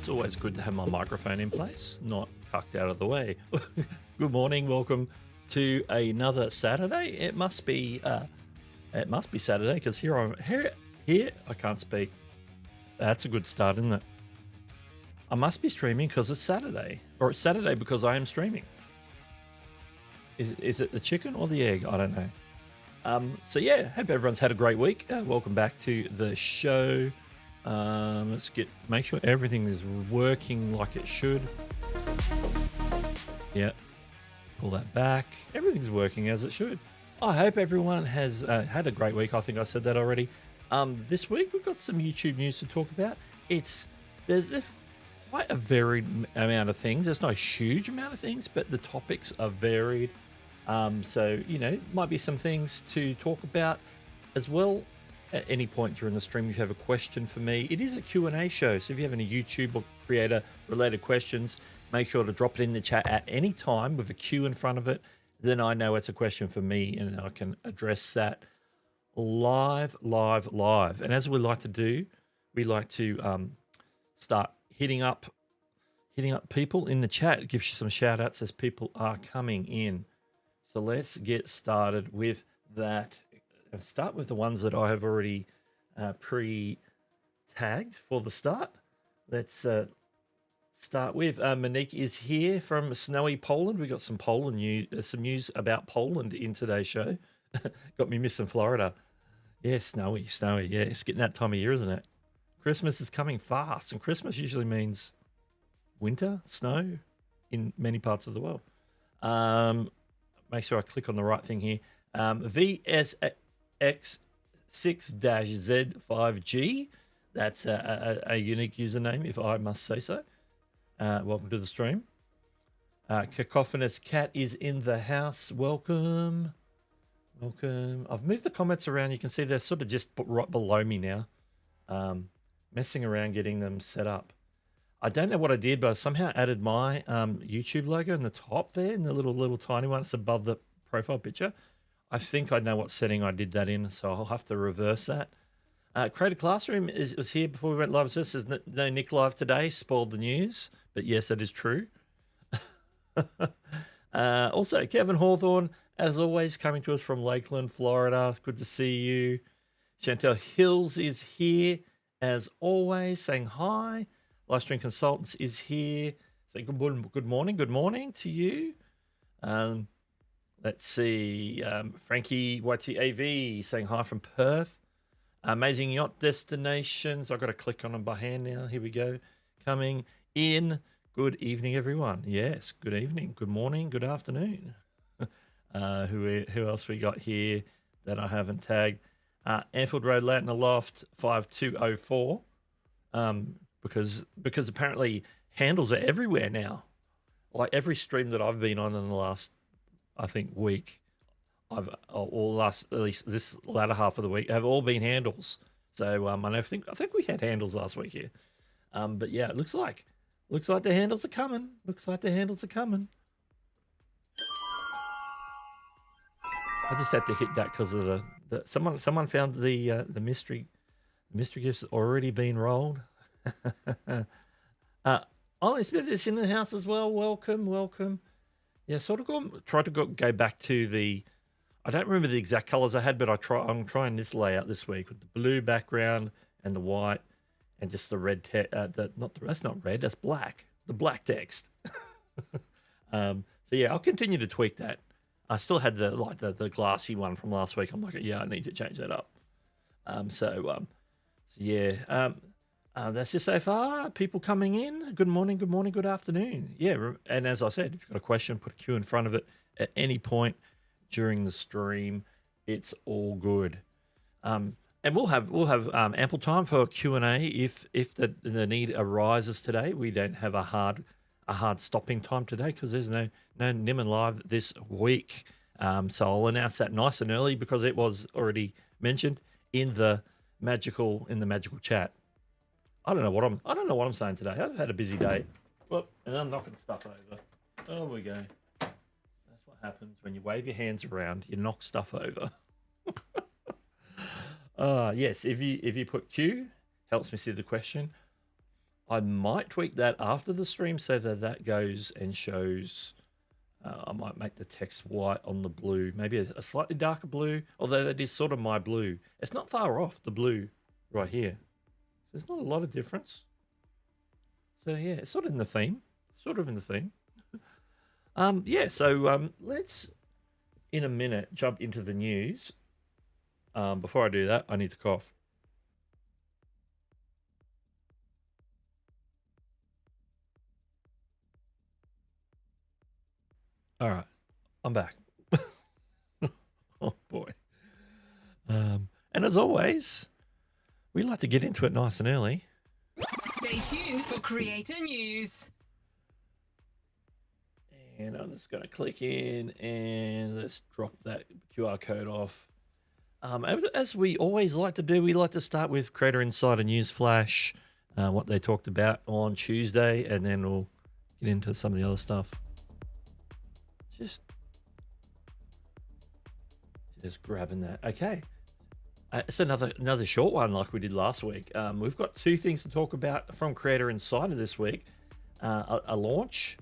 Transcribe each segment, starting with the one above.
It's always good to have my microphone in place, not tucked out of the way. Good morning, welcome to another Saturday. It must be Saturday because here I can't speak. That's a good start, isn't it? I must be streaming because it's Saturday, or it's Saturday because I am streaming. Is it the chicken or the egg? I don't know. So yeah, hope everyone's had a great week. Welcome back to the show. Let's make sure everything is working like it should. Yeah, let's pull that back. Everything's working as it should. I hope everyone has had a great week. I think I said that already. This week we've got some YouTube news to talk about. There's quite a varied amount of things. There's no huge amount of things, but the topics are varied. So, might be some things to talk about as well. At any point during the stream, if you have a question for me, it is a Q&A show. So if you have any YouTube or creator related questions, make sure to drop it in the chat at any time with a Q in front of it. Then I know it's a question for me and I can address that live. And as we like to do, we like to start hitting up people in the chat, give you some shout outs as people are coming in. So let's get started with that. I'll start with the ones that I have already pre-tagged for the start. Let's start with Monique is here from snowy Poland. We got some Poland news, some news about Poland in today's show. Got me missing Florida. Yeah, snowy. Yeah, it's getting that time of year, isn't it? Christmas is coming fast, and Christmas usually means winter, snow in many parts of the world. Make sure I click on the right thing here. VSX6-Z5G. That's a unique username, if I must say so. Welcome to the stream. Cacophonous Cat is in the house. Welcome. I've moved the comments around. You can see they're sort of just right below me now. Messing around getting them set up. I don't know what I did, but I somehow added my YouTube logo in the top there, in the little tiny one. It's above the profile picture. I think I know what setting I did that in, so I'll have to reverse that. Creator Classroom was here before we went live. So this is no Nick live today. Spoiled the news, but yes, that is true. Also, Kevin Hawthorne, as always, coming to us from Lakeland, Florida. Good to see you. Chantel Hills is here, as always, saying hi. Livestream Consultants is here. Say good morning to you. Let's see. Frankie YT saying hi from Perth. Amazing Yacht Destinations. I've got to click on them by hand now. Here we go. Coming in. Good evening, everyone. Yes, good evening, good morning, good afternoon. Who else we got here that I haven't tagged? Anfield Road, Lantner Loft 5204. Because apparently handles are everywhere now. Like every stream that I've been on in the last, I think, week, at least this latter half of the week, have all been handles. So I think we had handles last week here. But yeah, it looks like the handles are coming. I just had to hit that because of the someone found the mystery gifts already been rolled. Ollie Smith is in the house as well. Welcome. Yeah, sort of try to go back to the. I don't remember the exact colors I had, but I'm trying this layout this week with the blue background and the white, and just the red text. That's not red. That's black. The black text. So yeah, I'll continue to tweak that. I still had the glassy one from last week. I'm like, yeah, I need to change that up. So yeah. That's just so far. People coming in. Good morning, good afternoon. Yeah, and as I said, if you've got a question, put a Q in front of it at any point during the stream. It's all good. And we'll have ample time for Q&A if the need arises today. We don't have a hard stopping time today because there's no Nimmin Live this week. So I'll announce that nice and early because it was already mentioned in the magical chat. I don't know what I'm saying today. I've had a busy day. Whoop, and I'm knocking stuff over. Oh, we go. That's what happens when you wave your hands around. You knock stuff over. Yes, if you put Q, helps me see the question. I might tweak that after the stream so that that goes and shows. I might make the text white on the blue, maybe a slightly darker blue, although that is sort of my blue. It's not far off the blue right here. There's not a lot of difference. So yeah, it's sort of in the theme. Sort of in the theme. Yeah, so let's, in a minute, jump into the news. Before I do that, I need to cough. All right, I'm back. Oh boy. And as always, we like to get into it nice and early. Stay tuned for creator news. And I'm just going to click in and let's drop that QR code off. As we always like to do, we like to start with Creator Insider News Flash, what they talked about on Tuesday, and then we'll get into some of the other stuff. Just grabbing that. Okay. It's another short one like we did last week. We've got two things to talk about from Creator Insider this week. A launch,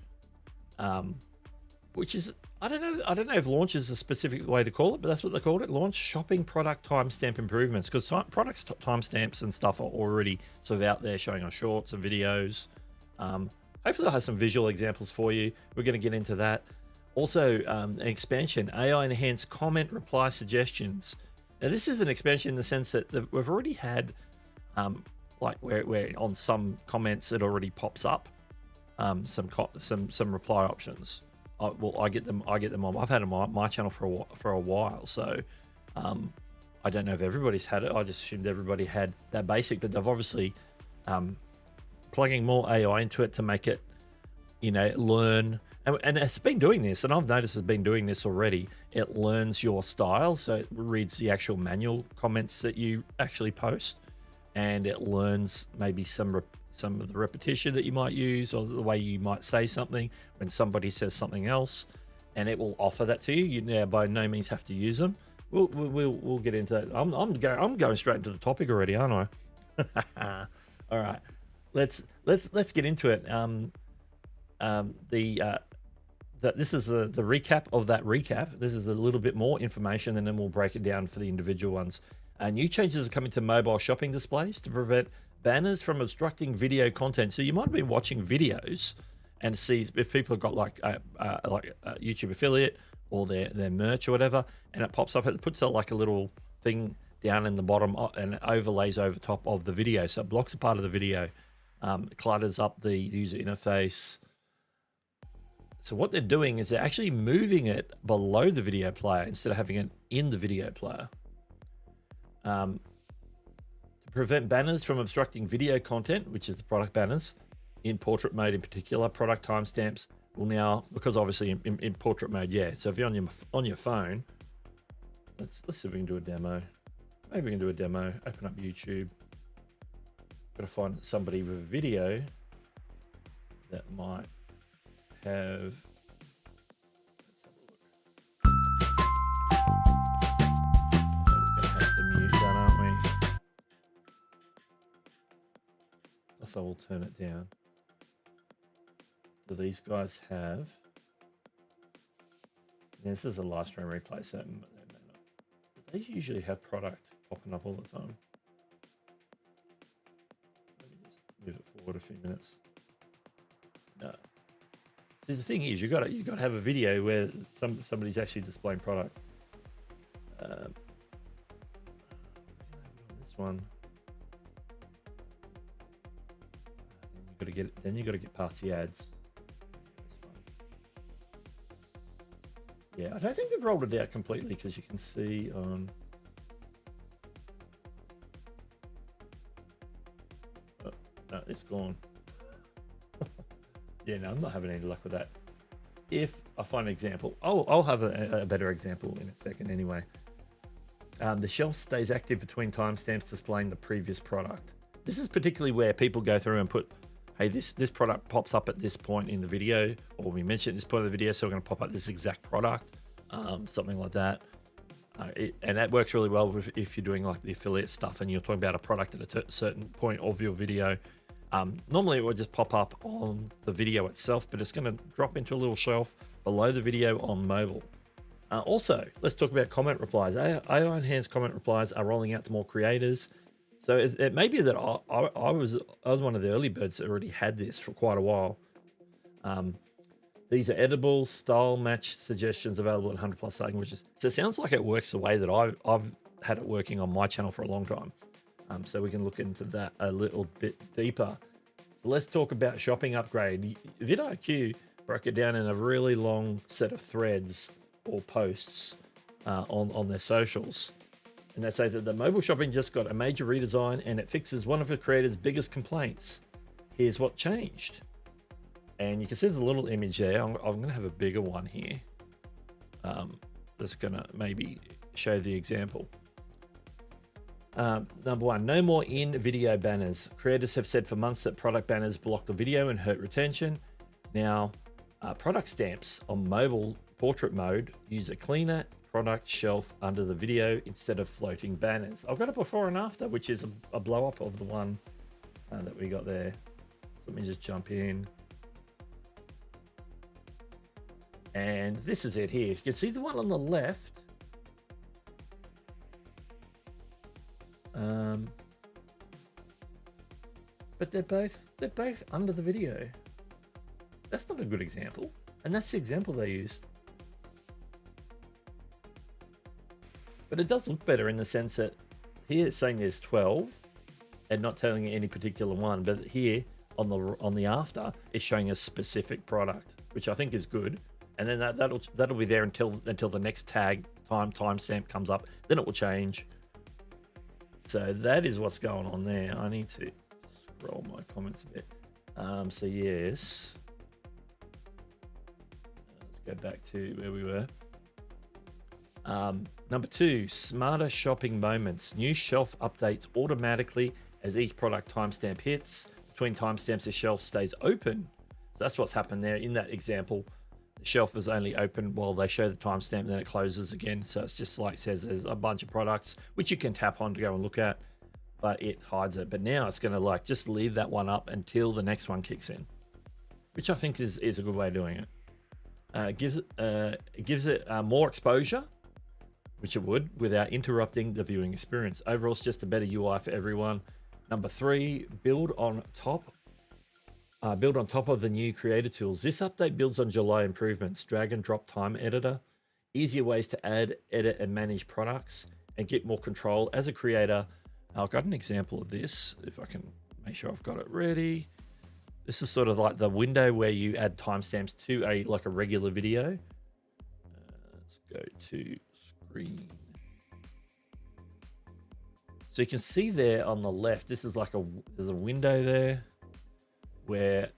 which is, I don't know if launch is a specific way to call it, but that's what they called it. Launch shopping product timestamp improvements, because products timestamps and stuff are already sort of out there showing on shorts and videos. Hopefully I'll have some visual examples for you. We're going to get into that. Also, an expansion, AI enhanced comment reply suggestions. Now, this is an expansion in the sense that we've already had, like where on some comments it already pops up, some reply options. I get them on. I've had them on my channel for a while, so I don't know if everybody's had it. I just assumed everybody had that basic, but they've obviously plugging more AI into it to make it, learn. And it's been doing this, and I've noticed it's been doing this already. It learns your style, so it reads the actual manual comments that you actually post, and it learns maybe some of the repetition that you might use, or the way you might say something when somebody says something else, and it will offer that to you. You now by no means have to use them. We'll get into that. I'm going straight into the topic already, aren't I? All right, let's get into it. This is the recap of that recap. This is a little bit more information, and then we'll break it down for the individual ones. New changes are coming to mobile shopping displays to prevent banners from obstructing video content. So you might have been watching videos and see if people have got like a YouTube affiliate or their merch or whatever, and it pops up. It puts like a little thing down in the bottom and it overlays over top of the video, so it blocks a part of the video, clutters up the user interface. So what they're doing is they're actually moving it below the video player instead of having it in the video player. To prevent banners from obstructing video content, which is the product banners, in portrait mode in particular, product timestamps will now, because obviously in portrait mode, yeah. So if you're on your phone, let's see if we can do a demo. Maybe we can do a demo. Open up YouTube. Got to find somebody with a video that might have. We're gonna have to mute that, aren't we? So we'll turn it down. So these guys have. This is a live stream replay, so they usually have product popping up all the time. Let me just move it forward a few minutes. No. See, the thing is, you got to have a video where somebody's actually displaying product. This one. Then you got to get past the ads. That's fine. Yeah, I don't think they've rolled it out completely because you can see on. Oh, no, it's gone. Yeah, no, I'm not having any luck with that. If I find an example, I'll have a better example in a second anyway. The shelf stays active between timestamps displaying the previous product. This is particularly where people go through and put, hey, this product pops up at this point in the video, or we mentioned this point of the video, so we're going to pop up this exact product, something like that. And that works really well if you're doing like the affiliate stuff and you're talking about a product at a certain point of your video. Normally it would just pop up on the video itself, but it's going to drop into a little shelf below the video on mobile. Also, let's talk about comment replies. AI enhanced comment replies are rolling out to more creators. So it may be that I was one of the early birds that already had this for quite a while. These are editable, style match suggestions available in 100+ languages. So it sounds like it works the way that I've had it working on my channel for a long time. So we can look into that a little bit deeper. So let's talk about shopping upgrade. vidIQ broke it down in a really long set of threads or posts on their socials. And they say that the mobile shopping just got a major redesign and it fixes one of the creators' biggest complaints. Here's what changed. And you can see there's a little image there. I'm going to have a bigger one here. That's going to maybe show the example. Number one, no more in-video banners. Creators have said for months that product banners block the video and hurt retention. Now, product stamps on mobile portrait mode use a cleaner product shelf under the video instead of floating banners. I've got a before and after, which is a blow up of the one that we got there. So let me just jump in. And this is it here. You can see the one on the left. But they're both under the video. That's not a good example. And that's the example they used. But it does look better in the sense that here it's saying there's 12 and not telling you any particular one. But here on the after, it's showing a specific product, which I think is good. And then that'll be there until the next timestamp comes up. Then it will change. So that is what's going on there. I need to scroll my comments a bit. So yes, let's go back to where we were. Number 2, smarter shopping moments. New shelf updates automatically as each product timestamp hits. Between timestamps, the shelf stays open. So that's what's happened there in that example. The shelf is only open while they show the timestamp, and then it closes again. So it's just like says there's a bunch of products which you can tap on to go and look at, but it hides it. But now it's going to like just leave that one up until the next one kicks in, which I think is a good way of doing it. It gives it more exposure, which it would, without interrupting the viewing experience. Overall, it's just a better UI for everyone. Number 3, build on top of the new creator tools. This update builds on July improvements. Drag and drop time editor, easier ways to add, edit, and manage products, and get more control as a creator. I've got an example of this, if I can make sure I've got it ready. This is sort of like the window where you add timestamps to a regular video. Let's go to screen. So you can see there on the left, this is there's a window there where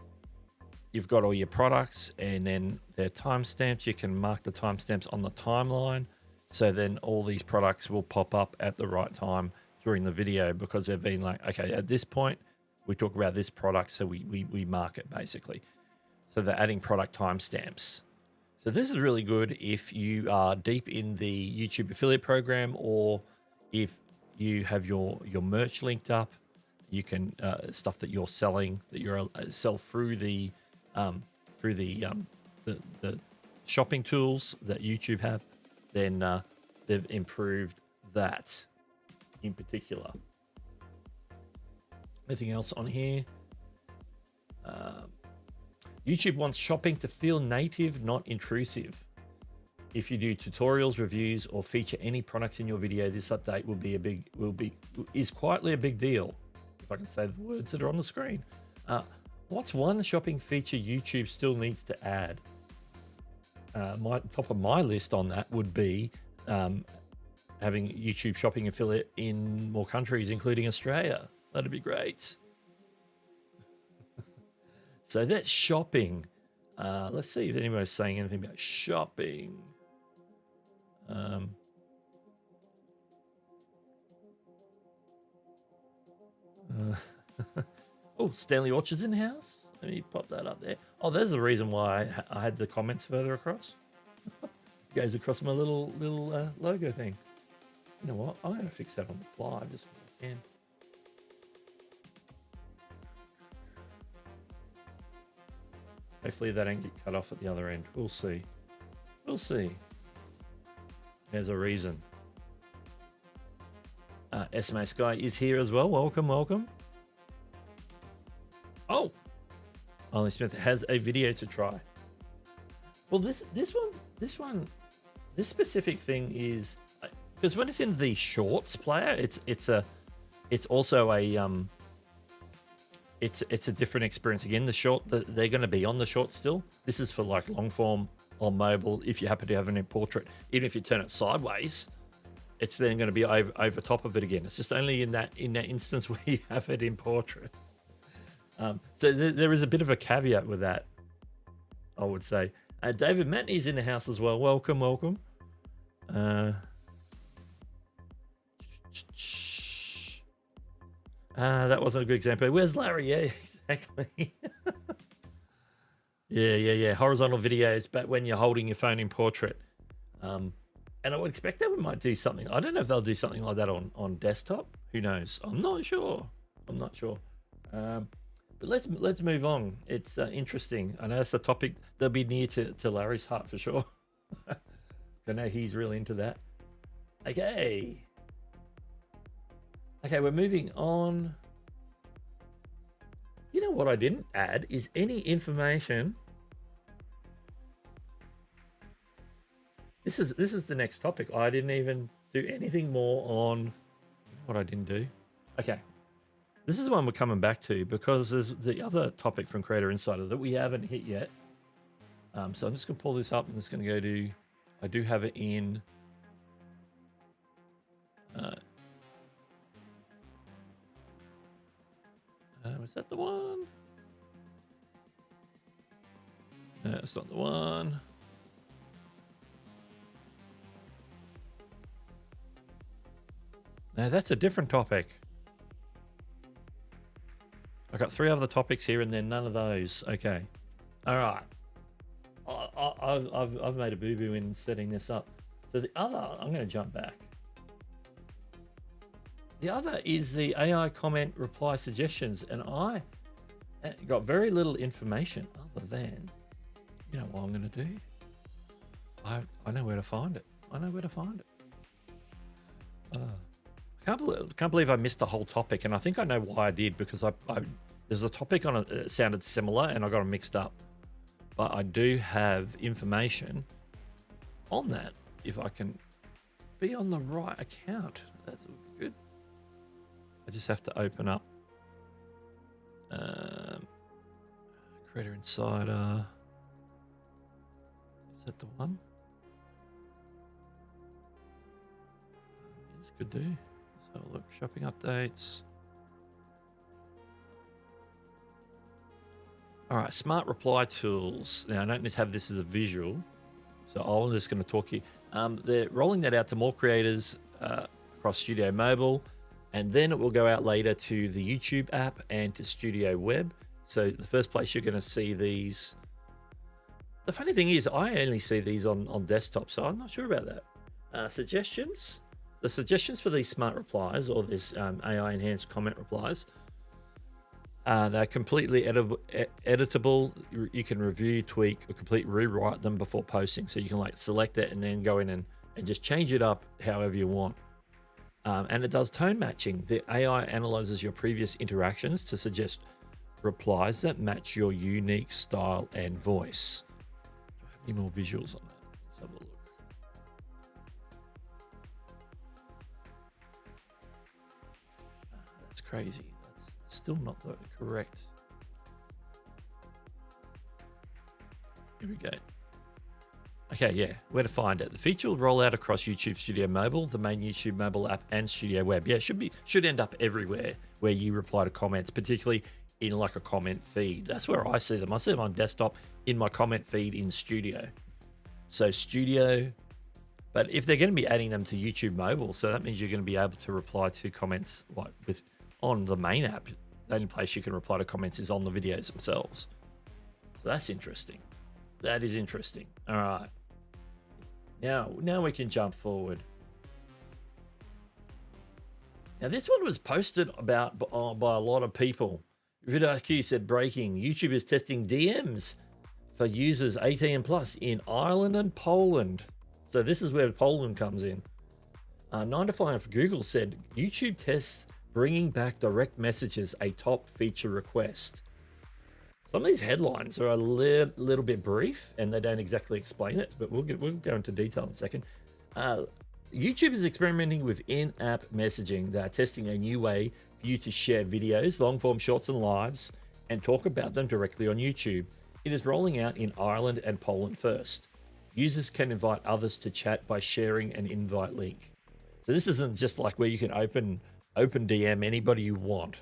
you've got all your products and then their timestamps. You can mark the timestamps on the timeline. So then all these products will pop up at the right time during the video because they've been like, okay, at this point, we talk about this product. So we mark it basically. So they're adding product timestamps. So this is really good if you are deep in the YouTube affiliate program, or if you have your merch linked up. You can stuff that you're selling, that you're sell through the shopping tools that YouTube have. Then they've improved that in particular. Anything else on here? YouTube wants shopping to feel native, not intrusive. If you do tutorials, reviews, or feature any products in your video, this update is quietly a big deal. If I can say the words that are on the screen. What's one shopping feature YouTube still needs to add? Top of my list on that would be having YouTube shopping affiliate in more countries, including Australia. That'd be great. So that's shopping. Let's see if anybody's saying anything about shopping. Oh, Stanley Orchard's in the house. Let me pop that up there. Oh, there's the reason why I had the comments further across. It goes across my little logo thing. You know what? I'm going to fix that on the fly just so I can. Hopefully they don't get cut off at the other end. We'll see. We'll see. There's a reason. SMA Sky is here as well. Welcome, welcome. Oh, Ollie Smith has a video to try. Well, this specific thing is because when it's in the shorts player, it's also a it's a different experience again. The short, they're going to be on the short still. This is for like long form on mobile. If you happen to have it in portrait, even if you turn it sideways, it's then going to be over top of it again. It's just only in that instance where you have it in portrait. So there is a bit of a caveat with that, I would say. David Matney's in the house as well. Welcome, welcome. That wasn't a good example. Where's Larry? Yeah, exactly. Yeah. Horizontal videos, but when you're holding your phone in portrait. And I would expect that we might do something. I don't know if they'll do something like that on desktop. Who knows? I'm not sure. But let's move on. It's interesting. I know it's a topic that'll be near to Larry's heart for sure. I know he's really into that. Okay, we're moving on. You know what I didn't add is any information. This is the next topic. I didn't even do anything more on what I didn't do. Okay. This is the one we're coming back to because there's the other topic from Creator Insider that we haven't hit yet. So I'm just going to pull this up and it's going to go to, I do have it in, was that the one? No, it's not the one. No, that's a different topic. I got 3 other topics here and then none of those. Okay. All right. I've made a boo-boo in setting this up. So the other, I'm going to jump back. The other is the AI comment reply suggestions. And I got very little information other than, you know what I'm going to do? I know where to find it. Can't believe I missed the whole topic, and I think I know why I did, because there's a topic on it that sounded similar and I got them mixed up. But I do have information on that if I can be on the right account. That's good. I just have to open up Creator Insider. Is that the one? This could do. So look, shopping updates. All right, smart reply tools. Now I don't just have this as a visual, so I'm just going to talk here. They're rolling that out to more creators across Studio Mobile, and then it will go out later to the YouTube app and to Studio Web. So the first place you're going to see these. The funny thing is, I only see these on desktop, so I'm not sure about that. Suggestions. The suggestions for these smart replies, or this AI enhanced comment replies, they're completely editable. You can review, tweak, or completely rewrite them before posting. So you can like select it and then go in and just change it up however you want. And it does tone matching. The AI analyzes your previous interactions to suggest replies that match your unique style and voice. Do I have any more visuals on that? Let's have a look. That's crazy. That's still not the correct. Here we go. Okay, yeah, where to find it. The feature will roll out across YouTube Studio Mobile, the main YouTube mobile app, and Studio Web. Yeah, should end up everywhere where you reply to comments, particularly in like a comment feed. That's where I see them. I see them on desktop in my comment feed in Studio. So Studio, but if they're going to be adding them to YouTube Mobile, so that means you're going to be able to reply to comments like on the main app. The only place you can reply to comments is on the videos themselves. So that's interesting. That is interesting. All right. Now we can jump forward. Now this one was posted about by a lot of people. VidIQ said breaking. YouTube is testing DMs for users 18 plus in Ireland and Poland. So this is where Poland comes in. 9 to 5 Google said YouTube tests bringing back direct messages a top feature request. Some of these headlines are a little bit brief and they don't exactly explain it, but we'll go into detail in a second. YouTube is experimenting with in-app messaging. They're testing a new way for you to share videos, long-form shorts and lives, and talk about them directly on YouTube. It is rolling out in Ireland and Poland first. Users can invite others to chat by sharing an invite link. So this isn't just like where you can open DM anybody you want.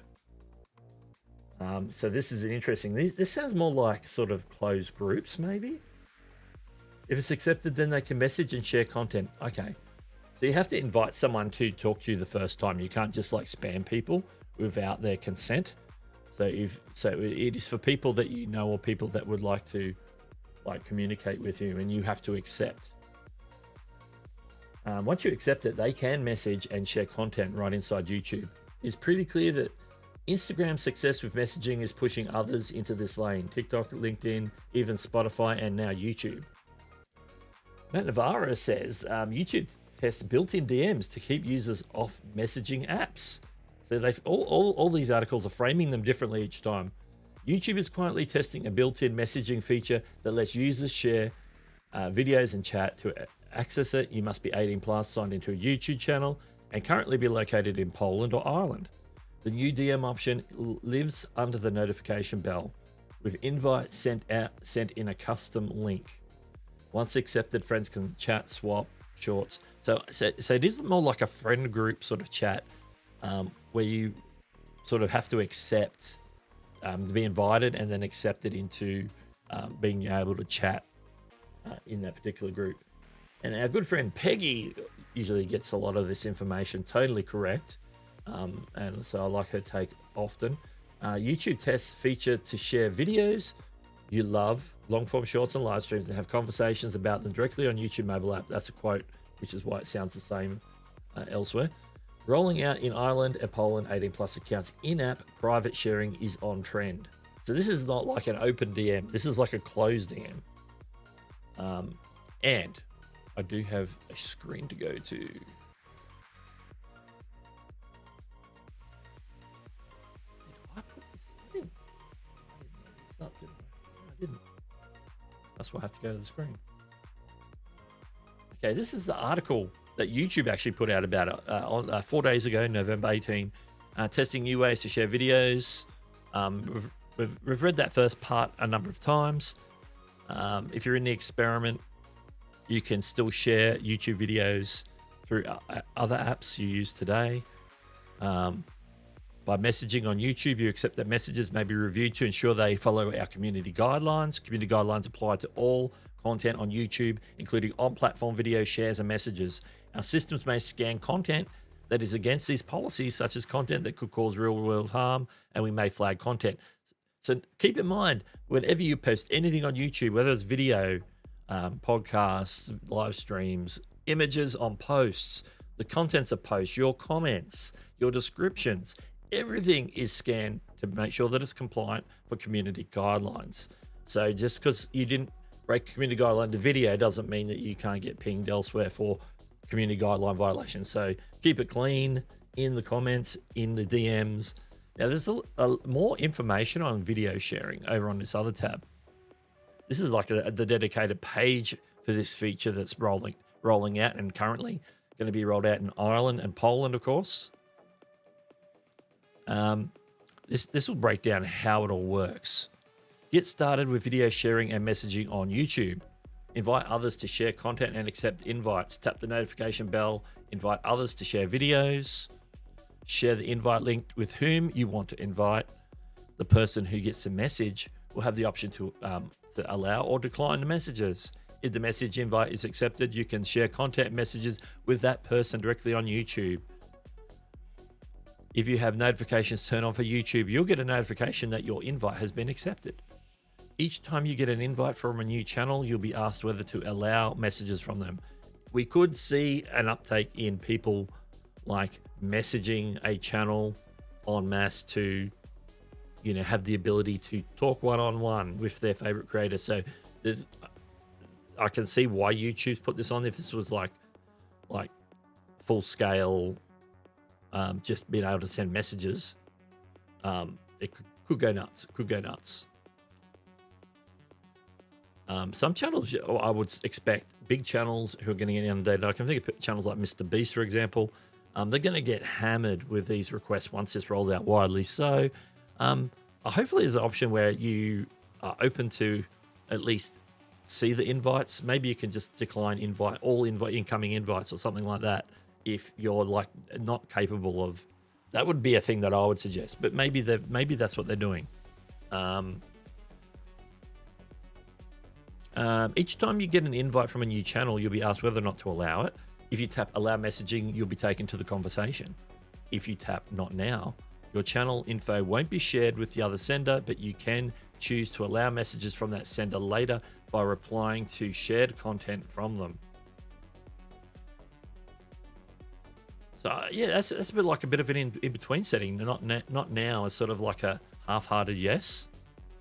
So this is an interesting. This sounds more like sort of closed groups, maybe. If it's accepted, then they can message and share content. Okay, so you have to invite someone to talk to you the first time. You can't just like spam people without their consent. So it is for people that you know or people that would like to like communicate with you, and you have to accept. Once you accept it, they can message and share content right inside YouTube. It's pretty clear that Instagram's success with messaging is pushing others into this lane. TikTok, LinkedIn, even Spotify, and now YouTube. Matt Navarro says YouTube tests built-in DMs to keep users off messaging apps. So they've all these articles are framing them differently each time. YouTube is quietly testing a built-in messaging feature that lets users share videos and chat. To access it, you must be 18 plus, signed into a YouTube channel, and currently be located in Poland or Ireland. The new DM option lives under the notification bell, with invites sent in a custom link. Once accepted, friends can chat, swap shorts. So it is more like a friend group sort of chat, where you sort of have to accept, be invited, and then accepted into being able to chat in that particular group. And our good friend Peggy usually gets a lot of this information totally correct. And so I like her take often. YouTube tests feature to share videos you love, long form shorts and live streams, and have conversations about them directly on YouTube mobile app. That's a quote, which is why it sounds the same elsewhere. Rolling out in Ireland and Poland, 18 plus accounts. In-app private sharing is on trend. So this is not like an open DM. This is like a closed DM. And I do have a screen to go to. Did I put this? I didn't make this up, did I? No, I didn't. That's why I have to go to the screen. Okay, this is the article that YouTube actually put out about it 4 days ago, November 18, testing new ways to share videos. We've read that first part a number of times. If you're in the experiment, you can still share YouTube videos through other apps you use today. By messaging on YouTube, you accept that messages may be reviewed to ensure they follow our community guidelines. Community guidelines apply to all content on YouTube, including on-platform video shares and messages. Our systems may scan content that is against these policies, such as content that could cause real-world harm, and we may flag content. So keep in mind, whenever you post anything on YouTube, whether it's video, podcasts, live streams, images on posts, the contents of posts, your comments, your descriptions, everything is scanned to make sure that it's compliant for community guidelines. So just because you didn't break community guideline to video doesn't mean that you can't get pinged elsewhere for community guideline violations. So keep it clean in the comments, in the DMs. Now there's a more information on video sharing over on this other tab. This is like the dedicated page for this feature that's rolling out and currently going to be rolled out in Ireland and Poland, of course. This will break down how it all works. Get started with video sharing and messaging on YouTube. Invite others to share content and accept invites. Tap the notification bell. Invite others to share videos. Share the invite link with whom you want to invite. The person who gets the message will have the option to allow or decline the messages. If the message invite is accepted, you can share content messages with that person directly on YouTube. If you have notifications turned on for YouTube, you'll get a notification that your invite has been accepted. Each time you get an invite from a new channel, you'll be asked whether to allow messages from them. We could see an uptake in people like messaging a channel en masse to, have the ability to talk one-on-one with their favorite creator. So I can see why YouTube's put this on. If this was like full scale, just being able to send messages, it could go nuts. Could go nuts. Some channels I would expect, big channels who are going to get inundated. I can think of channels like Mr. Beast, for example. They're going to get hammered with these requests once this rolls out widely. So hopefully there's an option where you are open to at least see the invites. Maybe you can just decline incoming invites or something like that if you're like not capable of. That would be a thing that I would suggest. But maybe that's what they're doing. Each time you get an invite from a new channel, you'll be asked whether or not to allow it. If you tap allow messaging, you'll be taken to the conversation. If you tap not now, your channel info won't be shared with the other sender, but you can choose to allow messages from that sender later by replying to shared content from them. So yeah, that's a bit like a bit of an in-between setting. Not now is sort of like a half-hearted yes.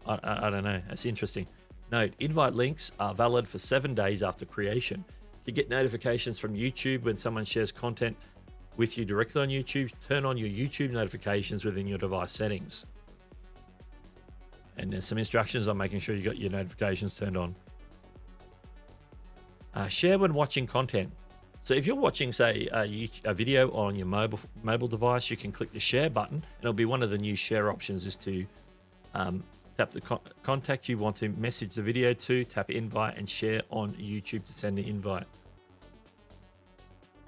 I don't know. That's interesting. Note, invite links are valid for 7 days after creation. To get notifications from YouTube when someone shares content with you directly on YouTube, turn on your YouTube notifications within your device settings. And there's some instructions on making sure you got your notifications turned on. Share when watching content. So if you're watching, say, a video on your mobile device, you can click the share button, and it'll be one of the new share options is to tap the contact you want to message the video to, tap invite, and share on YouTube to send the invite.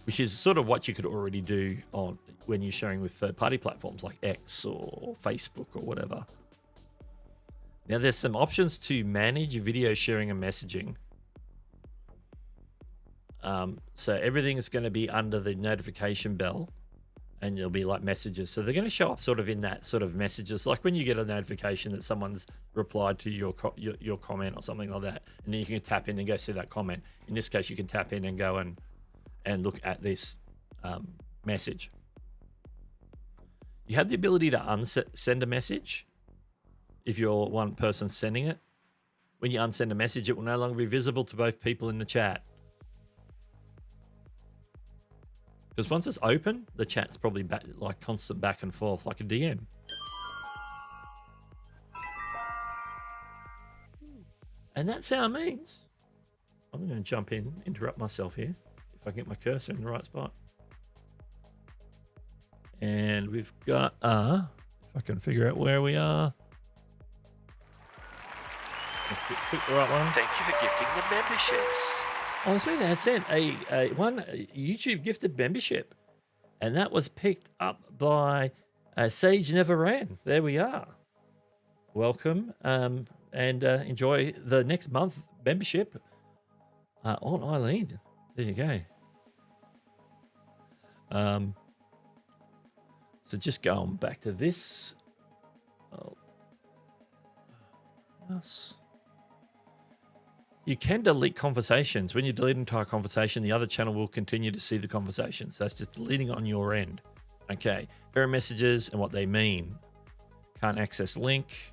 Which is sort of what you could already do when you're sharing with third-party platforms like X or Facebook or whatever. Now, there's some options to manage video sharing and messaging. So everything is going to be under the notification bell, and there'll be like messages. So they're going to show up sort of in that sort of messages, like when you get a notification that someone's replied to your comment or something like that, and then you can tap in and go see that comment. In this case, you can tap in and go and look at this message. You have the ability to unsend a message if you're one person sending it. When you unsend a message, it will no longer be visible to both people in the chat. Because once it's open, the chat's probably like constant back and forth, like a DM. And that's how it means. I'm going to jump in, interrupt myself here, if I get my cursor in the right spot. And we've got, if I can figure out where we are. Pick the right one. Thank you for gifting the memberships. Oh, I suppose they had sent a YouTube gifted membership, and that was picked up by Sage Never Ran. There we are. Welcome, and enjoy the next month membership on Eileen. There you go. So just going back to this. Oh, yes. You can delete conversations. When you delete an entire conversation, the other channel will continue to see the conversations. That's just deleting on your end. Okay. Error messages and what they mean. Can't access link.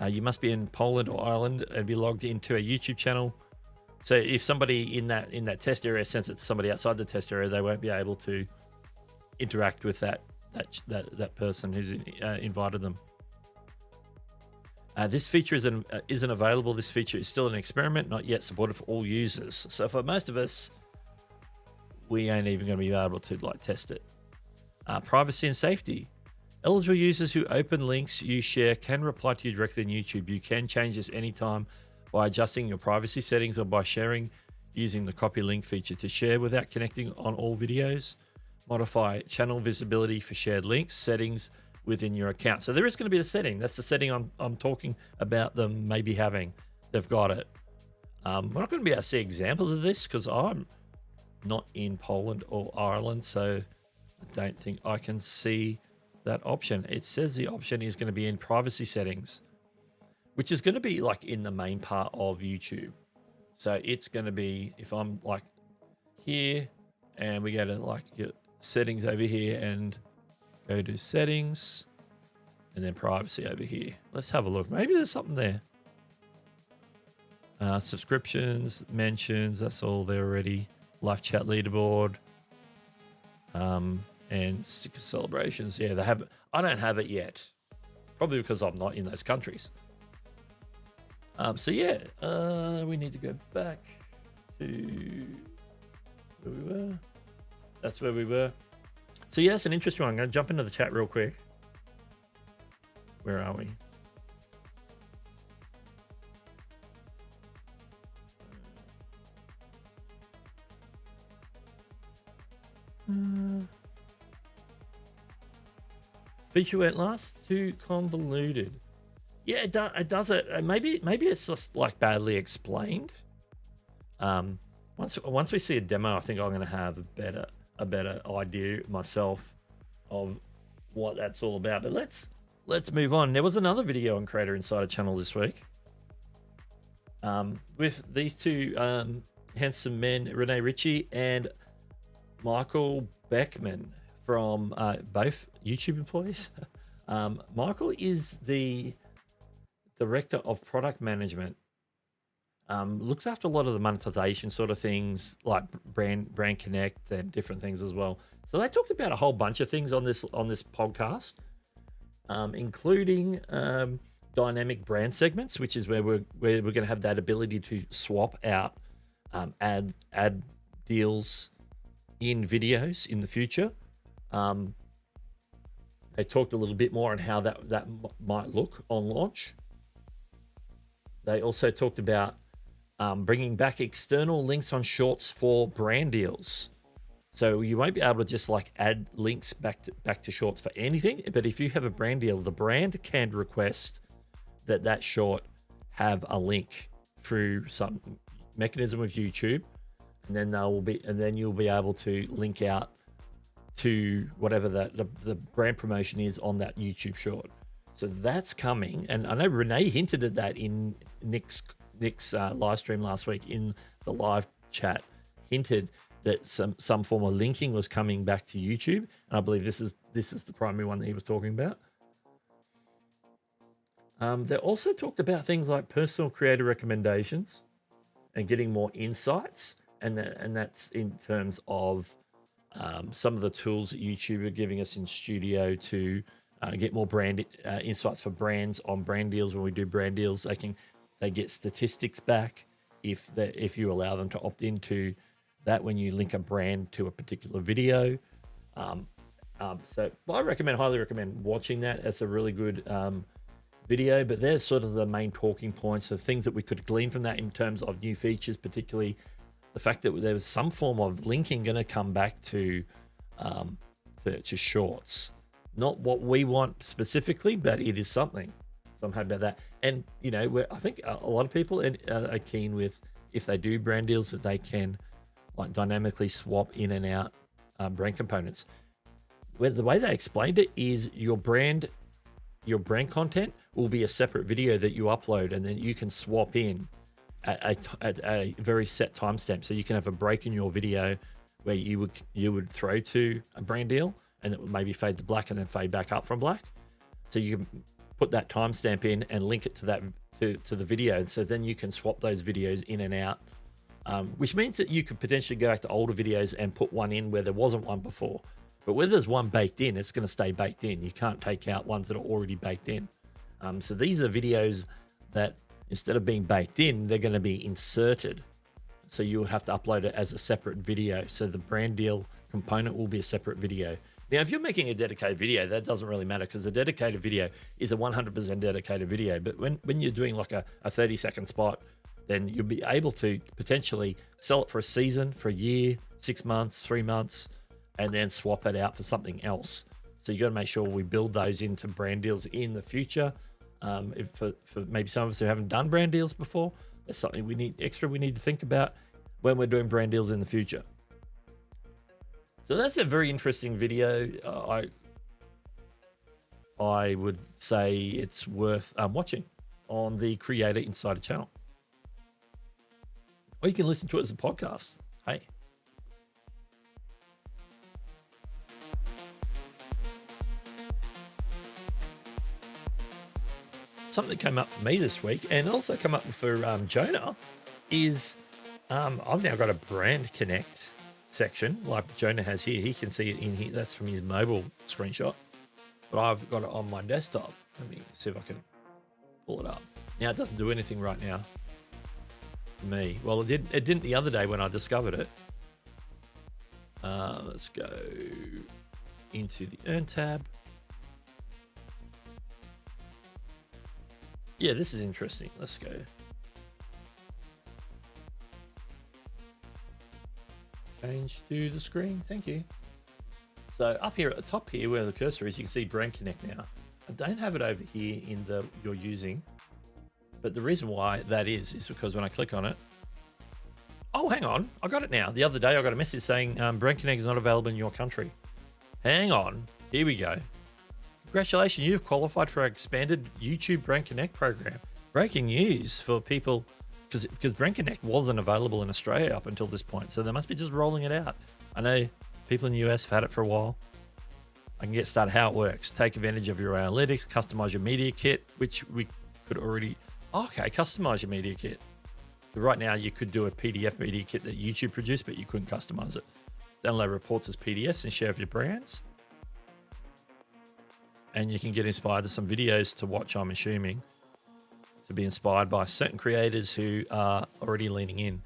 You must be in Poland or Ireland and be logged into a YouTube channel. So if somebody in that test area sends it to somebody outside the test area, they won't be able to interact with that person who's invited them. This feature isn't available. This feature is still an experiment, not yet supported for all users. So for most of us, we ain't even going to be able to test it. Privacy and safety. Eligible users who open links you share can reply to you directly on YouTube. You can change this anytime by adjusting your privacy settings or by sharing using the copy link feature to share without connecting on all videos. Modify channel visibility for shared links, settings within your account. So there is going to be a setting. That's the setting I'm talking about them maybe having. They've got it. We're not going to be able to see examples of this because I'm not in Poland or Ireland, so I don't think I can see that option. It says the option is going to be in privacy settings, which is going to be like in the main part of YouTube. So it's going to be, if I'm like here and we go to like your settings over here and go to settings and then privacy over here. Let's have a look. Maybe there's something there. Subscriptions, mentions, that's all there already. Live chat leaderboard, and sticker celebrations. Yeah, they have. I don't have it yet, probably because I'm not in those countries. So yeah, we need to go back to where we were. That's where we were. So yeah, it's an interesting one. I'm going to jump into the chat real quick. Where are we? Feature went last too convoluted. Yeah, it does it. Maybe it's just like badly explained. Once we see a demo, I think I'm going to have a better idea myself of what that's all about. But let's move on. There was another video on Creator Insider channel this week, with these two handsome men, Rene Ritchie and Michael Beckman, from both YouTube employees. Michael is the director of product management. Looks after a lot of the monetization sort of things, like brand connect and different things as well. So they talked about a whole bunch of things on this podcast, including dynamic brand segments, which is where we're going to have that ability to swap out ad deals in videos in the future. They talked a little bit more on how that might look on launch. They also talked about bringing back external links on shorts for brand deals. So you won't be able to just like add links back to shorts for anything, but if you have a brand deal, the brand can request that short have a link through some mechanism with YouTube, and then you'll be able to link out to whatever the brand promotion is on that YouTube short. So that's coming, and I know Renee hinted at that in Nick's live stream last week in the live chat. Hinted that some form of linking was coming back to YouTube, and I believe this is the primary one that he was talking about. They also talked about things like personal creator recommendations and getting more insights, and that's in terms of some of the tools that YouTube are giving us in studio to get more brand insights for brands on brand deals. When we do brand deals, they get statistics back if you allow them to opt into that when you link a brand to a particular video. So I highly recommend watching that. It's a really good video, but there's sort of the main talking points of things that we could glean from that in terms of new features, particularly the fact that there was some form of linking going to come back to shorts. Not what we want specifically, but it is something. So I'm happy about that. And, I think a lot of people are keen with, if they do brand deals, that they can like dynamically swap in and out brand components. Where the way they explained it is your brand content will be a separate video that you upload, and then you can swap in at a very set timestamp. So you can have a break in your video where you would throw to a brand deal, and it would maybe fade to black and then fade back up from black. So you can put that timestamp in and link it to that to the video. So then you can swap those videos in and out, which means that you could potentially go back to older videos and put one in where there wasn't one before. But where there's one baked in, it's going to stay baked in. You can't take out ones that are already baked in. So these are videos that, instead of being baked in, they're going to be inserted. So you would have to upload it as a separate video. So the brand deal component will be a separate video. Now, if you're making a dedicated video, that doesn't really matter, because a dedicated video is a 100% dedicated video. But when you're doing like a 30-second spot, then you'll be able to potentially sell it for a season, for a year, 6 months, 3 months, and then swap it out for something else. So you got to make sure we build those into brand deals in the future. For maybe some of us who haven't done brand deals before, that's something we need to think about when we're doing brand deals in the future. So that's a very interesting video. I would say it's worth watching on the Creator Insider channel. Or you can listen to it as a podcast. Hey. something that came up for me this week, and also come up for Jonah, is I've now got a brand connect section like Jonah has here. He can see it in here. That's from his mobile screenshot, but I've got it on my desktop. Let me see if I can pull it up. Now it doesn't do anything right now for me. Well, it didn't the other day when I discovered it. Let's go into the Earn tab. Yeah, this is interesting. Let's go. Change to the screen. Thank you. So up here at the top here where the cursor is, you can see Brand Connect now. I don't have it over here in the you're using, but the reason why that is because when I click on it, oh, hang on, I got it now. The other day I got a message saying Brand Connect is not available in your country. Hang on, here we go. Congratulations, you've qualified for our expanded YouTube Brand Connect program. Breaking news for people, because Brand Connect wasn't available in Australia up until this point, so they must be just rolling it out. I know people in the US have had it for a while. I can get started how it works. Take advantage of your analytics, customize your media kit, which we could already, okay, customize your media kit. Right now you could do a PDF media kit that YouTube produced, but you couldn't customize it. Download reports as PDFs and share with your brands. And you can get inspired to some videos to watch, I'm assuming, to be inspired by certain creators who are already leaning in.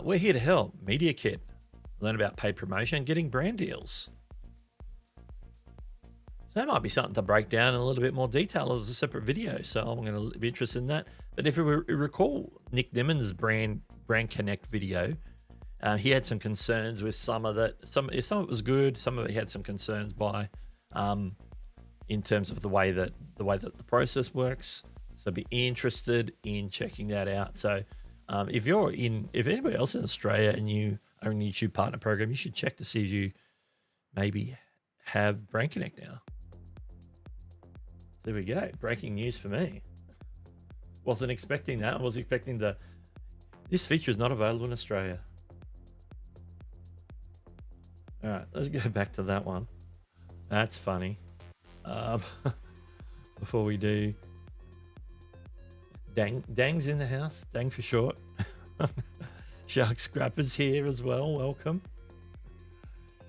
We're here to help. Media kit. Learn about paid promotion, getting brand deals. So that might be something to break down in a little bit more detail as a separate video. So I'm going to be interested in that. But if you recall Nick Nimmon's brand Connect video, he had some concerns with some of it. Some of it was good. Some of it he had some concerns by, in terms of the way that the process works. So be interested in checking that out. So if anybody else in Australia and you are in the YouTube partner program, you should check to see if you maybe have Brand Connect now. There we go. Breaking news for me. Wasn't expecting that. I was expecting this feature is not available in Australia. All right, let's go back to that one. That's funny. Before we do, Dang's in the house. Dang for short. Shark Scrapper's here as well. Welcome.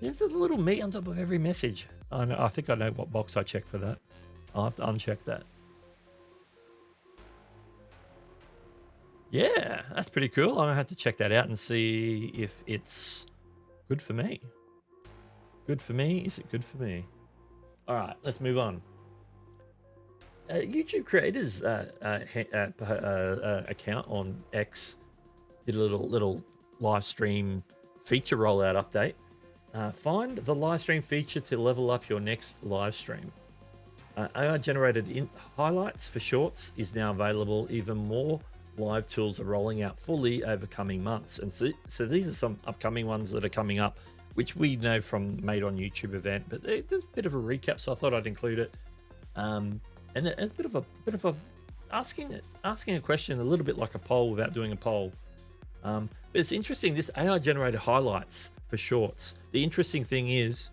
There's a little meat on top of every message. I think I know what box I checked for that. I'll have to uncheck that. Yeah, that's pretty cool. I'm gonna have to check that out and see if it's good for me. Good for me? Is it good for me? All right, let's move on. YouTube creators account on X did a little live stream feature rollout update. Find the live stream feature to level up your next live stream. AI generated highlights for shorts is now available. Even more live tools are rolling out fully over coming months. And so these are some upcoming ones that are coming up, which we know from Made on YouTube event, but there's a bit of a recap, so I thought I'd include it. And it's a bit of a asking a question, a little bit like a poll without doing a poll. But it's interesting, this AI generated highlights for shorts. The interesting thing is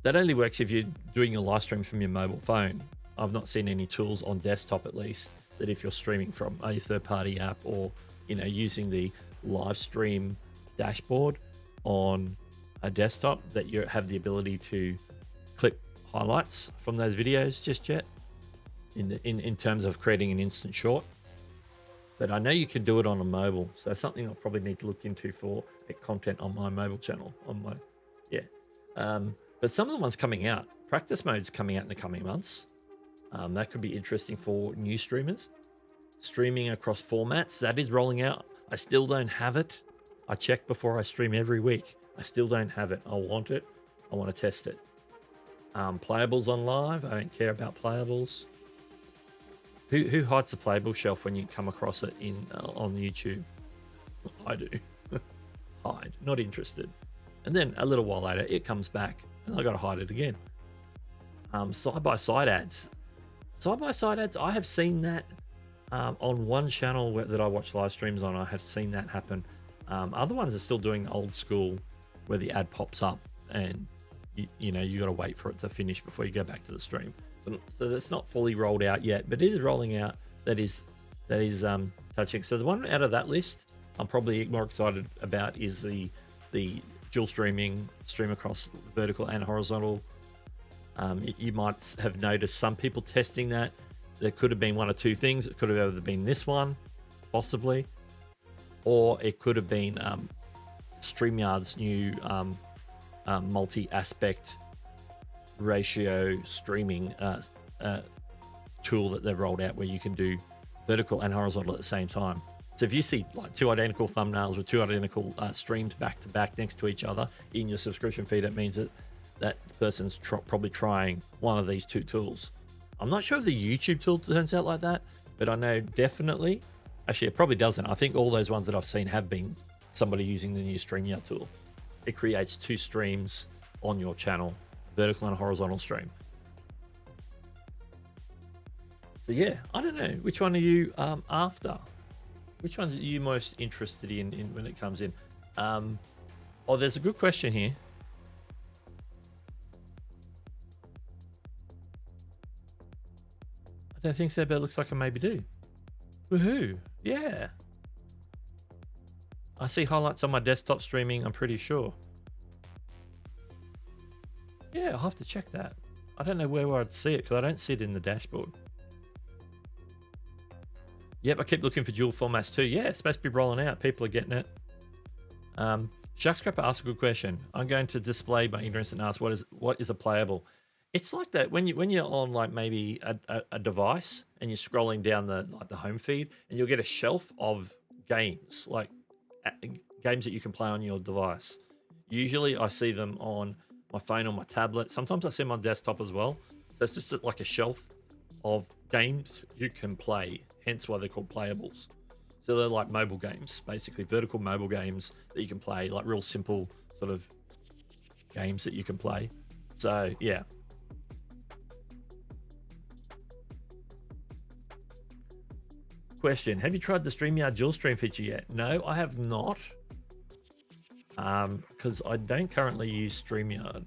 that only works if you're doing a live stream from your mobile phone. I've not seen any tools on desktop, at least, that if you're streaming from a third-party app or using the live stream dashboard on a desktop, that you have the ability to clip highlights from those videos just yet in terms of creating an instant short. But I know you can do it on a mobile, so that's something I'll probably need to look into for content on my mobile channel. But some of the ones coming out, practice mode's coming out in the coming months. That could be interesting for new streamers. Streaming across formats, that is rolling out. I still don't have it. I check before I stream every week. I still don't have it. I want it. I want to test it. Playables on live. I don't care about playables. Who hides the playable shelf when you come across it on YouTube? I do. Hide. Not interested. And then a little while later, it comes back, and I got to hide it again. Side-by-side ads. Side-by-side ads. I have seen that on one channel that I watch live streams on. I have seen that happen. Other ones are still doing old school, where the ad pops up and you got to wait for it to finish before you go back to the stream. So that's not fully rolled out yet, but it is rolling out. That is touching. So the one out of that list I'm probably more excited about is the dual stream across vertical and horizontal. You might have noticed some people testing that. There could have been one or two things. It could have either been this one, possibly, or it could have been StreamYard's new multi-aspect ratio streaming tool that they've rolled out, where you can do vertical and horizontal at the same time. So if you see like two identical thumbnails with two identical streams back to back next to each other in your subscription feed, it means that person's probably trying one of these two tools. I'm not sure if the YouTube tool turns out like that, but I know definitely, actually it probably doesn't. I think all those ones that I've seen have been somebody using the new StreamYard tool. It creates two streams on your channel, vertical and horizontal stream. So yeah, I don't know, which one are you after? Which ones are you most interested in when it comes in? Oh, there's a good question here. I don't think so, but it looks like I maybe do. Woohoo! Yeah. I see highlights on my desktop streaming, I'm pretty sure. Yeah, I'll have to check that. I don't know where I'd see it because I don't see it in the dashboard. Yep, I keep looking for dual formats too. Yeah, it's supposed to be rolling out. People are getting it. Sharkscraper asked a good question. I'm going to display my ignorance and ask what is a playable? It's like that when you're on like maybe a device and you're scrolling down the home feed, and you'll get a shelf of games, like games that you can play on your device. Usually I see them on my phone or my tablet. Sometimes I see them on desktop as well. So it's just like a shelf of games you can play, hence why they're called playables. So they're like mobile games, basically vertical mobile games that you can play, like real simple sort of games that you can play. So yeah. Question, have you tried the StreamYard dual stream feature yet? No, I have not. Because I don't currently use StreamYard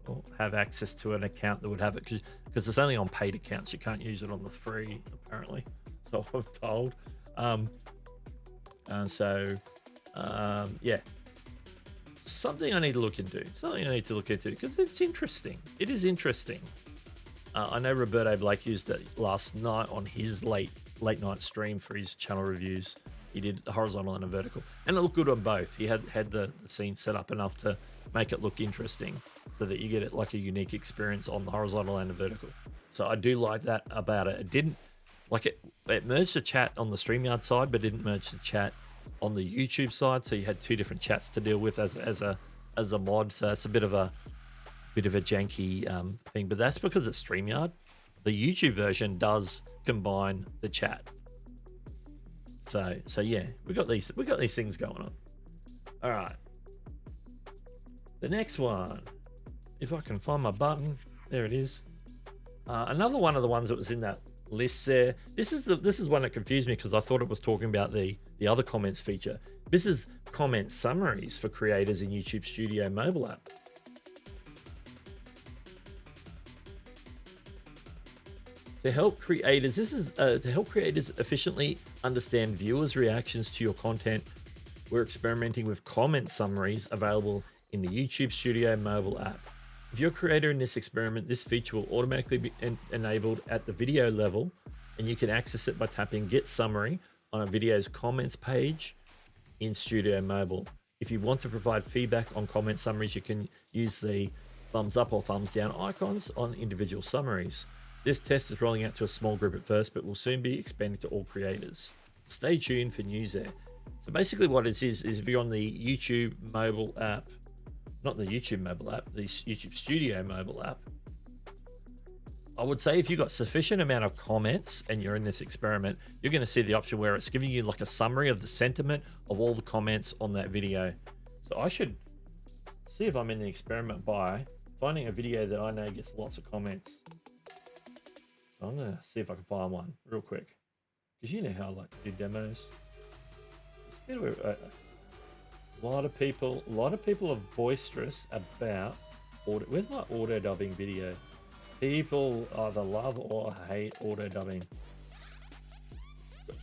or have access to an account that would have it, because it's only on paid accounts. You can't use it on the free, apparently. So I'm told. Yeah. Something I need to look into. Because it's interesting. It is interesting. I know Roberto Blake used it last night on his late night stream for his channel reviews. He did a horizontal and a vertical, and it looked good on both. He had the scene set up enough to make it look interesting, so that you get it like a unique experience on the horizontal and the vertical. So I do like that about it. It didn't like it merged the chat on the StreamYard side, but didn't merge the chat on the YouTube side. So you had two different chats to deal with as a mod. So it's a bit of a janky thing, but that's because it's StreamYard. The YouTube version does combine the chat. So yeah, we got these things going on. All right. The next one, if I can find my button, there it is. Another one of the ones that was in that list there. This is one that confused me because I thought it was talking about the other comments feature. This is comment summaries for creators in YouTube Studio mobile app. To help creators, efficiently understand viewers' reactions to your content, we're experimenting with comment summaries available in the YouTube Studio mobile app. If you're a creator in this experiment, this feature will automatically be enabled at the video level, and you can access it by tapping Get Summary on a video's comments page in Studio Mobile. If you want to provide feedback on comment summaries, you can use the thumbs up or thumbs down icons on individual summaries. This test is rolling out to a small group at first, but will soon be expanded to all creators. Stay tuned for news there. So basically what it is if you're on the YouTube mobile app, not the YouTube mobile app, the YouTube Studio mobile app, I would say if you've got sufficient amount of comments and you're in this experiment, you're going to see the option where it's giving you like a summary of the sentiment of all the comments on that video. So I should see if I'm in the experiment by finding a video that I know gets lots of comments. I'm gonna see if I can find one real quick, because you know how I like to do demos. It's a lot of people are boisterous about auto. Where's my auto dubbing video? People either love or hate auto dubbing.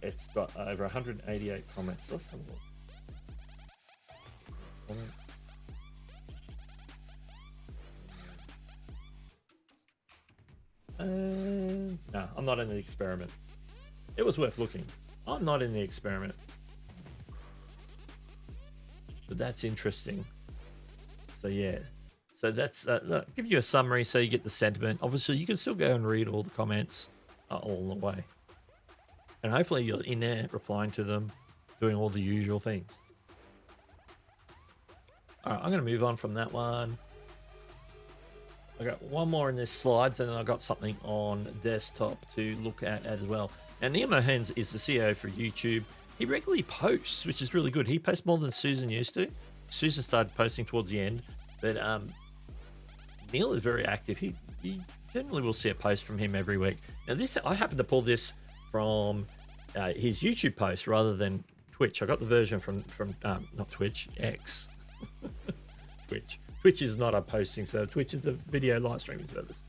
It's got over 188 comments. Let's have a look. Comments. No, I'm not in the experiment. It was worth looking. I'm not in the experiment. But that's interesting. So yeah. So that's look, give you a summary so you get the sentiment. Obviously, you can still go and read all the comments along the way. And hopefully you're in there replying to them, doing all the usual things. All right, I'm going to move on from that one. I got one more in this slides, and then I got something on desktop to look at as well. And Nemo Hens is the CEO for YouTube. He regularly posts, which is really good. He posts more than Susan used to. Susan started posting towards the end, but Neil is very active. He generally will see a post from him every week. Now this, I happen to pull this from his YouTube post rather than Twitch. I got the version from not Twitch, X. Twitch. Twitch is not a posting service. Twitch is a video live streaming service.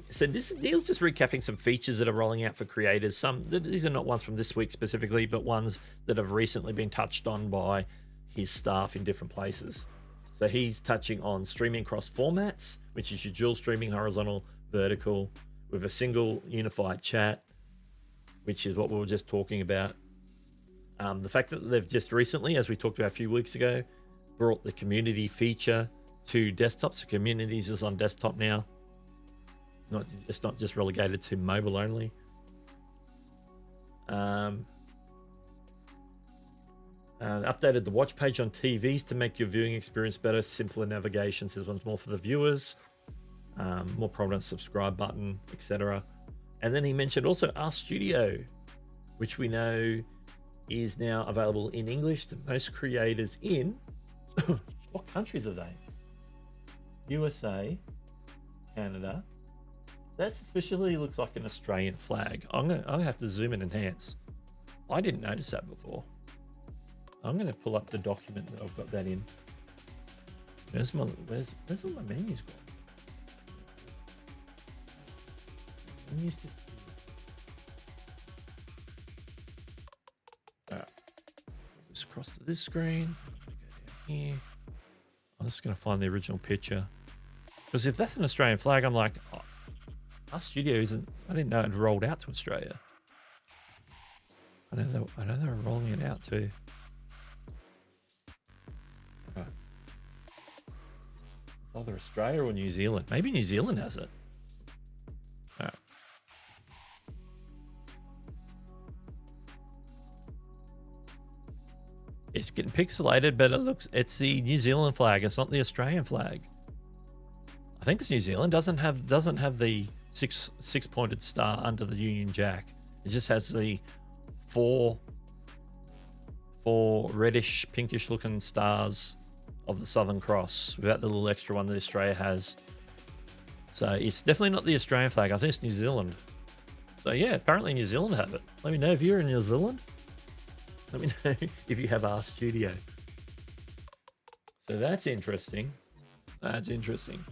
So Neil's just recapping some features that are rolling out for creators. These are not ones from this week specifically, but ones that have recently been touched on by his staff in different places. So he's touching on streaming across formats, which is your dual streaming, horizontal, vertical, with a single unified chat, which is what we were just talking about. The fact that they've just recently, as we talked about a few weeks ago, brought the community feature to desktop. So communities is on desktop now. It's not just relegated to mobile only. Updated the watch page on TVs to make your viewing experience better. Simpler navigation. So this one's more for the viewers. More prominent subscribe button, etc. And then he mentioned also our studio, which we know is now available in English to most creators in what countries are they? USA, Canada. That suspiciously looks like an Australian flag. I'm gonna have to zoom and enhance. I didn't notice that before. I'm gonna pull up the document that I've got that in. Where's all my menus gone? Menus just. Alright. Just across to this screen. Go down here. I'm just gonna find the original picture. Because if that's an Australian flag, I'm like, oh, our studio isn't. I didn't know it rolled out to Australia. I know they're rolling it out too. Right. It's either Australia or New Zealand. Maybe New Zealand has it. All right. It's getting pixelated, but it's the New Zealand flag. It's not the Australian flag. I think it's New Zealand. Doesn't have the six pointed star under the Union Jack. It just has the four reddish pinkish looking stars of the Southern Cross without the little extra one that Australia has. So it's definitely not the Australian flag. I think it's New Zealand. So yeah, apparently New Zealand have it. Let me know if you're in New Zealand. Let me know if you have our studio. So that's interesting. That's interesting.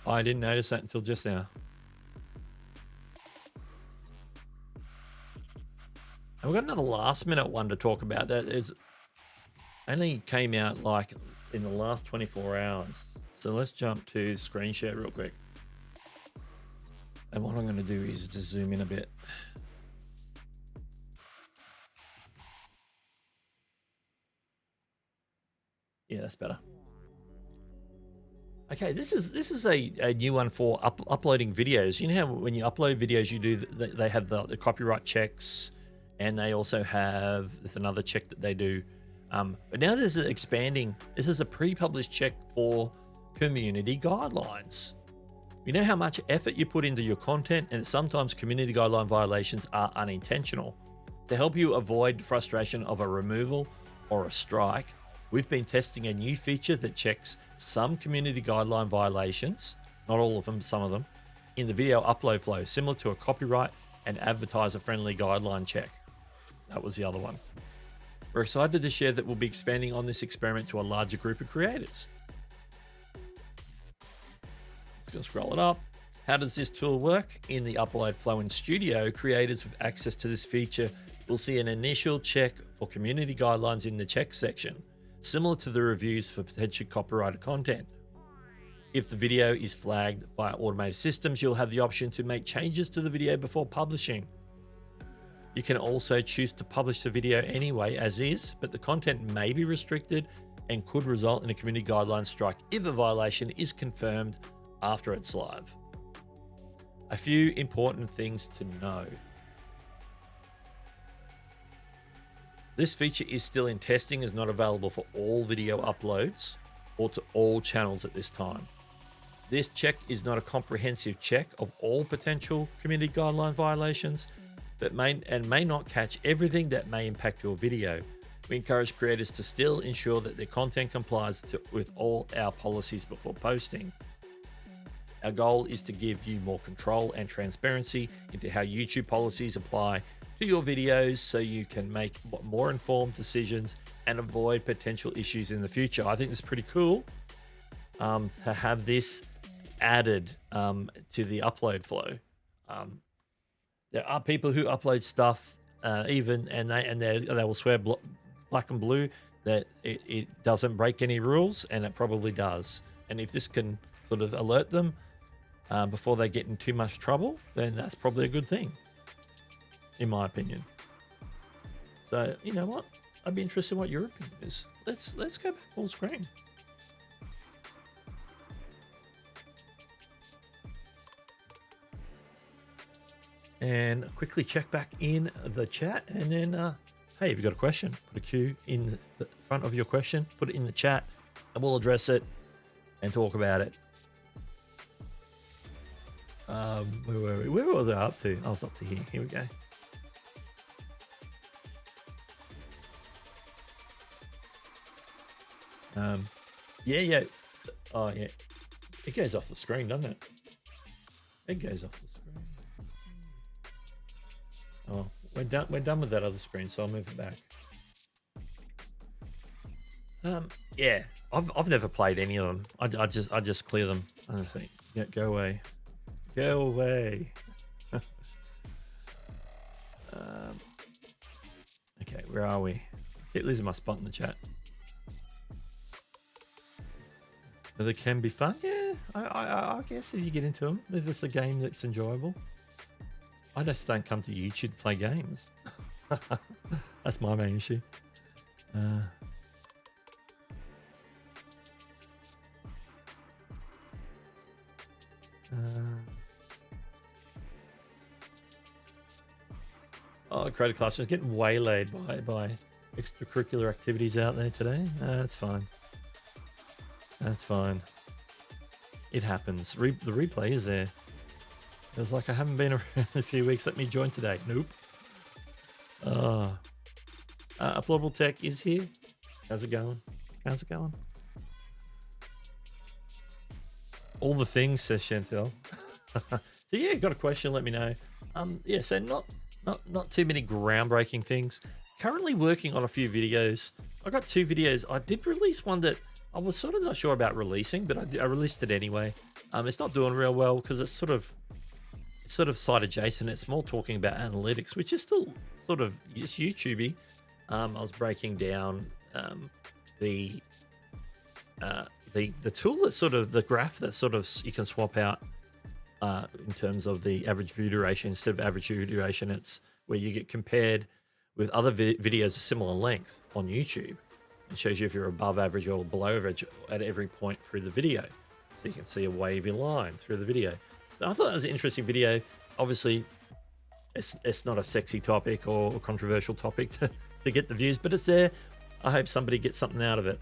I didn't notice that until just now. And we've got another last minute one to talk about that is only came out like in the last 24 hours. So let's jump to screen share real quick. And what I'm going to do is just zoom in a bit. Yeah, that's better. Okay, this is a new one for uploading videos. You know how when you upload videos, you do they have the copyright checks, and they also have there's another check that they do. But now there's expanding. This is a pre-published check for community guidelines. You know how much effort you put into your content, and sometimes community guideline violations are unintentional. To help you avoid frustration of a removal or a strike, we've been testing a new feature that checks some community guideline violations, not all of them, some of them, in the video upload flow, similar to a copyright and advertiser-friendly guideline check. That was the other one. We're excited to share that we'll be expanding on this experiment to a larger group of creators. Just gonna scroll it up. How does this tool work? In the upload flow in Studio, creators with access to this feature will see an initial check for community guidelines in the check section, similar to the reviews for potential copyrighted content. If the video is flagged by automated systems, you'll have the option to make changes to the video before publishing. You can also choose to publish the video anyway as is, but the content may be restricted and could result in a community guideline strike if a violation is confirmed after it's live. A few important things to know. This feature is still in testing, is not available for all video uploads or to all channels at this time. This check is not a comprehensive check of all potential community guideline violations, but may not catch everything that may impact your video. We encourage creators to still ensure that their content complies with all our policies before posting. Our goal is to give you more control and transparency into how YouTube policies apply to your videos so you can make more informed decisions and avoid potential issues in the future. I think it's pretty cool to have this added to the upload flow. There are people who upload stuff and they will swear black and blue that it doesn't break any rules, and it probably does. And if this can sort of alert them before they get in too much trouble, then that's probably a good thing, in my opinion. So you know what? I'd be interested in what your opinion is. Let's go back full screen. And quickly check back in the chat, and then hey, if you've got a question, put a Q in the front of your question, put it in the chat, and we'll address it and talk about it. Where were we? Where was I up to? I was up to here. Here we go. Yeah. Oh, yeah. It goes off the screen, doesn't it? It goes off the screen. Oh, we're done with that other screen, so I'll move it back. Yeah, I've never played any of them. I just clear them. I think, yeah, go away. Go away. Okay, where are we? I keep losing my spot in the chat. But they can be fun. Yeah, I guess if you get into them, if it's a game that's enjoyable. I just don't come to YouTube to play games. That's my main issue. Creative Classroom is getting waylaid by extracurricular activities out there today. That's fine. That's fine. It happens. The replay is there. It was like, I haven't been around in a few weeks. Let me join today. Nope. Uploadable Tech is here. How's it going? How's it going? All the things, says Chantel. So yeah, got a question, let me know. Yeah, so not too many groundbreaking things. Currently working on a few videos. I got 2 videos. I did release one that I was sort of not sure about releasing, but I released it anyway. It's not doing real well because it's sort of site adjacent. It's more talking about analytics, which is still sort of YouTubey. I was breaking down the tool that's sort of the graph that sort of you can swap out in terms of the average view duration. Instead of average view duration, it's where you get compared with other videos of similar length on YouTube. It shows you if you're above average or below average at every point through the video. So you can see a wavy line through the video. So I thought that was an interesting video. Obviously, it's not a sexy topic or a controversial topic to get the views, but it's there. I hope somebody gets something out of it.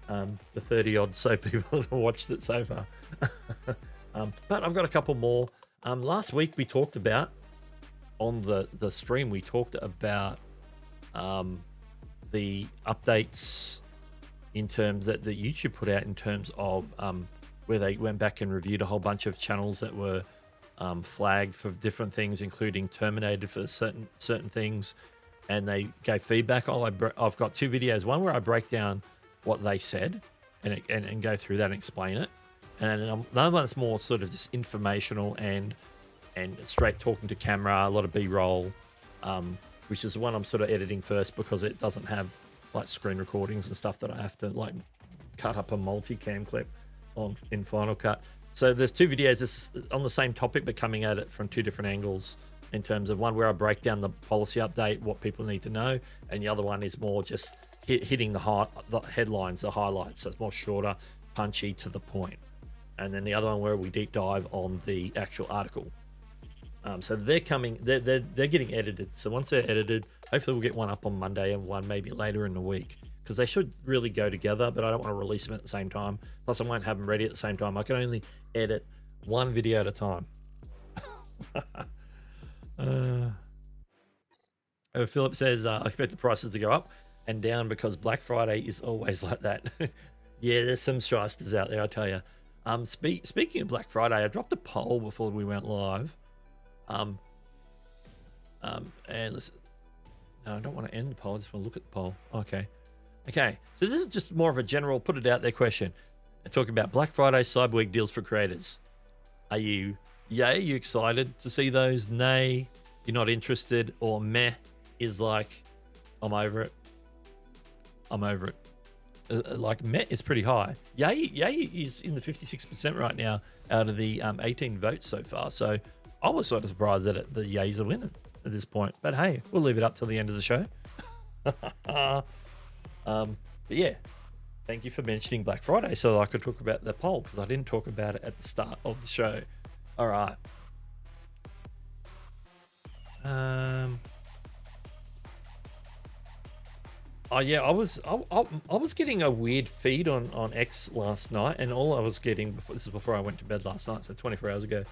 The 30 odd so people have watched it so far. But I've got a couple more. Last week we talked about, on the stream, we talked about the updates in terms that the YouTube put out in terms of where they went back and reviewed a whole bunch of channels that were flagged for different things, including terminated for certain things, and they gave feedback. I've got 2 videos, one where I break down what they said and go through that and explain it, And another one's more sort of just informational and straight talking to camera, a lot of B-roll, which is the one I'm sort of editing first because it doesn't have like screen recordings and stuff that I have to like cut up a multi-cam clip in Final Cut. So there's two videos on the same topic but coming at it from two different angles, in terms of one where I break down the policy update, what people need to know, and the other one is more just hitting the headlines, the highlights. So it's more shorter, punchy, to the point. And then the other one where we deep dive on the actual article. So they're getting edited. So once they're edited, hopefully we'll get one up on Monday and one maybe later in the week, because they should really go together, but I don't want to release them at the same time. Plus I won't have them ready at the same time. I can only edit one video at a time. Philip says, I expect the prices to go up and down because Black Friday is always like that. Yeah, there's some shysters out there, I tell you. Speaking of Black Friday, I dropped a poll before we went live. And listen, no, I don't want to end the poll. I just want to look at the poll. Okay. So this is just more of a general put it out there question. I'm talking about Black Friday, Cyber Week deals for creators. Are you yay? Are you excited to see those? Nay, you're not interested, or meh is like, I'm over it. Like meh is pretty high. Yay is in the 56% right now out of the 18 votes so far. So I was sort of surprised that the yays are winning at this point. But hey, we'll leave it up till the end of the show. But yeah, thank you for mentioning Black Friday so I could talk about the poll, because I didn't talk about it at the start of the show. All right. Oh yeah, I was getting a weird feed on X last night, and all I was getting this is before I went to bed last night, so 24 hours ago.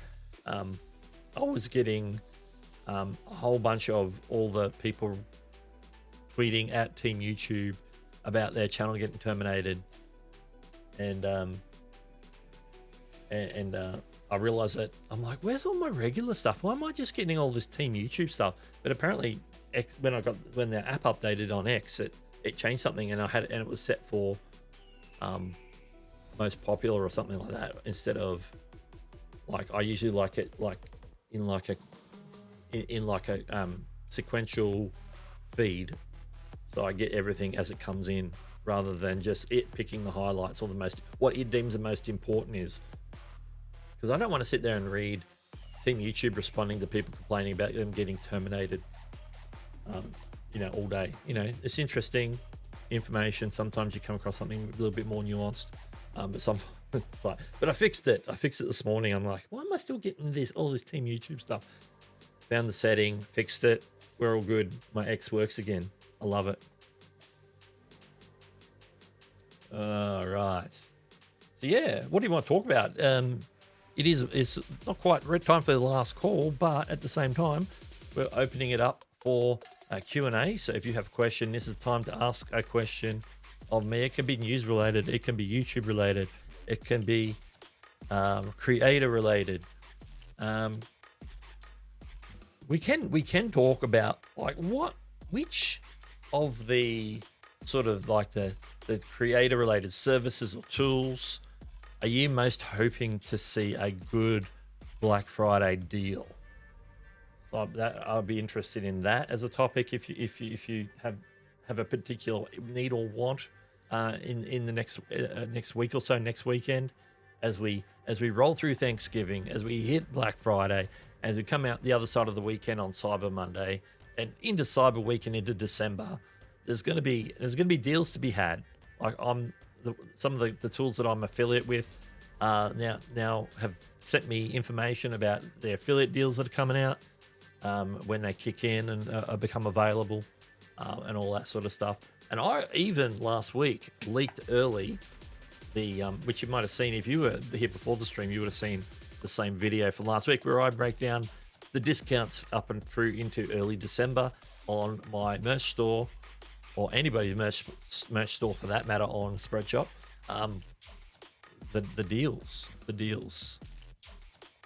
I was getting a whole bunch of all the people tweeting at Team YouTube about their channel getting terminated, and I realized that I'm like, where's all my regular stuff? Why am I just getting all this Team YouTube stuff? But apparently, when the app updated on X, it changed something, and it was set for most popular or something like that, instead of like I usually like it like in like a sequential feed, so I get everything as it comes in rather than just it picking the highlights or what it deems the most important is. Because I don't want to sit there and read Team YouTube responding to people complaining about them getting terminated, all day. It's interesting information. Sometimes you come across something a little bit more nuanced, but it's like, but I fixed it. This morning. I'm like, why am I still getting all this Team YouTube stuff? Found the setting, fixed it. We're all good. My X works again. I love it. All right. So yeah, what do you want to talk about? It's not quite time for the last call, but at the same time, we're opening it up for a Q&A. So if you have a question, this is time to ask a question of me. It can be news related, it can be YouTube related, it can be creator related. We can talk about like which of the sort of like the creator related services or tools are you most hoping to see a good Black Friday deal? I'll be interested in that as a topic. If you have a particular need or want in the next week or so, next weekend, as we roll through Thanksgiving, as we hit Black Friday, as we come out the other side of the weekend on Cyber Monday and into Cyber Week and into December, there's going to be deals to be had. Like some of the tools that I'm affiliate with now have sent me information about their affiliate deals that are coming out when they kick in and become available, and all that sort of stuff. And I even last week leaked early the which you might have seen if you were here before the stream. You would have seen the same video from last week where I break down the discounts up and through into early December on my merch store, or anybody's merch store for that matter, on Spreadshop. The deals.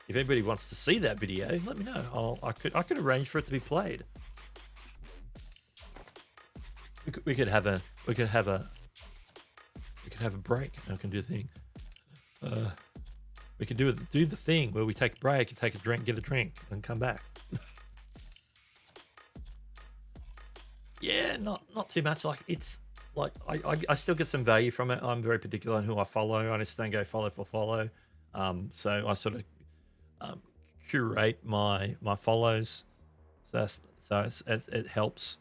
If anybody wants to see that video, let me know. I could arrange for it to be played. We could have a break. I can do the thing. We could do the thing where we take a break and take a drink, get a drink, and come back. Yeah, not too much. Like it's like I still get some value from it. I'm very particular on who I follow. I just don't go follow for follow. So I sort of curate my follows. So it helps.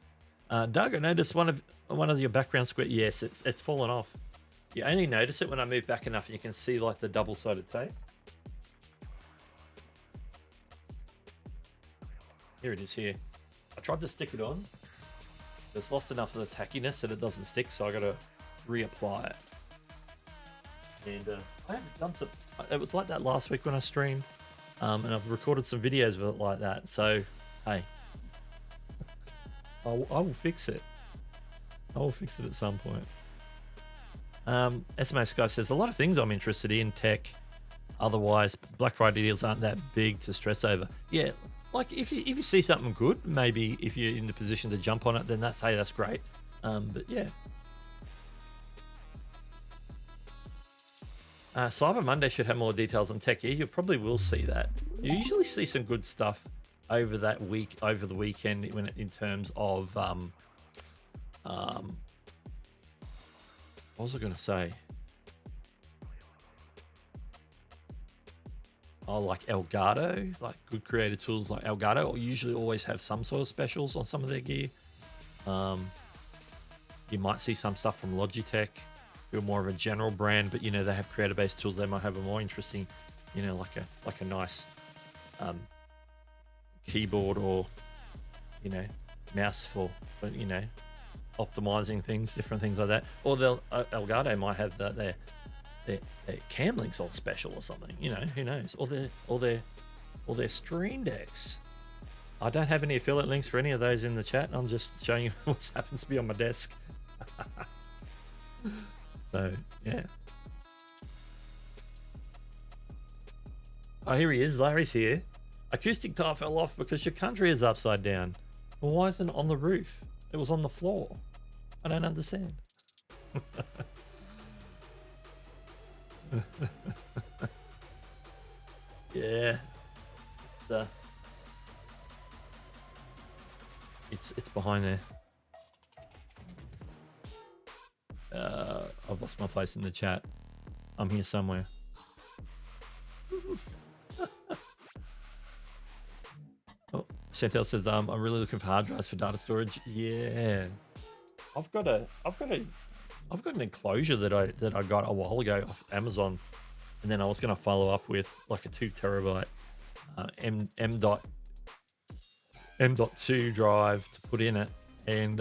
Doug, I noticed one of your background square. Yes, it's fallen off. You only notice it when I move back enough, and you can see like the double-sided tape. Here it is. Here, I tried to stick it on. It's lost enough of the tackiness that it doesn't stick, so I got to reapply it. And I haven't done some. It was like that last week when I streamed, and I've recorded some videos of it like that. So, hey, I will fix it. I will fix it at some point. SMS guy says a lot of things I'm interested in tech. Otherwise, Black Friday deals aren't that big to stress over. Yeah, like if you see something good, maybe if you're in the position to jump on it, then that's great. But yeah. Cyber Monday should have more details on tech. Yeah, you probably will see that. You usually see some good stuff over the weekend in terms of what was I going to say? Oh, like Elgato, like good creative tools like Elgato will usually always have some sort of specials on some of their gear. You might see some stuff from Logitech, who are more of a general brand, but you know they have creator-based tools. They might have a more interesting, you know, like a nice keyboard or you know mouse for you know optimizing things, different things like that. Or Elgato might have their cam links on special or something. You know, who knows? Or their Stream Decks. I don't have any affiliate links for any of those in the chat. I'm just showing you what happens to be on my desk. So yeah. Oh, here he is. Larry's here. Acoustic tile fell off because your country is upside down. Well, why isn't it on the roof? It was on the floor. I don't understand. Yeah. It's behind there. I've lost my place in the chat. I'm here somewhere. Oh, Chantel says I'm really looking for hard drives for data storage. Yeah, I've got an enclosure that I got a while ago off Amazon, and then I was going to follow up with like a 2 terabyte M.2 drive to put in it, and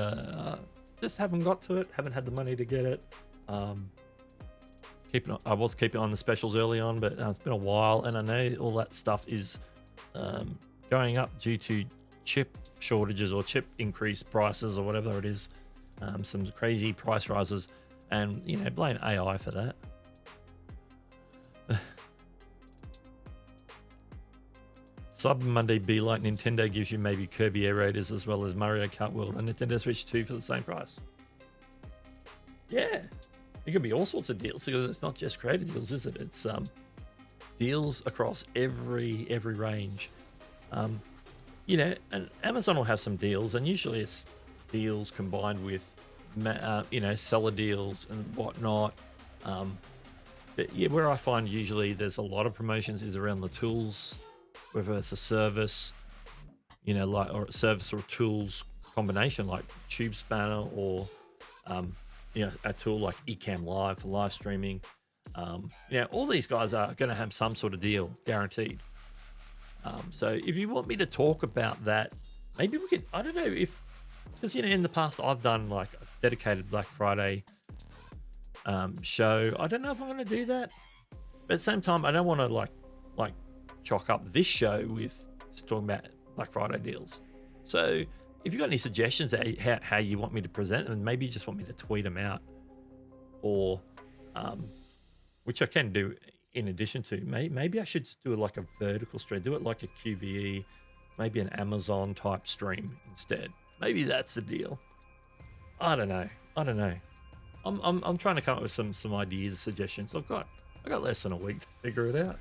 just haven't got to it. Haven't had the money to get it. I was keeping on the specials early on, but it's been a while, and I know all that stuff is going up due to chip shortages or chip increased prices or whatever it is. Some crazy price rises, and you know, blame AI for that. Cyber Monday be like Nintendo gives you maybe Kirby Air Raiders as well as Mario Kart World and Nintendo Switch 2 for the same price. Yeah, it could be all sorts of deals because it's not just creative deals, is it? It's deals across every range. You know, and Amazon will have some deals, and usually it's deals combined with you know, seller deals and whatnot. But yeah, where I find usually there's a lot of promotions is around the tools, whether it's a service, you know, like or a service or tools combination like Tube Spanner or you know, a tool like Ecamm Live for live streaming. You know, all these guys are going to have some sort of deal guaranteed. So if you want me to talk about that, maybe we could, I don't know if, because you know, in the past I've done like a dedicated Black Friday show. I don't know if I'm going to do that, but at the same time I don't want to like chalk up this show with just talking about Black Friday deals. So if you've got any suggestions how you want me to present them, maybe you just want me to tweet them out, or which I can do in addition to, maybe I should just do it like a vertical stream, do it like a QVE, maybe an Amazon type stream instead. Maybe that's the deal. I don't know. I'm trying to come up with some ideas, suggestions. I've got less than a week to figure it out.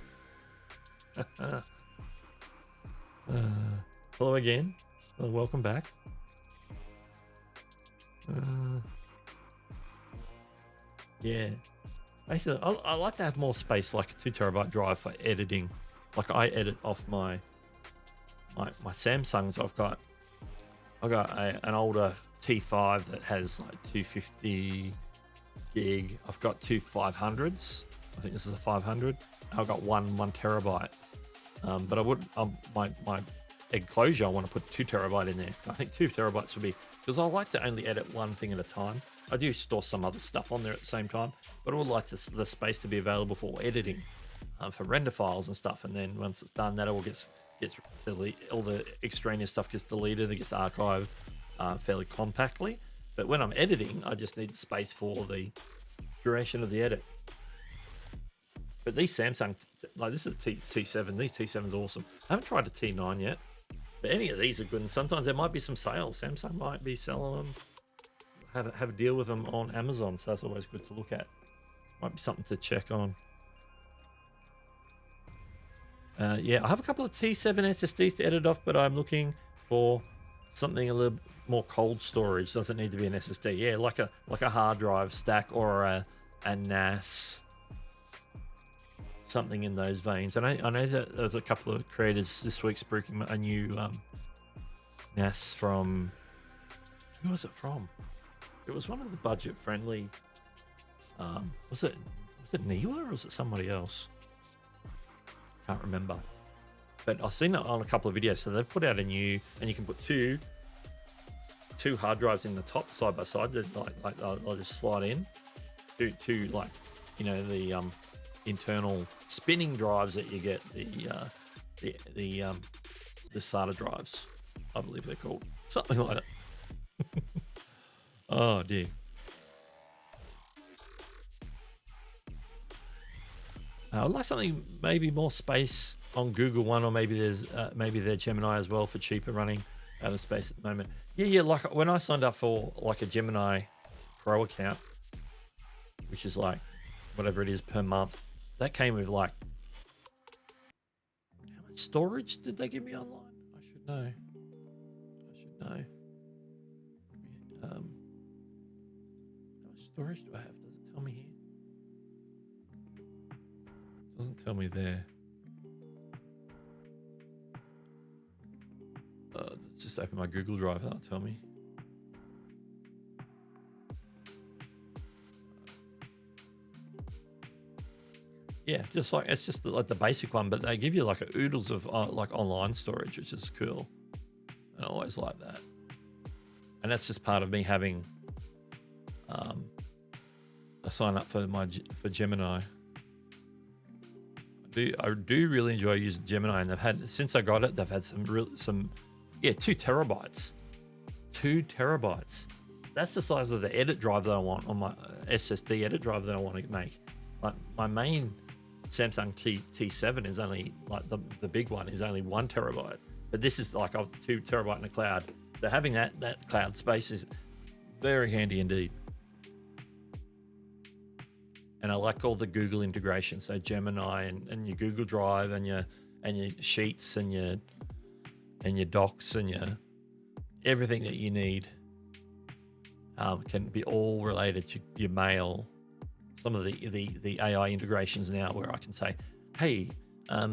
Hello again. Welcome back. Yeah. Basically, I like to have more space, like a 2 terabyte drive for editing. Like I edit off my Samsungs. I've got an older T5 that has like 250 gig. I've got two 500s. I think this is a 500. I've got one terabyte. But I would my enclosure, I want to put 2 terabyte in there. I think 2 terabytes would be, because I like to only edit one thing at a time. I do store some other stuff on there at the same time, but I would like the space to be available for editing, for render files and stuff. And then once it's done, that all gets deleted, all the extraneous stuff gets deleted. It gets archived fairly compactly. But when I'm editing, I just need space for the duration of the edit. But these Samsung, like this is a T7. These T7's awesome. I haven't tried a T9 yet, but any of these are good. And sometimes there might be some sales. Samsung might be selling them. Have a deal with them on Amazon, so that's always good to look at. Might be something to check on. Yeah, I have a couple of T7 SSDs to edit off, but I'm looking for something a little more cold storage. Doesn't need to be an SSD. Yeah, like a hard drive stack or a NAS. Something in those veins. And I know that there's a couple of creators this week spruiking a new NAS from, who was it from? It was one of the budget-friendly. Was it Neewer or was it somebody else? Can't remember. But I've seen it on a couple of videos. So they've put out a new, and you can put two hard drives in the top side by side. That like I'll just slide in. Two like, you know, the internal spinning drives that you get, the SATA drives, I believe they're called, something like that. Oh dear. I'd like something maybe more space on Google One, or maybe their Gemini as well for cheaper, running out of space at the moment. Yeah. Like when I signed up for like a Gemini Pro account, which is like whatever it is per month, that came with like, how much storage did they give me online? I should know. How much storage do I have? Does it tell me here? Doesn't tell me there. Let's just open my Google Drive. That'll tell me. Yeah, just like it's just like the basic one, but they give you like oodles of like online storage, which is cool. And I always like that. And that's just part of me having a sign up for Gemini. I do really enjoy using Gemini, and they've had, since I got it, they've had some 2 terabytes. 2 terabytes. That's the size of the edit drive that I want on my SSD edit drive that I want to make. Like my main Samsung T7 is only like the big one is only 1 terabyte, but this is like 2 terabyte in the cloud. So having that cloud space is very handy indeed. And I like all the Google integration, so Gemini and your Google Drive and your Sheets and your Docs and your everything that you need can be all related to your mail. Some of the AI integrations now where I can say, hey, I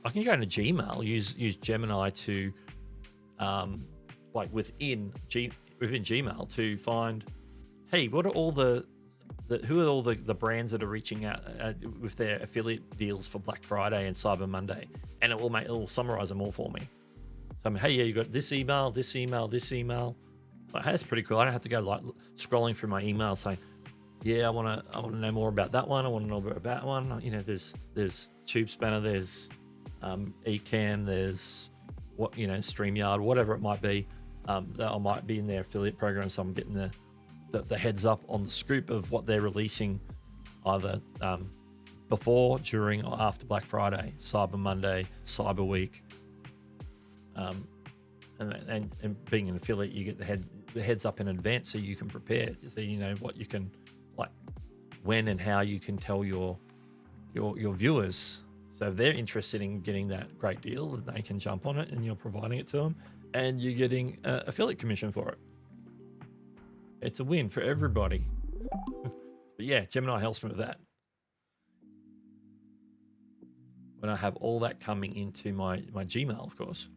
can go into Gmail, use Gemini to like within Gmail to find, hey, what are all who are all the brands that are reaching out with their affiliate deals for Black Friday and Cyber Monday, and it will summarize them all for me. So I'm, hey, yeah, you got this email. Like, hey, that's pretty cool. I don't have to go like scrolling through my email saying, yeah, I want to know more about that one. I want to know about that one. You know, there's Tube Spanner, there's Ecamm, there's StreamYard, whatever it might be. That I might be in their affiliate program, so I'm getting the heads up on the scoop of what they're releasing, either before, during, or after Black Friday, Cyber Monday, Cyber Week. And being an affiliate, you get the heads up in advance, so you can prepare, so you know what you can, like when and how you can tell your viewers. So if they're interested in getting that great deal, they can jump on it, and you're providing it to them, and you're getting affiliate commission for it. It's a win for everybody. But yeah, Gemini helps me with that. When I have all that coming into my Gmail, of course,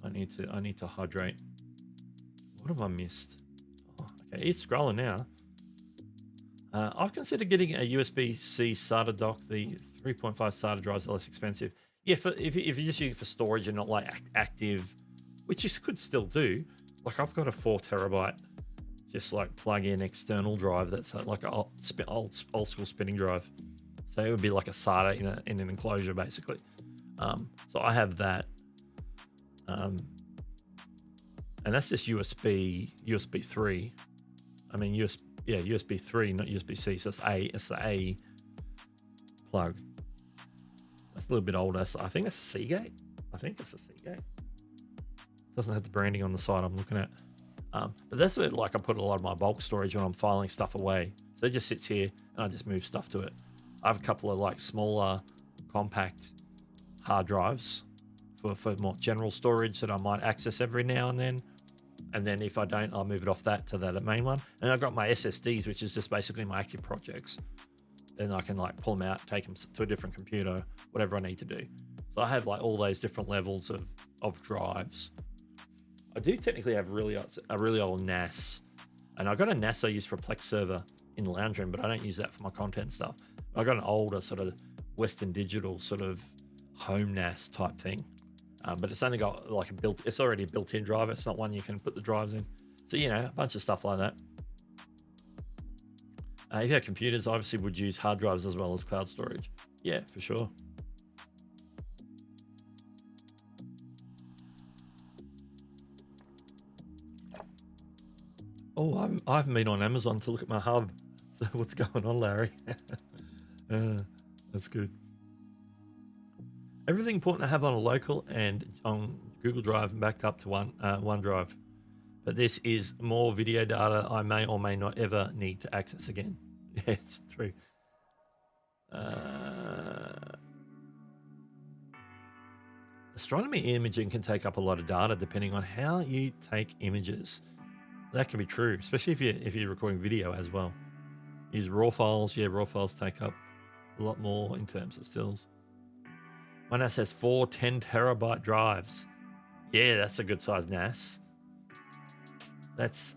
I need to hydrate. What have I missed? Oh, okay, it's scrolling now. I've considered getting a USB-C SATA dock. The 3.5 SATA drives are less expensive. Yeah, if you're just using it for storage and not like active, which you could still do. Like I've got a 4 terabyte, just like plug-in external drive that's like an old school spinning drive. So it would be like a SATA in an enclosure basically. So I have that, and that's just USB 3. I mean USB 3, not USB-C. So it's the A plug. That's a little bit older. So I think that's a Seagate. Doesn't have the branding on the side I'm looking at. But that's where like I put a lot of my bulk storage when I'm filing stuff away. So it just sits here and I just move stuff to it. I have a couple of like smaller, compact hard drives for more general storage that I might access every now and then. And then if I don't, I'll move it off that to that main one. And I've got my SSDs, which is just basically my active projects. Then I can like pull them out, take them to a different computer, whatever I need to do. So I have like all those different levels of drives. I do technically have a really old NAS. And I got a NAS I use for a Plex server in the lounge room, but I don't use that for my content stuff. I got an older sort of Western Digital sort of home NAS type thing. But it's only got like it's already a built-in drive. It's not one you can put the drives in. So, a bunch of stuff like that. If you have computers, obviously would use hard drives as well as cloud storage. Yeah, for sure. Oh, I haven't been on Amazon to look at my hub. So what's going on, Larry? That's good. Everything important to have on a local and on Google Drive and backed up to OneDrive. But this is more video data I may or may not ever need to access again. Yeah, it's true. Astronomy imaging can take up a lot of data depending on how you take images. That can be true, especially if you're recording video as well. Use RAW files. Yeah, RAW files take up a lot more in terms of stills. My NAS has 4 10 terabyte drives. Yeah, that's a good size NAS. That's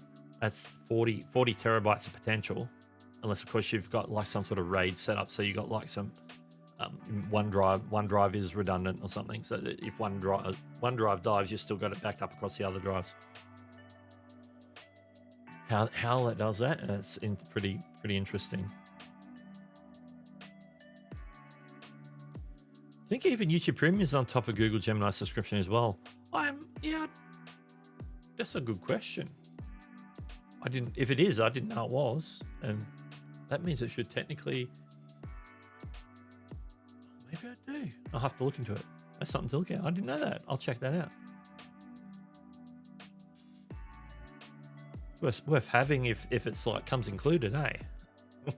40 terabytes of potential, unless of course you've got like some sort of RAID setup. So you got like some one drive is redundant or something. So that if one drive dies, you still got it backed up across the other drives. How it does that? It's pretty interesting. I think even YouTube Premium is on top of Google Gemini subscription as well. Yeah, that's a good question. If it is, I didn't know it was, and that means it should technically. Maybe I do. I'll have to look into it. That's something to look at. I didn't know that. I'll check that out. Worth having if it's like comes included, eh?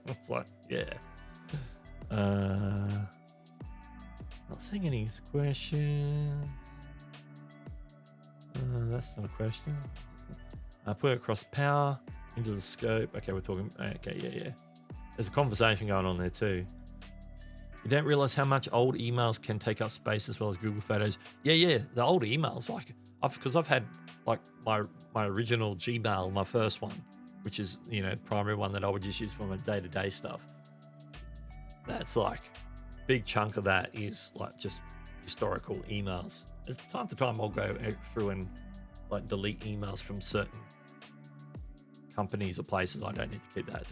It's like, yeah. Not seeing any questions. That's not a question. I put it across power into the scope. Okay, we're talking. Okay, yeah. There's a conversation going on there too. You don't realize how much old emails can take up space as well as Google Photos. Yeah. The old emails, like because I've had like my original Gmail, my first one, which is primary one that I would just use for my day-to-day stuff. That's like big chunk of that is like just historical emails. As time to time I'll go through and like delete emails from certain companies or places. I don't need to keep that.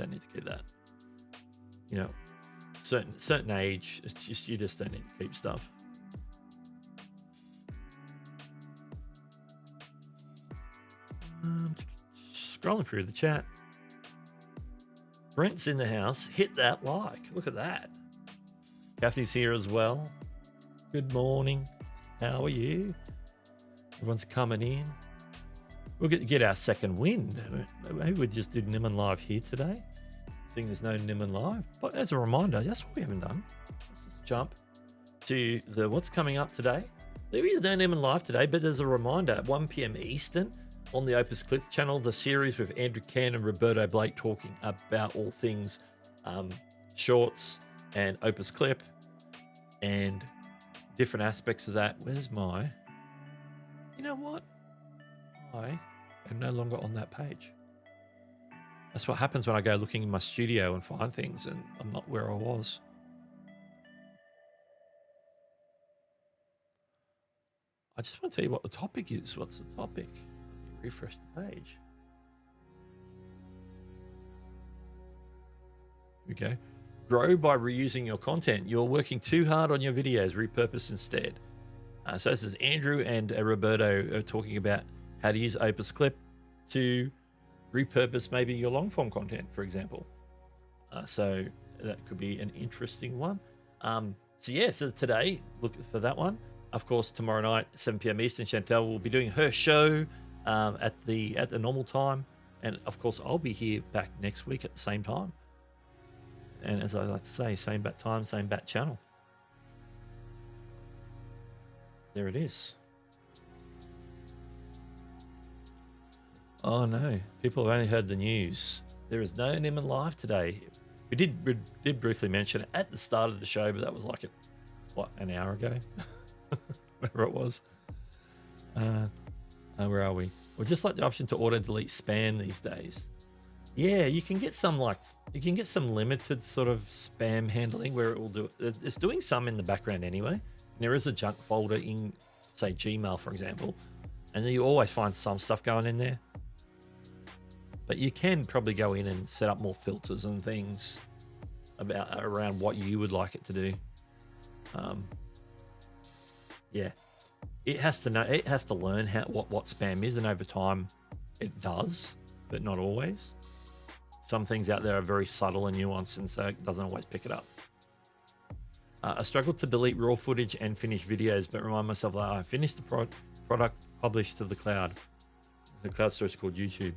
Certain age, it's just you just don't need to keep stuff. Scrolling through the chat. Brent's in the house. Hit that like. Look at that. Kathy's here as well. Good morning. How are you? Everyone's coming in. We'll get our second win. Maybe we just do Nimmin Live here today. Seeing there's no Nimmin Live. But as a reminder, that's what we haven't done. Let's just jump to the what's coming up today. There is no Neiman Live today, but there's a reminder at 1 p.m. Eastern on the Opus Clip channel, the series with Andrew Ken and Roberto Blake talking about all things shorts and Opus Clip and different aspects of that. Where's my... You know what? I am no longer on that page. That's what happens when I go looking in my studio and find things and I'm not where I was. I just want to tell you what the topic is. What's the topic? Refresh the page. Here we go. Grow by reusing your content. You're working too hard on your videos. Repurpose instead. So this is Andrew and Roberto talking about how to use Opus Clip to repurpose maybe your long form content, for example. So that could be an interesting one. So today, look for that one. Of course, tomorrow night, 7 p.m. Eastern, Chantel will be doing her show at the normal time. And of course, I'll be here back next week at the same time. And as I like to say, same bat time, same bat channel. There it is. Oh no, people have only heard the news. There is no Neiman Live today. We did briefly mention it at the start of the show, but that was like an hour ago. Whatever it was. Where are we? Well, just like the option to auto delete spam these days. Yeah, you can get some limited sort of spam handling where it will do it. It's doing some in the background anyway. There is a junk folder in, say, Gmail, for example, and then you always find some stuff going in there. But you can probably go in and set up more filters and things around what you would like it to do. Yeah, it has to know. It has to learn what spam is, and over time, it does, but not always. Some things out there are very subtle and nuanced, and so it doesn't always pick it up. I struggled to delete raw footage and finish videos, but remind myself that I finished the product published to the cloud. The cloud storage called YouTube.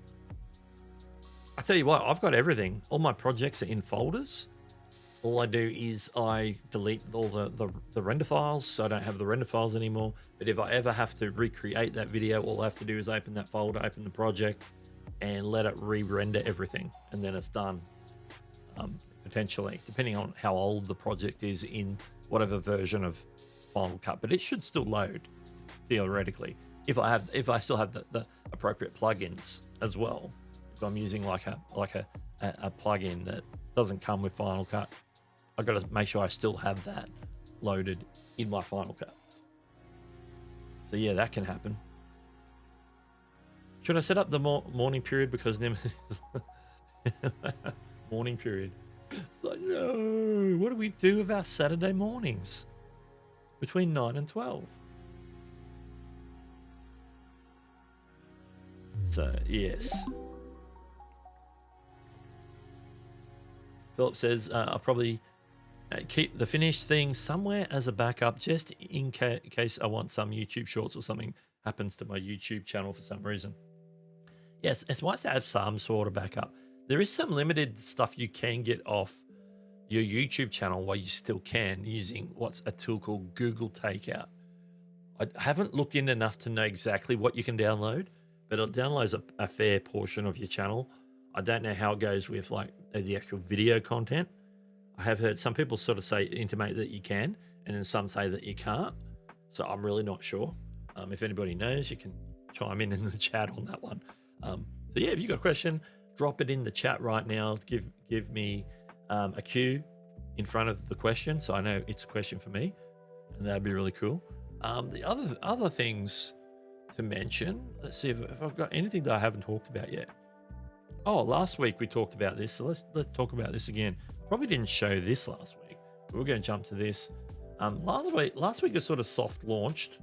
I tell you what, I've got everything. All my projects are in folders. All I do is I delete all the render files, so I don't have the render files anymore. But if I ever have to recreate that video, all I have to do is open that folder, open the project, and let it re-render everything, and then it's done. Potentially, depending on how old the project is in whatever version of Final Cut, but it should still load theoretically if I still have the appropriate plugins as well. If I'm using like a plugin that doesn't come with Final Cut, I've got to make sure I still have that loaded in my Final Cut. So yeah, that can happen. Should I set up the morning period because morning period? It's like, no, what do we do with our Saturday mornings between 9 and 12? So, yes. Philip says, I'll probably keep the finished thing somewhere as a backup just in case I want some YouTube shorts or something happens to my YouTube channel for some reason. Yes, it's nice to have some sort of backup. There is some limited stuff you can get off your YouTube channel while you still can using what's a tool called Google Takeout. I haven't looked in enough to know exactly what you can download, but it downloads a fair portion of your channel. I don't know how it goes with like the actual video content. I have heard some people sort of intimate that you can, and then some say that you can't. So I'm really not sure. If anybody knows, you can chime in the chat on that one. So yeah, if you've got a question, drop it in the chat right now. Give me a cue in front of the question so I know it's a question for me, and that'd be really cool. The other things to mention, let's see if I've got anything that I haven't talked about yet. Oh, last week we talked about this, so let's talk about this again. Probably didn't show this last week, but we're going to jump to this. Last week is sort of soft launched.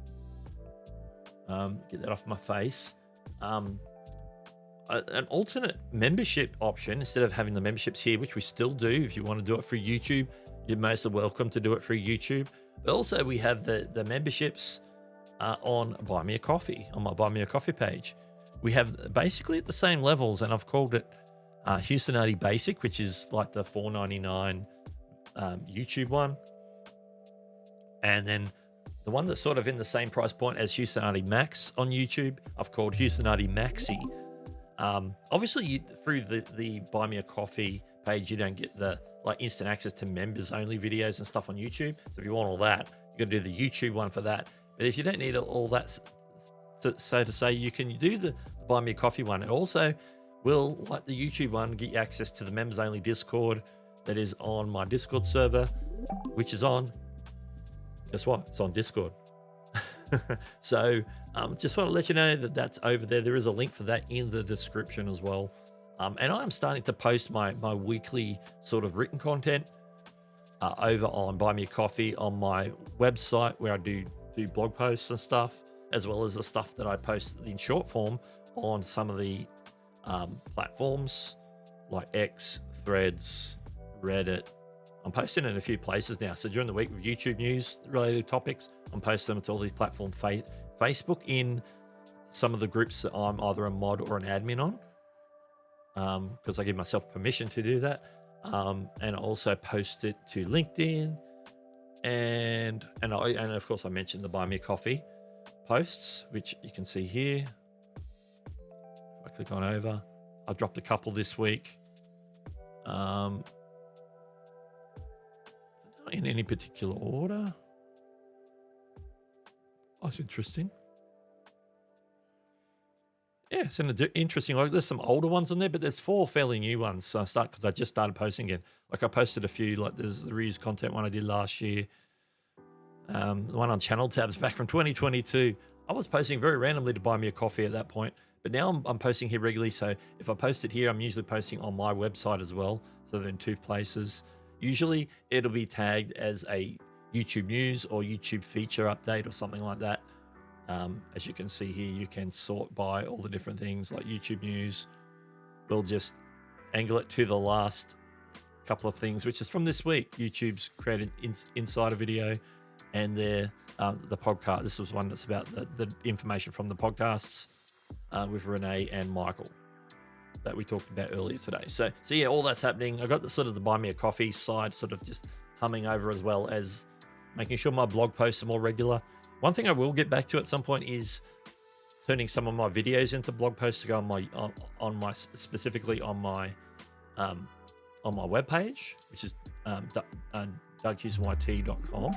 Get that off my face. An alternate membership option instead of having the memberships here, which we still do. If you want to do it through YouTube, you're most welcome to do it through YouTube. But also we have the memberships on Buy Me a Coffee, on my Buy Me a Coffee page. We have basically at the same levels, and I've called it Hewson YT Basic, which is like the $4.99 YouTube one. And then the one that's sort of in the same price point as Hewson Max on YouTube, I've called Hewson Maxi. Obviously, through the Buy Me a Coffee page, you don't get the instant access to members only videos and stuff on YouTube. So if you want all that, you got to do the YouTube one for that. But if you don't need all that, so to say, you can do the Buy Me a Coffee one. It also will, like the YouTube one, get you access to the members only Discord that is on my Discord server, which is on, guess what? It's on Discord. So just want to let you know that that's over there. There is a link for that in the description as well. And I'm starting to post my weekly sort of written content over on Buy Me a Coffee on my website, where I do blog posts and stuff, as well as the stuff that I post in short form on some of the platforms like X, Threads, Reddit. I'm posting in a few places now. So during the week with YouTube news related topics, I'm posting them to all these platforms. Facebook in some of the groups that I'm either a mod or an admin on, because I give myself permission to do that. And I also post it to LinkedIn, and of course I mentioned the Buy Me a Coffee posts, which you can see here. If I click on over, I dropped a couple this week. Not in any particular order. That's interesting. Yeah, it's interesting. Like, there's some older ones on there, but there's 4 fairly new ones. So because I just started posting again. Like, I posted a few. Like, there's the reused content one I did last year. The one on channel tabs back from 2022. I was posting very randomly to Buy Me a Coffee at that point, but now I'm posting here regularly. So if I post it here, I'm usually posting on my website as well. So they're in 2 places. Usually it'll be tagged as a YouTube news or YouTube feature update or something like that. As you can see here, you can sort by all the different things like YouTube news. We'll just angle it to the last couple of things, which is from this week. YouTube's created insider video, and the podcast. This was one that's about the information from the podcasts with Renee and Michael that we talked about earlier today. So yeah, all that's happening. I got the sort of the Buy Me a Coffee side sort of just humming over, as well as making sure my blog posts are more regular. One thing I will get back to at some point is turning some of my videos into blog posts to go specifically on my webpage, which is DougHewsonYT.com,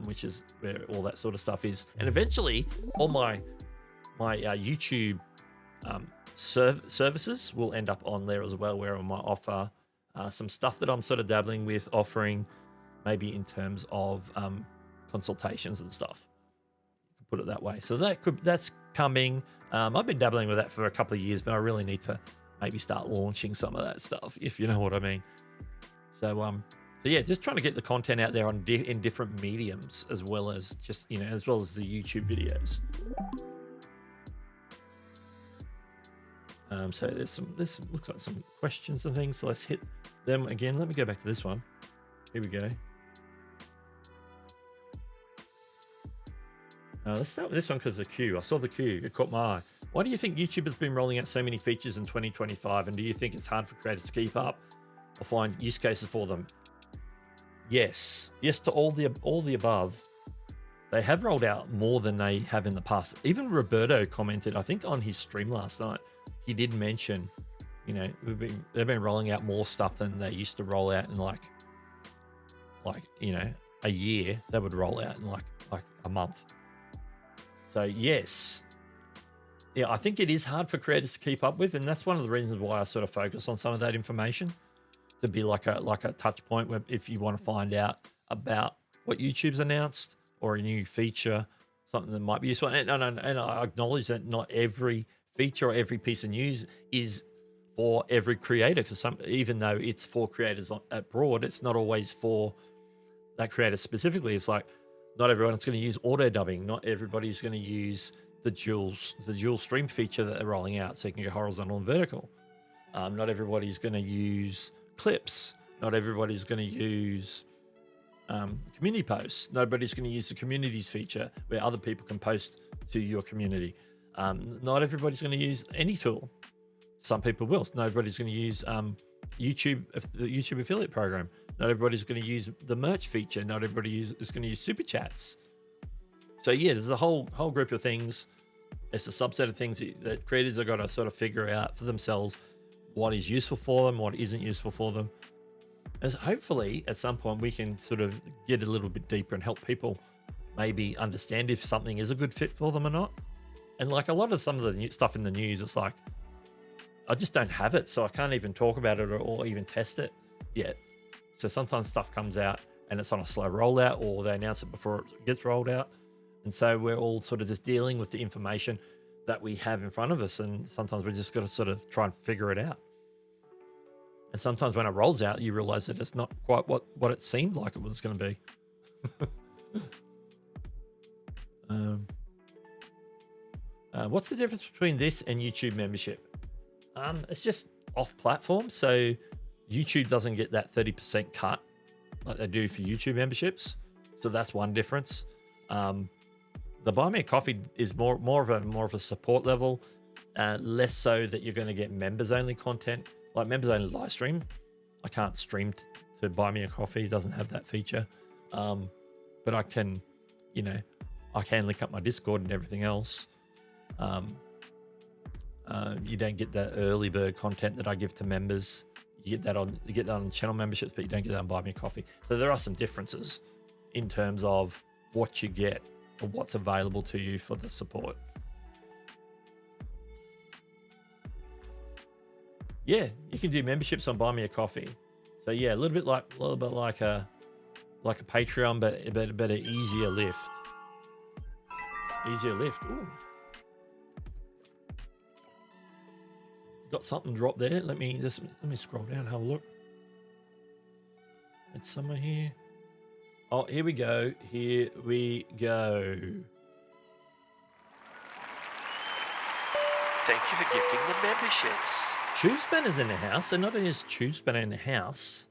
which is where all that sort of stuff is. And eventually, all my YouTube services will end up on there as well, where I might offer some stuff that I'm sort of dabbling with, offering maybe in terms of consultations and stuff. Put it that way. So that's coming. I've been dabbling with that for a couple of years, but I really need to maybe start launching some of that stuff, if you know what I mean. So yeah, just trying to get the content out there in different mediums, as well as just as well as the YouTube videos. So there's some looks like some questions and things. So let's hit them again. Let me go back to this one. Here we go. Let's start with this one because the queue. I saw the queue. It caught my eye. Why do you think YouTube has been rolling out so many features in 2025? And do you think it's hard for creators to keep up or find use cases for them? Yes to all the above. They have rolled out more than they have in the past. Even Roberto commented, I think on his stream last night, he did mention, they've been rolling out more stuff than they used to roll out in like a year. They would roll out in like a month. So yes, yeah, I think it is hard for creators to keep up with, and that's one of the reasons why I sort of focus on some of that information, to be like a touch point where if you want to find out about what YouTube's announced or a new feature, something that might be useful. And I acknowledge that not every feature or every piece of news is for every creator, because even though it's for creators abroad, it's not always for that creator specifically. It's like, not everyone's going to use auto dubbing. Not everybody's going to use the dual stream feature that they're rolling out, so you can go horizontal and vertical. Not everybody's going to use clips. Not everybody's going to use community posts. Nobody's going to use the communities feature where other people can post to your community. Not everybody's going to use any tool. Some people will. Nobody's going to use the YouTube affiliate program. Not everybody's going to use the merch feature. Not everybody is going to use super chats. So yeah, there's a whole group of things. It's a subset of things that creators are going to sort of figure out for themselves what is useful for them, what isn't useful for them. As hopefully at some point we can sort of get a little bit deeper and help people maybe understand if something is a good fit for them or not. And like a lot of some of the new stuff in the news, it's like, I just don't have it, so I can't even talk about it or even test it yet. So sometimes stuff comes out and it's on a slow rollout, or they announce it before it gets rolled out. And so we're all sort of just dealing with the information that we have in front of us. And sometimes we just got to sort of try and figure it out. And sometimes when it rolls out, you realize that it's not quite what it seemed like it was going to be. What's the difference between this and YouTube membership? It's just off platform. So YouTube doesn't get that 30% cut like they do for YouTube memberships. So that's one difference. The Buy Me a Coffee is more of a support level, less so that you're going to get members only content. Like members only live stream, I can't stream to Buy Me a Coffee. It doesn't have that feature. But I can, I can link up my Discord and everything else. You don't get that early bird content that I give to members. You get that on channel memberships, but you don't get that on Buy Me a Coffee. So there are some differences in terms of what you get or what's available to you for the support. Yeah, you can do memberships on Buy Me a Coffee. So yeah, a little bit like a Patreon, but an easier lift. Easier lift. Ooh. Got something dropped there. Let me scroll down and have a look. It's somewhere here. Oh, here we go. Here we go. Thank you for gifting the memberships. Tube Spanner's in the house, and not only is Tube Spanner in the house,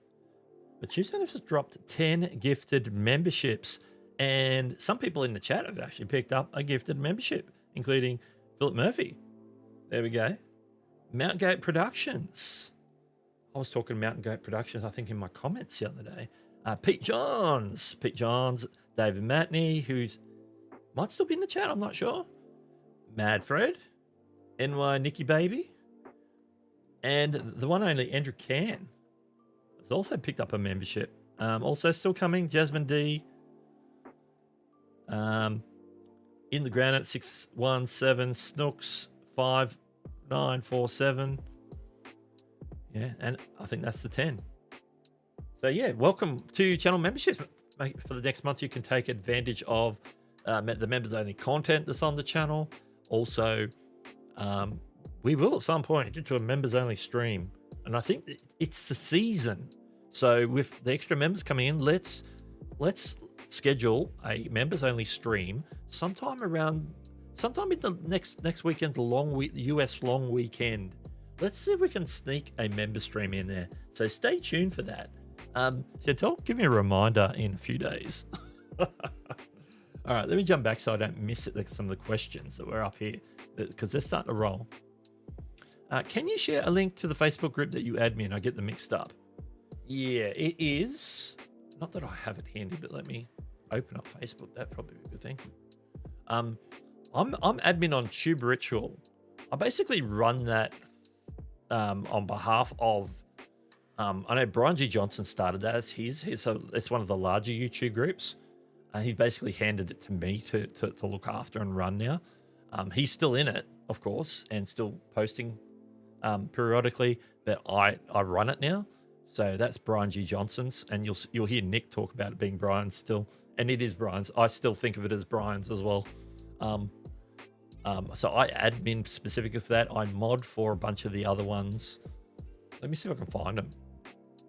but Tube Spanner has dropped 10 gifted memberships. And some people in the chat have actually picked up a gifted membership, including Philip Murphy. There we go. Mountain Goat Productions. I was talking Mountain Goat Productions, I think, in my comments the other day. Pete Johns, David Matney, who's might still be in the chat, I'm not sure. Mad Fred, NY Nicky Baby, and the one only Andrew Can has also picked up a membership. Also still coming, Jasmine D. In the ground at 617, Snooks 5947. Yeah, and I think that's the 10. So yeah, welcome to channel memberships. For the next month, you can take advantage of the members only content that's on the channel. Also, we will at some point get to a members only stream, and I think it's the season. So with the extra members coming in, let's schedule a members only stream sometime in the next weekend's US long weekend. Let's see if we can sneak a member stream in there. So stay tuned for that. Chantal, give me a reminder in a few days. All right, let me jump back so I don't miss some of the questions that were up here, because they're starting to roll. Can you share a link to the Facebook group that you add me in? I get them mixed up. Yeah, it is. Not that I have it handy, but let me open up Facebook. That'd probably be a good thing. I'm admin on Tube Ritual. I basically run that on behalf of. I know Brian G. Johnson started that as his. So it's one of the larger YouTube groups. He basically handed it to me to look after and run now. He's still in it, of course, and still posting periodically, but I run it now. So that's Brian G. Johnson's, and you'll hear Nick talk about it being Brian's still, and it is Brian's. I still think of it as Brian's as well. So I admin specifically for that. I mod for a bunch of the other ones. Let me see if I can find them.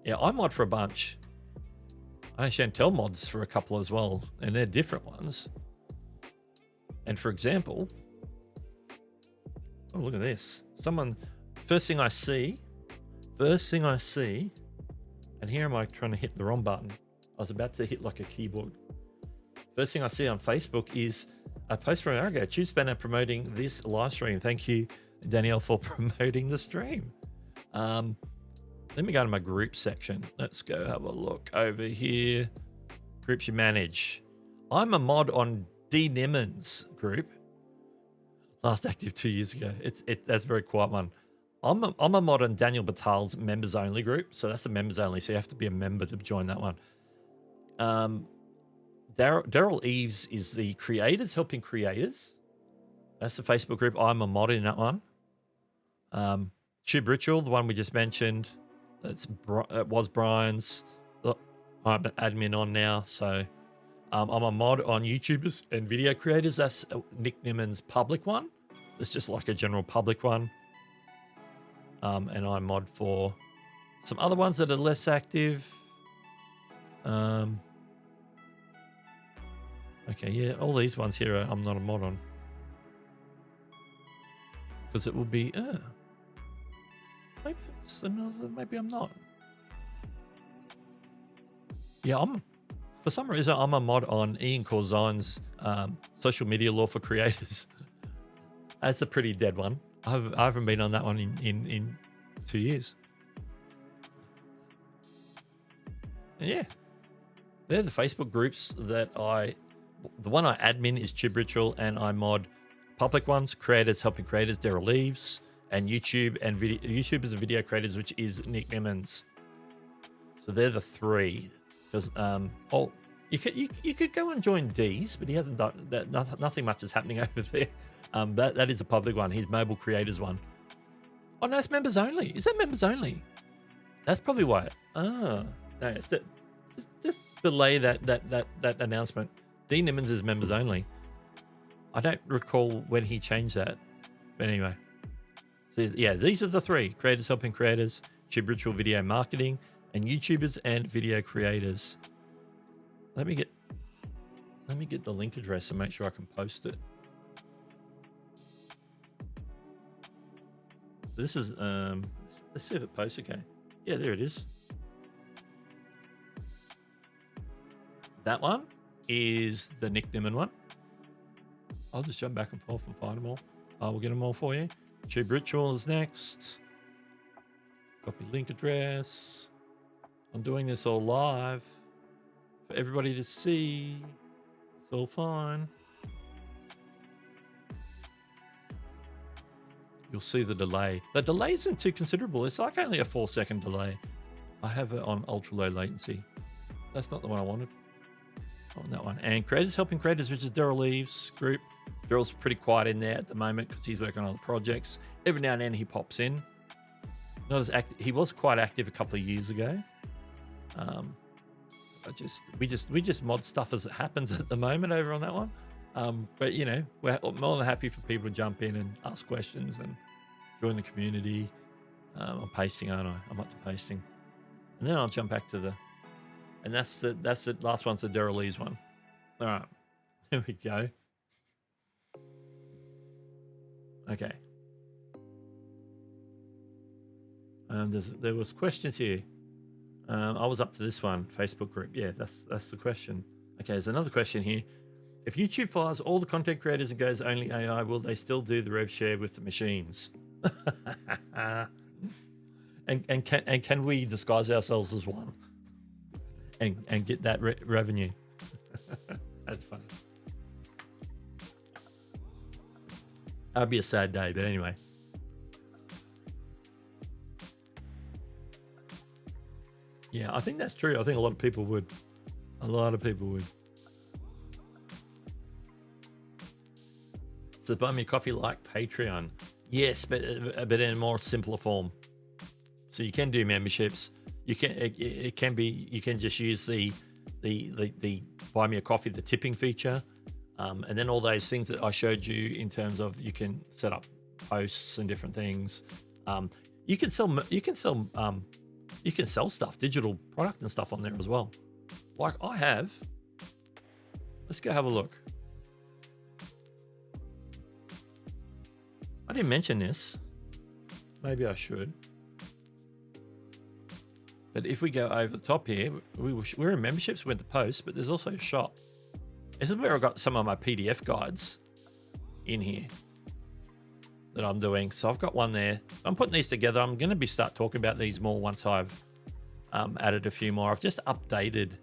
Yeah, I mod for a bunch. I know Chantel mods for a couple as well, and they're different ones. And for example, oh, look at this. First thing I see, and here am I trying to hit the wrong button. I was about to hit like a keyboard. First thing I see on Facebook is a post from an hour ago. Tube Spanner promoting this live stream. Thank you, Danielle, for promoting the stream. Let me go to my group section. Let's go have a look over here. Groups you manage. I'm a mod on D Nimmons group. Last active 2 years ago. That's a very quiet one. I'm a mod on Daniel Batal's members only group. So that's a members only. So you have to be a member to join that one. Daryl Eves is the creators helping creators. That's the Facebook group. I'm a mod in that one. Tube Ritual, the one we just mentioned. It was Brian's. Look, I'm an admin on now. So I'm a mod on YouTubers and video creators. That's Nick Nimmons' public one. It's just like a general public one. And I mod for some other ones that are less active. Okay, yeah, all these ones here I'm not a mod on. Because it will be, maybe it's another, maybe I'm not. Yeah, for some reason, I'm a mod on Ian Corzine's social media law for creators. That's a pretty dead one. I haven't been on that one in 2 years. And yeah, they're the Facebook groups that the one I admin is Tube Ritual, and I mod public ones, creators helping creators, Daryl Leaves, and YouTube and YouTubers and video creators, which is Nick Nimmons. So they're the three. Because you could go and join D's, but he hasn't done that. Nothing much is happening over there. That is a public one. His mobile creators one. Oh no, it's members only. Is that members only? That's probably why. No, it's just delay that announcement. D Nimmons is members only. I don't recall when he changed that, but anyway. So yeah, these are the three: creators helping creators, Tube Ritual video marketing, and YouTubers and video creators. Let me get the link address and make sure I can post it. This is let's see if it posts. Okay, yeah, there it is. That one is the Nick Nimmon one. I'll just jump back and forth and find them all. I will get them all for you. Tube Ritual is next. Copy link address. I'm doing this all live for everybody to see. It's all fine. You'll see the delay. The delay isn't too considerable. It's like only a 4-second delay. I have it on ultra low latency. That's not the one I wanted. On that one. And creators helping creators, which is Daryl Leaves group. Daryl's pretty quiet in there at the moment because he's working on other projects. Every now and then he pops in. Not as active. He was quite active a couple of years ago. We just mod stuff as it happens at the moment over on that one. But you know, we're more than happy for people to jump in and ask questions and join the community. I'm pasting, aren't I? I'm up to pasting, and then I'll jump back to and that's the last one's the Daryl Lee's one. All right, here we go. Okay. There was questions here. I was up to this one, Facebook group. Yeah, that's the question. Okay, there's another question here. If YouTube fires all the content creators and goes only AI, will they still do the rev share with the machines? and can we disguise ourselves as one and get that revenue? That's funny. That'd be a sad day, but anyway. Yeah, I think that's true. I think a lot of people would. A lot of people would. So buy me a coffee like Patreon. Yes, but in a more simpler form. So you can do memberships. You can it can be you can just use the buy me a coffee, the tipping feature, and then all those things that I showed you in terms of you can set up posts and different things. You can sell stuff, digital product and stuff on there as well. Like I have. Let's go have a look. I didn't mention this. Maybe I should. But if we go over the top here, we're in memberships, we went to posts, but there's also a shop. This is where I got some of my PDF guides in here. that I'm doing. So I've got one there. I'm putting these together. I'm going to start talking about these more once I've added a few more. I've just updated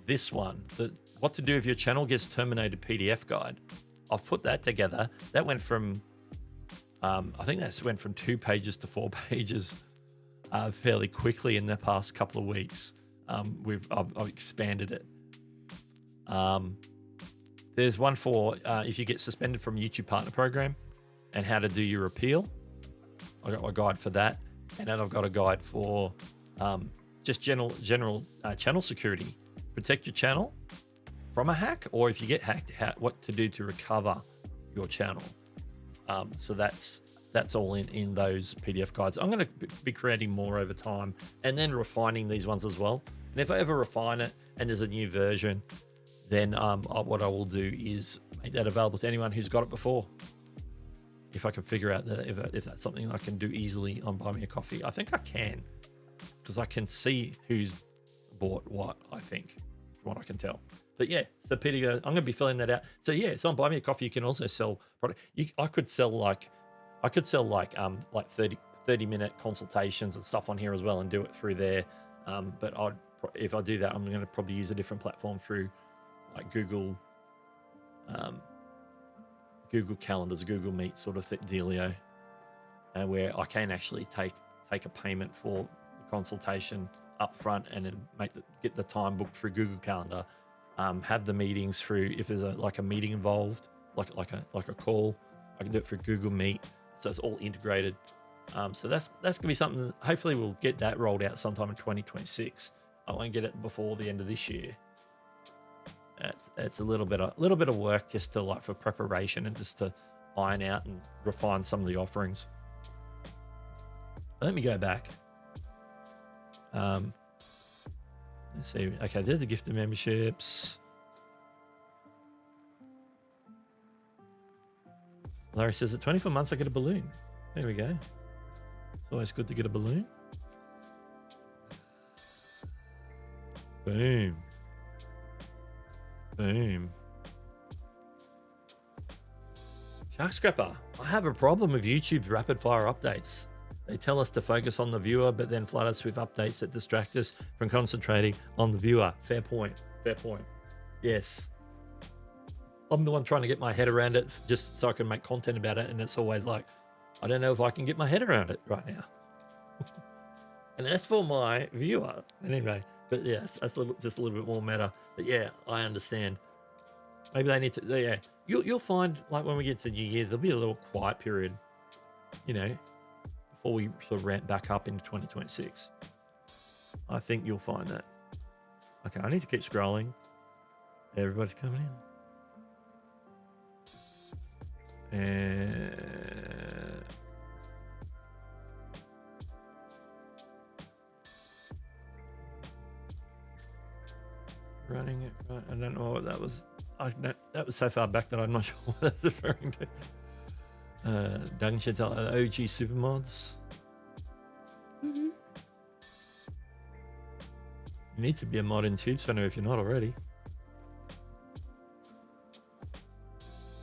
this one, the what to do if your channel gets terminated PDF guide. I've put that together. That went from, I think that went from 2 pages to 4 pages fairly quickly in the past couple of weeks. I've expanded it. There's one for if you get suspended from YouTube Partner Program and how to do your appeal. I got my guide for that, and then I've got a guide for just general channel security. Protect your channel from a hack, or if you get hacked, what to do to recover your channel. So that's all in those PDF guides. I'm going to be creating more over time and then refining these ones as well. And if I ever refine it and there's a new version, then what I will do is make that available to anyone who's got it before. If I can figure out that if that's something I can do easily on Buy Me a Coffee, I think I can, because I can see who's bought what, I think, from what I can tell. But yeah, so Peter goes, I'm going to be filling that out. So yeah, so on Buy Me a Coffee, you can also sell product. I could sell like 30-minute consultations and stuff on here as well and do it through there. But if I do that, I'm going to probably use a different platform through like Google Calendars, Google Meet sort of dealio, where I can actually take a payment for the consultation up front and then get the time booked through Google Calendar. Have the meetings through, if there's a meeting involved, like a call, I can do it through Google Meet, so it's all integrated. So that's gonna be something. Hopefully, we'll get that rolled out sometime in 2026. I won't get it before the end of this year. It's a little bit of work just to for preparation and just to iron out and refine some of the offerings. Let me go back. Let's see. Okay, there's the gift of memberships. Larry says at 24 months I get a balloon. There we go. It's always good to get a balloon. Boom. Boom. Shark Scrapper, I have a problem with YouTube's rapid fire updates. They tell us to focus on the viewer, but then flood us with updates that distract us from concentrating on the viewer. Fair point. Fair point. Yes. I'm the one trying to get my head around it just so I can make content about it. And it's always like, I don't know if I can get my head around it right now. And that's for my viewer. Anyway, but yes, that's just a little bit more meta. But yeah, I understand. Maybe they need to, yeah. You'll find, like when we get to New Year, there'll be a little quiet period, before we sort of ramp back up into 2026. I think you'll find that. Okay, I need to keep scrolling. Everybody's coming in. And running it. Right. I don't know what that was. That was so far back that I'm not sure what that's referring to. Doug Hewson OG Supermods. Mm-hmm. You need to be a mod in Tube Center if you're not already.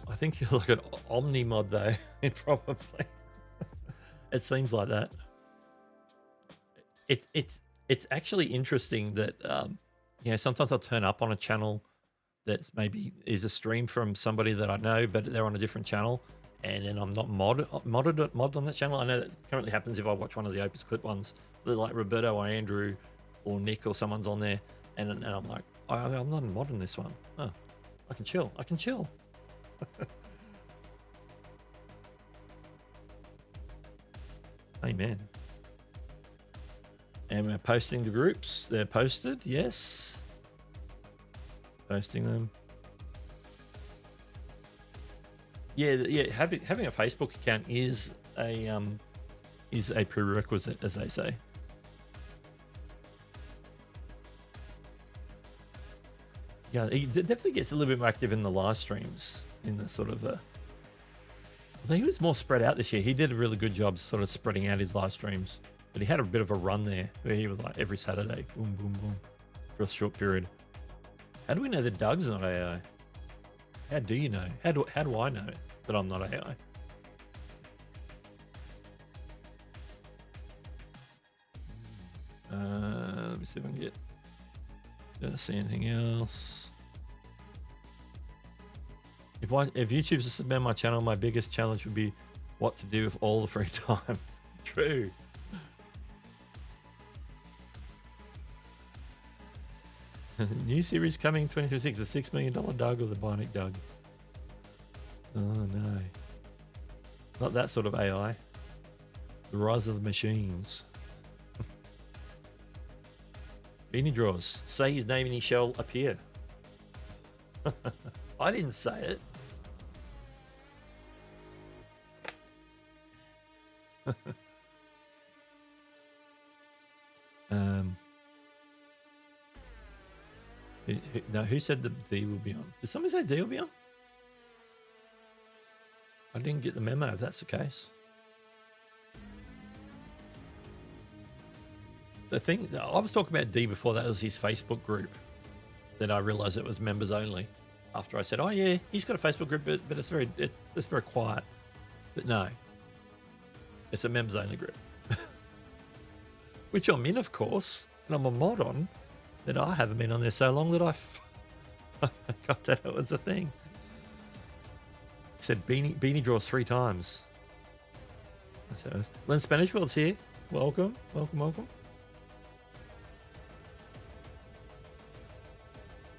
I think you're like an Omni mod though, probably. It seems like that. It's actually interesting that sometimes I'll turn up on a channel that's maybe is a stream from somebody that I know, but they're on a different channel, and then I'm not mod on that channel. I know that currently happens if I watch one of the Opus Clip ones, like Roberto or Andrew or Nick or someone's on there, and I'm like, I'm not a mod on this one. Oh, I can chill. Amen. And we're posting the groups. They're posted, yes. Posting them. Yeah. Having a Facebook account is a prerequisite, as they say. Yeah, he definitely gets a little bit more active in the live streams. In the sort of, although he was more spread out this year. He did a really good job, sort of spreading out his live streams. But he had a bit of a run there, where he was like every Saturday, boom, boom, boom, for a short period. How do we know that Doug's not AI? How do you know? How do I know that I'm not AI? Let me see if I can see anything else. If YouTube's to suspend my channel, my biggest challenge would be what to do with all the free time. True. New series coming 2026, the $6 million Doug or the Bionic Doug. Oh no. Not that sort of AI. The rise of the machines. Beanie Draws. Say his name and he shall appear. I didn't say it. Now, who said the D will be on? Did somebody say D will be on? I didn't get the memo if that's the case. The thing, I was talking about D before, that was his Facebook group. Then I realized it was members only. After I said, oh yeah, he's got a Facebook group, but it's very quiet. But no, it's a members only group. Which I'm in, of course, and I'm a mod on, but I haven't been on there so long that I forgot that it was a thing. He said Beanie Draws 3 times. Len Spanish World's here. Welcome, welcome, welcome.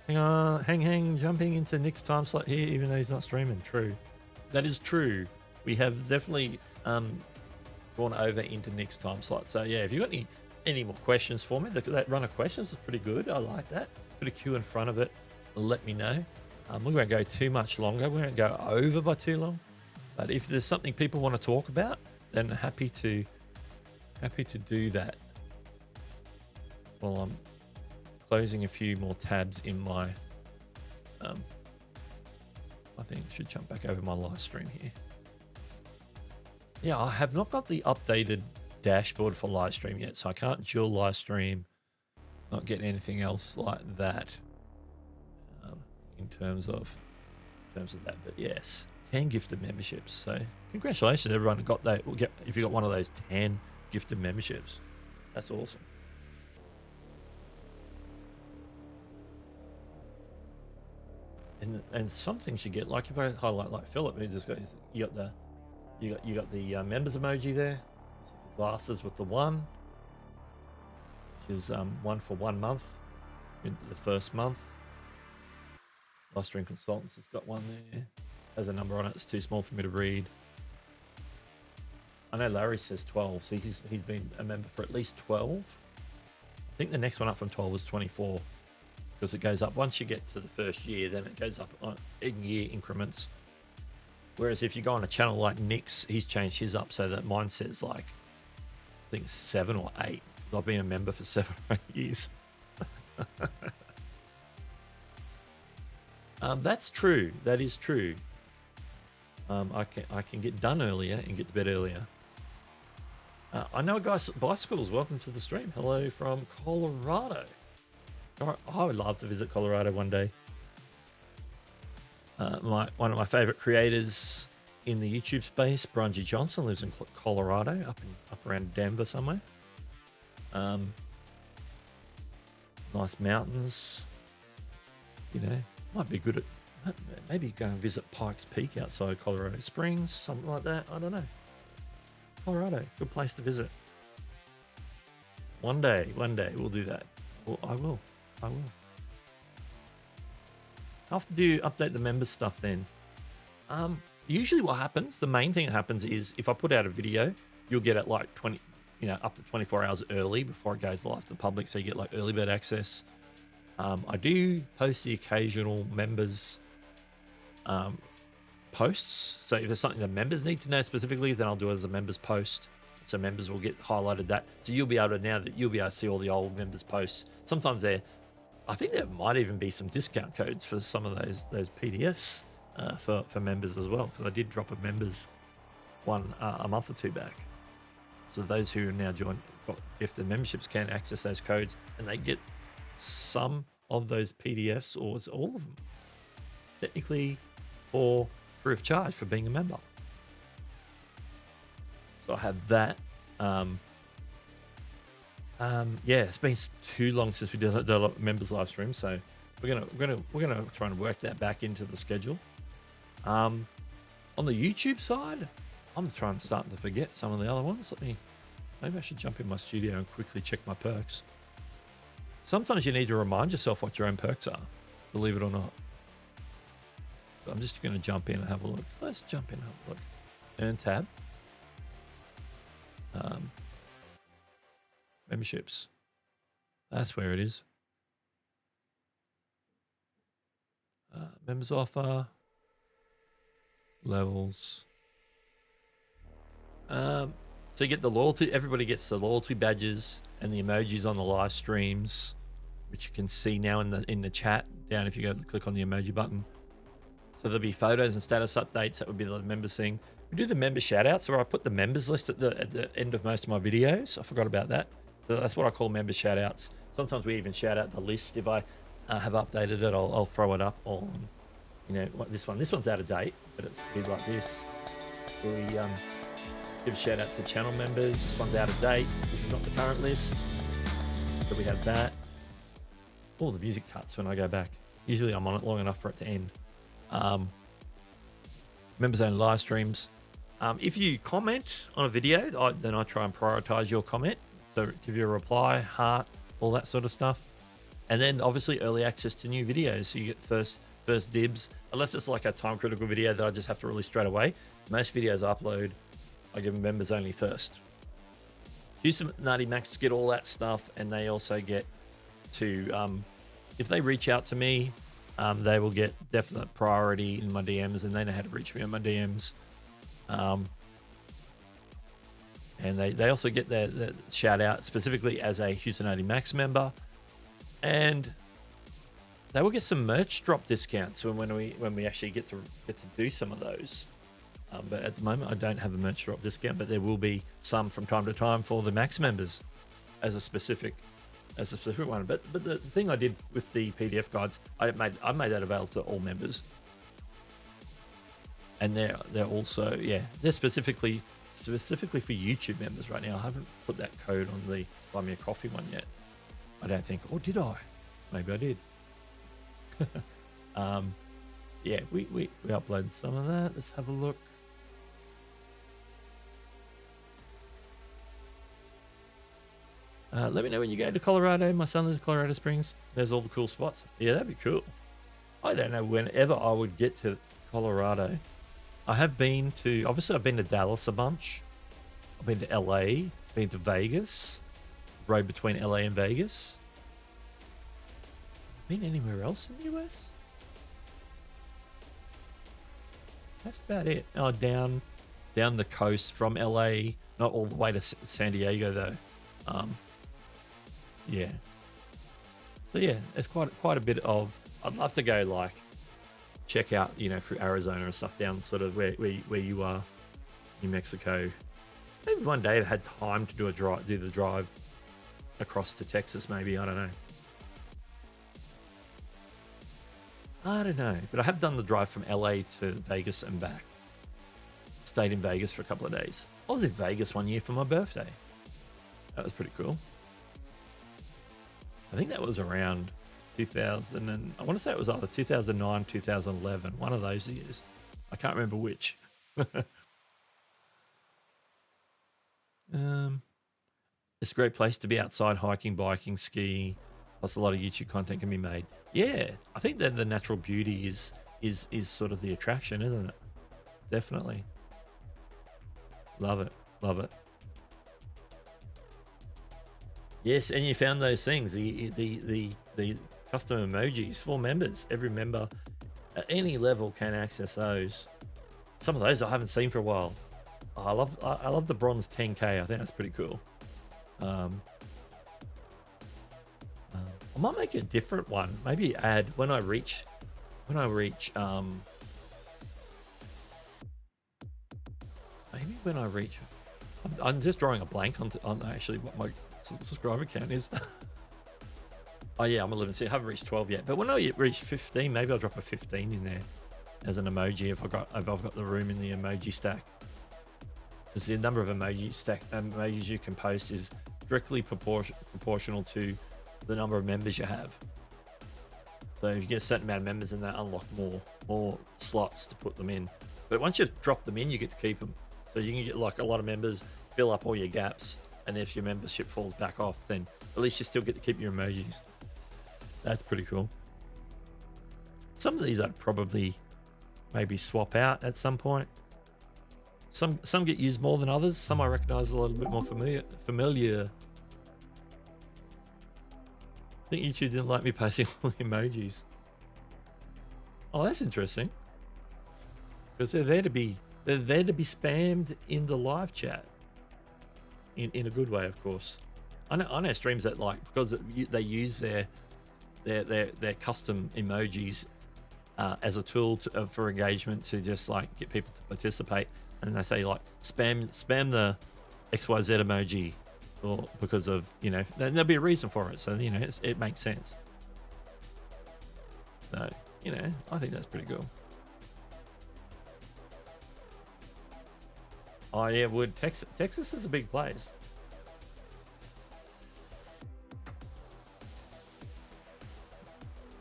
Hang on, hang, jumping into Nick's time slot here, even though he's not streaming. True. That is true. We have definitely gone over into Nick's time slot. So yeah, if you've got any more questions for me, that run of questions is pretty good. I like that. Put a queue in front of it. Let me know. We won't go too much longer. We won't go over by too long. But if there's something people want to talk about, then happy to do that. Well, I'm closing a few more tabs in my. I think I should jump back over my live stream here. Yeah, I have not got the updated dashboard for live stream yet, so I can't dual live stream, not get anything else like that. In terms of that, but yes, 10 gifted memberships. So congratulations, everyone who got that. If you got one of those 10 gifted memberships, that's awesome. And some things you get, like if I highlight like Philip, who just got you got the members emoji there, so the glasses with the one, which is one for 1 month in the first month. Live Stream Consultants has got one there. Has a number on it. It's too small for me to read. I know Larry says 12, so he's been a member for at least 12. I think the next one up from 12 is 24, because it goes up once you get to the first year. Then it goes up in year increments. Whereas if you go on a channel like Nick's, he's changed his up so that mine says like I think 7 or 8. I've been a member for 7 or 8 years. That's true. That is true. I can get done earlier and get to bed earlier. I know a guy, Bicycles. Welcome to the stream. Hello from Colorado. I would love to visit Colorado one day. One of my favorite creators in the YouTube space, Brian G. Johnson, lives in Colorado, up around Denver somewhere. Nice mountains. You know. Might be good at maybe go and visit Pikes Peak outside Colorado Springs, something like that. I don't know. Colorado, good place to visit. One day we'll do that. Well, I will. I'll have to update the members stuff then. Usually what happens, the main thing that happens is if I put out a video, you'll get it like up to 24 hours early before it goes live to the public, so you get like early bird access. I do post the occasional members posts. So if there's something that members need to know specifically, then I'll do it as a members post. So members will get highlighted that. So you'll be able to see all the old members posts. Sometimes I think there might even be some discount codes for some of those PDFs for members as well. Because I did drop a members one a month or two back. So those who are now got gifted memberships can access those codes, and they get some of those PDFs, or it's all of them, technically for free of charge for being a member. So I have that. Yeah, it's been too long since we did a members live stream, so we're gonna try and work that back into the schedule. On the YouTube side, I'm starting to forget some of the other ones. Maybe I should jump in my studio and quickly check my perks. Sometimes you need to remind yourself what your own perks are, believe it or not. So I'm just going to jump in and have a look. Let's jump in and have a look. Earn tab. Memberships. That's where it is. Members offer. Levels. So you get the loyalty. Everybody gets the loyalty badges and the emojis on the live streams, which you can see now in the chat down if you go click on the emoji button. So there'll be photos and status updates. That would be the members thing. We do the member shoutouts, where I put the members list at the end of most of my videos. I forgot about that. So that's what I call member shoutouts. Sometimes we even shout out the list. If I have updated it, I'll throw it up on, this one. This one's out of date, but it's like this. We give a shout out to channel members. This one's out of date. This is not the current list. So we have that. Oh, the music cuts when I go back. Usually I'm on it long enough for it to end. Members only live streams. If you comment on a video, then I try and prioritize your comment. So give you a reply, heart, all that sort of stuff. And then obviously early access to new videos. So you get first dibs, unless it's like a time critical video that I just have to release straight away. Most videos I upload, I give them members only first. Hewson Nutty Max get all that stuff, and they also get to, if they reach out to me, they will get definite priority in my DMs, and they know how to reach me on my DMs. And they also get their shout out specifically as a Hewson Nutty Max member, and they will get some merch drop discounts when we actually get to do some of those. But at the moment, I don't have a merch drop discount, but there will be some from time to time for the Max members as a specific one. But the thing I did with the PDF guides, I made that available to all members, and they're also they're specifically for YouTube members right now. I haven't put that code on the Buy Me a Coffee one yet. I don't think. Or did I? Maybe I did. We uploaded some of that. Let's have a look. Let me know when you go to Colorado. My son lives in Colorado Springs. There's all the cool spots. Yeah, that'd be cool. I don't know whenever I would get to Colorado. I've been to Dallas a bunch. I've been to LA, been to Vegas, rode between LA and Vegas. Been anywhere else in the US? That's about it. Oh, down the coast from LA, not all the way to San Diego though. So it's quite a bit of. I'd love to go check out through Arizona and stuff down sort of where you are, New Mexico. Maybe one day I had time to do the drive across to Texas. Maybe I don't know, but I have done the drive from LA to Vegas and back. Stayed in Vegas for a couple of days. I was in Vegas one year for my birthday. That was pretty cool. I think that was around 2000, and I want to say it was either 2009, 2011, one of those years. I can't remember which. It's a great place to be outside, hiking, biking, skiing. Plus, a lot of YouTube content can be made. Yeah, I think that the natural beauty is sort of the attraction, isn't it? Definitely. Love it. Yes, and you found those things, the custom emojis for members. Every member at any level can access those. Some of those I haven't seen for a while. I love the bronze 10K. I think that's pretty cool. I might make a different one. Maybe add when I reach. I'm just drawing a blank on actually what my subscriber count is. Oh yeah, I'm 11. So I haven't reached 12 yet. But when I reach 15, maybe I'll drop a 15 in there as an emoji if I've got the room in the emoji stack. Because the number of emojis you can post is strictly proportional to the number of members you have. So if you get a certain amount of members, then they unlock more slots to put them in. But once you drop them in, you get to keep them. So you can get like a lot of members, fill up all your gaps, and if your membership falls back off, then at least you still get to keep your emojis. That's pretty cool. Some of these I'd probably maybe swap out at some point. Some get used more than others. Some I recognize a little bit more familiar. I think YouTube didn't like me posting all the emojis. Oh, that's interesting. Because they're there to be spammed in the live chat. In a good way, of course. I know streams that like, because they use their custom emojis as a tool for engagement, to just like get people to participate, and they say like spam the XYZ emoji, or because of, you know, there'll be a reason for it, so you know it makes sense. So, you know, I think that's pretty cool. Oh yeah, Texas is a big place.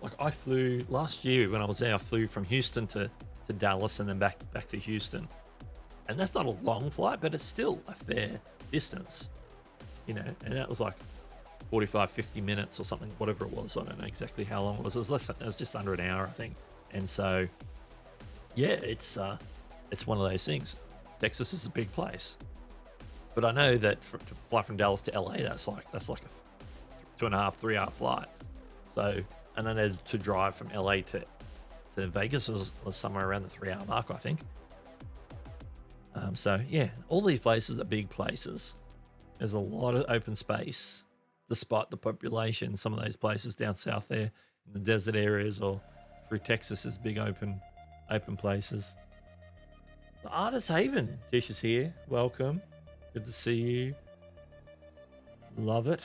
Like I flew last year when I was there. I flew from Houston to Dallas and then back to Houston, and that's not a long flight, but it's still a fair distance, you know. And that was like 45-50 minutes or something, whatever it was. I don't know exactly how long it was. It was just under an hour, I think. And so, yeah, it's one of those things. Texas is a big place, but I know that to fly from Dallas to LA, that's like a 2.5-3 hour flight. So, and then to drive from LA to Vegas was somewhere around the 3 hour mark, I think. So yeah, all these places are big places. There's a lot of open space, despite the population. Some of those places down south there in the desert areas, or through Texas, is big open places. The Artist Haven, Tish is here. Welcome. Good to see you. Love it.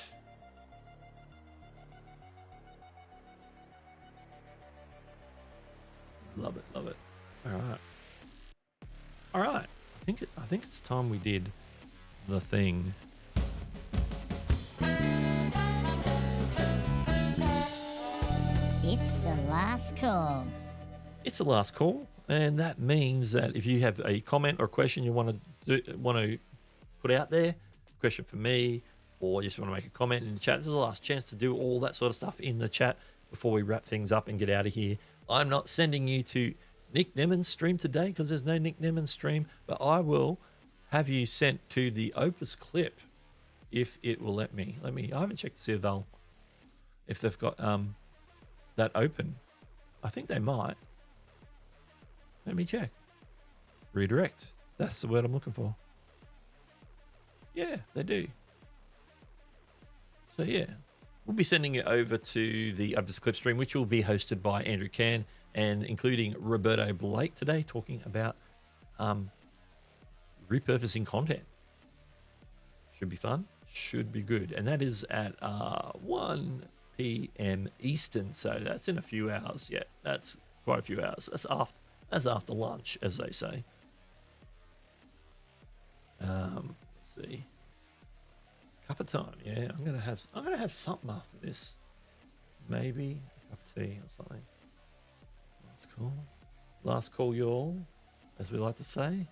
Love it. All right. I think it's time we did the thing. It's the last call. It's the last call. And that means that if you have a comment or question you want to put out there, question for me, or you just want to make a comment in the chat, this is the last chance to do all that sort of stuff in the chat before we wrap things up and get out of here. I'm not sending you to Nick Nemmen's stream today because there's no Nick Nemmen's stream, but I will have you sent to the Opus clip if it will let me. I haven't checked to see if they've got that open. I think they might. Let me check. Redirect. That's the word I'm looking for. Yeah, they do. So yeah, we'll be sending it over to the Opus Clip stream, which will be hosted by Andrew Can and including Roberto Blake today, talking about repurposing content. Should be fun. Should be good. And that is at 1 p.m. Eastern. So that's in a few hours. Yeah, that's quite a few hours. That's after lunch, as they say. Let's see. Cup of time. Yeah, I'm gonna have something after this. Maybe a cup of tea or something. Last call, y'all, as we like to say.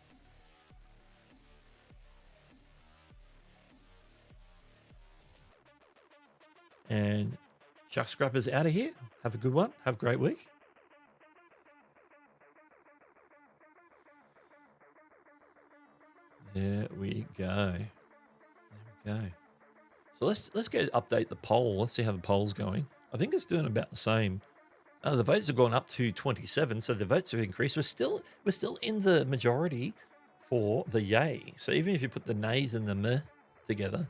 And Shark Scrapper's out of here. Have a good one. Have a great week. There we go. So let's go update the poll. Let's see how the poll's going. I think it's doing about the same. The votes have gone up to 27, so the votes have increased. We're still in the majority for the yay. So even if you put the nays and the meh together,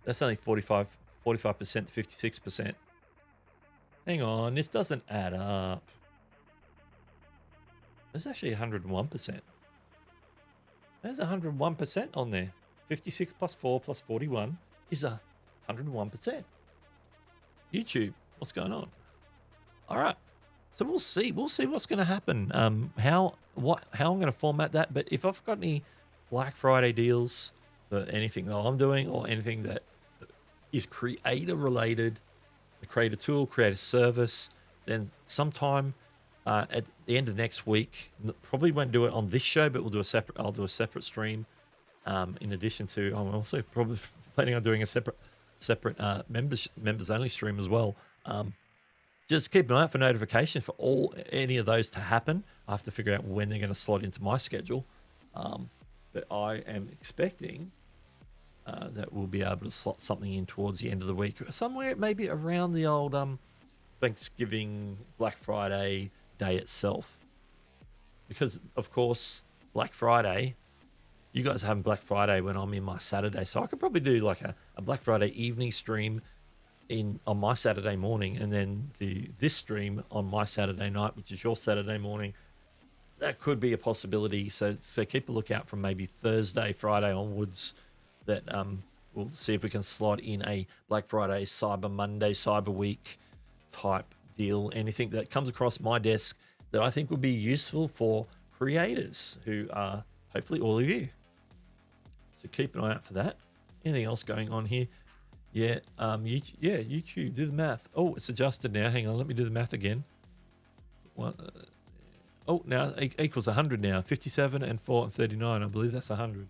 that's only 45% to 56%. Hang on, this doesn't add up. There's actually 101%. There's 101% on there. 56 plus 4 plus 41 is 101%. YouTube, what's going on? All right, so we'll see what's going to happen. How I'm going to format that. But if I've got any Black Friday deals for anything that I'm doing or anything that is creator related, the creator tool, creator service. Then sometime at the end of next week, probably won't do it on this show, but we'll do a separate. I'll do a separate stream. In addition to, I'm also probably planning on doing a separate members only stream as well. Just keep an eye out for notification for any of those to happen. I have to figure out when they're going to slot into my schedule. But I am expecting that we'll be able to slot something in towards the end of the week, somewhere maybe around the old Thanksgiving, Black Friday day itself. Because, of course, Black Friday, you guys are having Black Friday when I'm in my Saturday. So I could probably do like a Black Friday evening stream on my Saturday morning, and then do this stream on my Saturday night, which is your Saturday morning. That could be a possibility. So keep a lookout from maybe Thursday, Friday onwards. That we'll see if we can slot in a Black Friday, Cyber Monday, Cyber Week type deal. Anything that comes across my desk that I think would be useful for creators, who are hopefully all of you. So keep an eye out for that. Anything else going on here? Yeah, YouTube, do the math. Oh, it's adjusted now. Hang on, let me do the math again. Now equals 100 now. 57 and 4 and 39. I believe that's 100.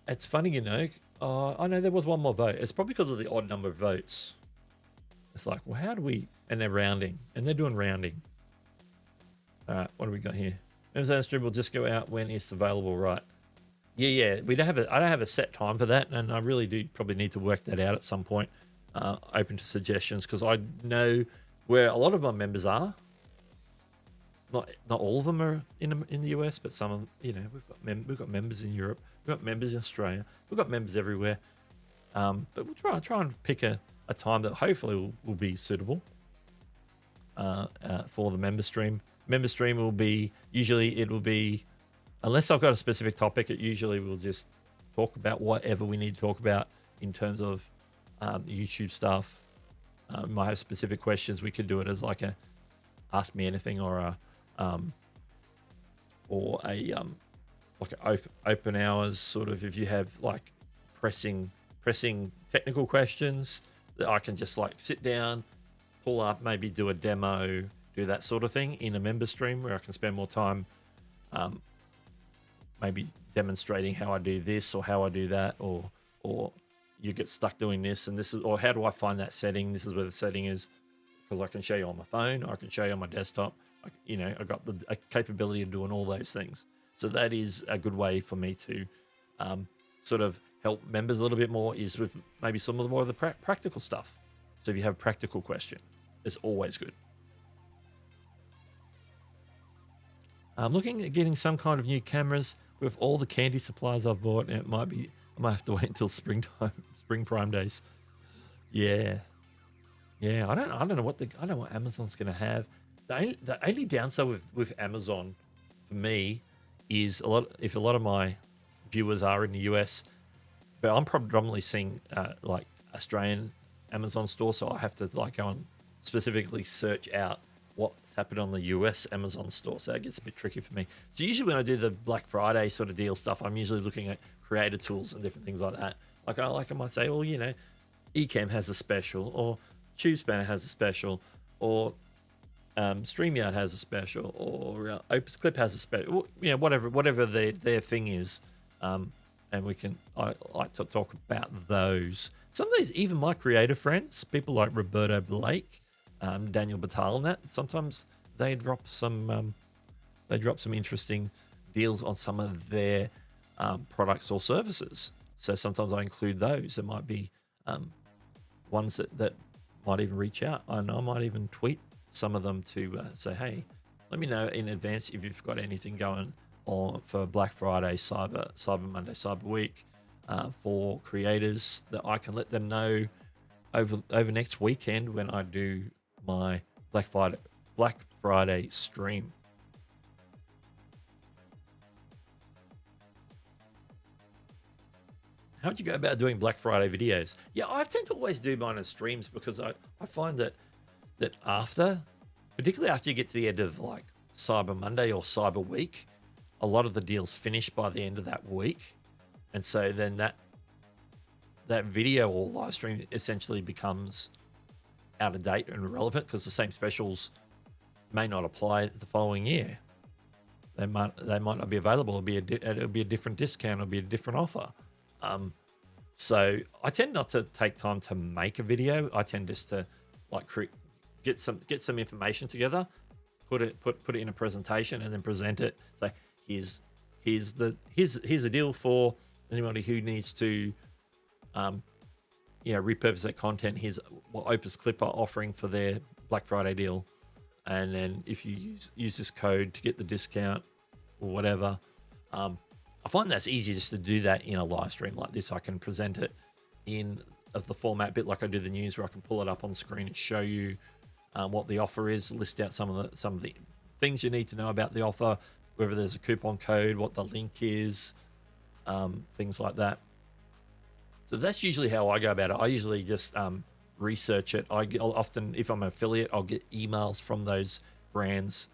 It's funny, you know. I know there was one more vote. It's probably because of the odd number of votes. It's like, well, how do we... And they're rounding. And they're doing rounding. All right, what do we got here? Amazon stream will just go out when it's available, right? Yeah. I don't have a set time for that, and I really do probably need to work that out at some point. Open to suggestions, because I know where a lot of my members are. Not all of them are in the US, but some of them, you know, we've got members in Europe, we've got members in Australia, we've got members everywhere. But we'll try and pick a time that hopefully will be suitable for the member stream. Member stream will be, usually it will be, unless I've got a specific topic, it usually will just talk about whatever we need to talk about in terms of YouTube stuff. Might have specific questions. We could do it as like a ask me anything, or a like an open hours sort of. If you have like pressing technical questions, that I can just like sit down, pull up, maybe do a demo, do that sort of thing in a member stream where I can spend more time maybe demonstrating how I do this or how I do that, or you get stuck doing this and this is, or how do I find that setting? This is where the setting is, because I can show you on my phone, or I can show you on my desktop. I got the capability of doing all those things. So that is a good way for me to sort of help members a little bit more, is with maybe some of the more of the practical stuff. So if you have a practical question, it's always good. I'm looking at getting some kind of new cameras with all the candy supplies I've bought, and I might have to wait until spring Prime days. Yeah. I don't know what Amazon's going to have. The only downside with Amazon for me is a lot of my viewers are in the US, but I'm predominantly seeing like Australian Amazon store, so I have to like go and specifically search out what's happened on the US Amazon store. So that gets a bit tricky for me. So usually when I do the Black Friday sort of deal stuff, I'm usually looking at creator tools and different things like that. I might say, well, you know, Ecamm has a special, or TubeSpanner has a special, or StreamYard has a special, or Opus Clip has a special. You know, whatever their thing is, and I like to talk about those. Sometimes even my creator friends, people like Roberto Blake, Daniel Batal, and that, sometimes they drop some interesting deals on some of their products or services. So sometimes I include those. It might be ones that might even reach out, and I might even tweet some of them to say, hey, let me know in advance if you've got anything going on for Black Friday, Cyber Monday, Cyber Week, for creators, that I can let them know over next weekend when I do my Black Friday stream. How would you go about doing Black Friday videos? Yeah, I tend to always do mine as streams, because I find that after, particularly after you get to the end of like Cyber Monday or Cyber Week, a lot of the deals finish by the end of that week. And so then that video or live stream essentially becomes out of date and irrelevant because the same specials may not apply the following year. They might not be available. It'll be a different discount. It'll be a different offer. So I tend not to take time to make a video. I tend just to like get some information together, put it in a presentation, and then present it. Like here's a deal for anybody who needs to, repurpose that content. Here's what Opus Clip are offering for their Black Friday deal, and then if you use this code to get the discount or whatever. I find that's easier just to do that in a live stream like this. I can present it in the format, a bit like I do the news, where I can pull it up on screen and show you what the offer is, list out some of the things you need to know about the offer, whether there's a coupon code, what the link is, things like that. So that's usually how I go about it. I usually just research it. I'll often, if I'm an affiliate, I'll get emails from those brands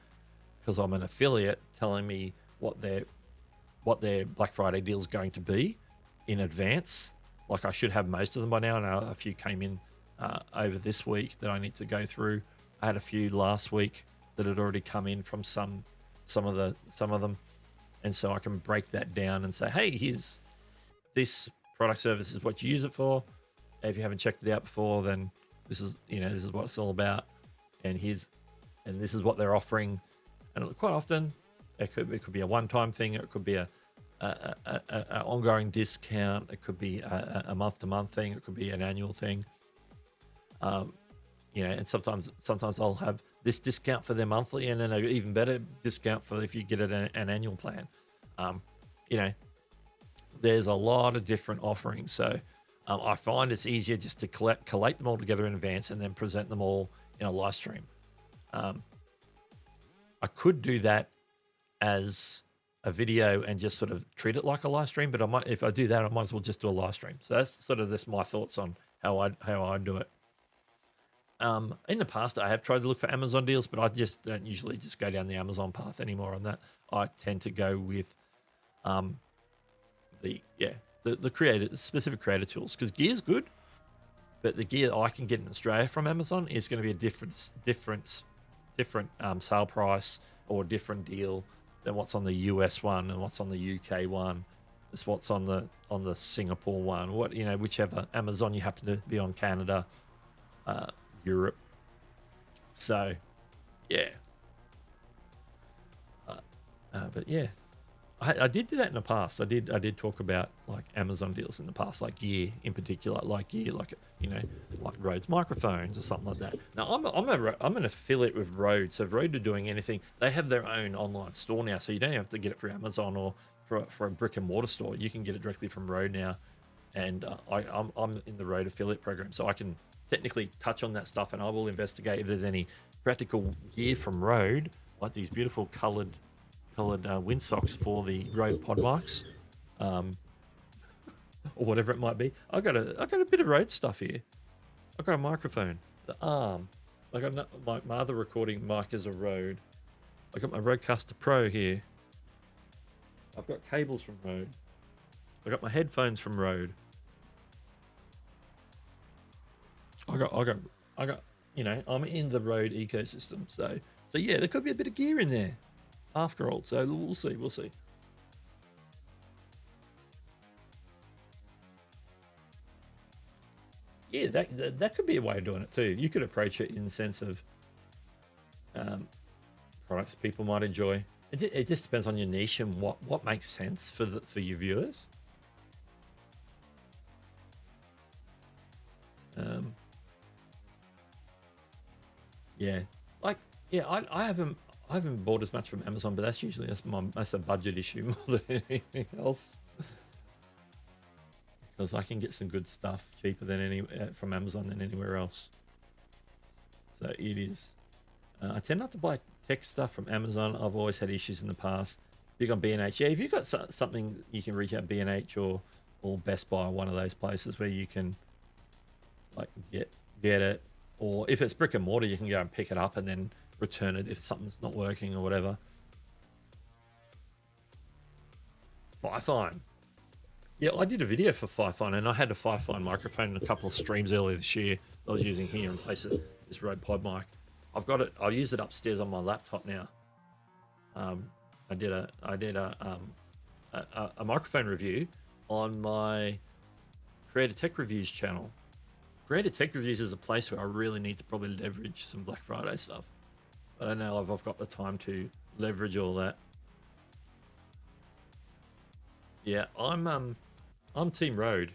because I'm an affiliate telling me what their Black Friday deal is going to be in advance. Like I should have most of them by now. And a few came in over this week that I need to go through. I had a few last week that had already come in from some of them, and so I can break that down and say, hey, here's this product service is what you use it for. If you haven't checked it out before, then this is what it's all about, and this is what they're offering. And quite often it could be a one-time thing, it could be a ongoing discount, it could be a month-to-month thing, it could be an annual thing. And sometimes I'll have this discount for their monthly, and then an even better discount for if you get it an annual plan. There's a lot of different offerings, so I find it's easier just to collate them all together in advance and then present them all in a live stream. I could do that as a video and just sort of treat it like a live stream, but if I do that, I might as well just do a live stream. So that's sort of just my thoughts on how I do it. In the past, I have tried to look for Amazon deals, but I just don't usually just go down the Amazon path anymore on that. I tend to go with the specific creator tools, because gear's good, but the gear I can get in Australia from Amazon is going to be a different sale price or different deal than what's on the US one and what's on the UK one. It's what's on the Singapore one, whichever Amazon you happen to be on, Canada, Europe. So, yeah. But yeah, I did do that in the past. I did talk about like Amazon deals in the past, like gear in particular, like Rhodes microphones or something like that. Now I'm an affiliate with Rhodes. So if Rode are doing anything, they have their own online store now, so you don't have to get it through Amazon or for a brick and mortar store. You can get it directly from Rode now, and I'm in the Rode affiliate program, so I can technically touch on that stuff, and I will investigate if there's any practical gear from Rode, like these beautiful coloured windsocks for the Rode pod mics, or whatever it might be. I got a bit of Rode stuff here. I got a microphone, the arm. I got my other recording mic is a Rode. I got my Rodecaster Pro here. I've got cables from Rode. I got my headphones from Rode. I got I'm in the Rode ecosystem, so yeah, there could be a bit of gear in there after all. So we'll see. Yeah, that could be a way of doing it too. You could approach it in the sense of products people might enjoy. It just depends on your niche and what makes sense for your viewers. I haven't bought as much from Amazon, but that's a budget issue more than anything else. Because I can get some good stuff cheaper than from Amazon than anywhere else. So it is. I tend not to buy tech stuff from Amazon. I've always had issues in the past. Big on B&H. Yeah, if you've got something, you can reach out B&H or Best Buy, one of those places where you can like get it. Or if it's brick and mortar, you can go and pick it up and then return it if something's not working or whatever. Fine. Yeah, I did a video for Firefine, and I had a Firefine microphone in a couple of streams earlier this year that I was using here in place of this Rode Pod mic. I've got it. I'll use it upstairs on my laptop now. I did a microphone review on my Creator Tech Reviews channel. Creator Tech Reviews is a place where I really need to probably leverage some Black Friday stuff. I don't know if I've got the time to leverage all that. Yeah, I'm Team Rode.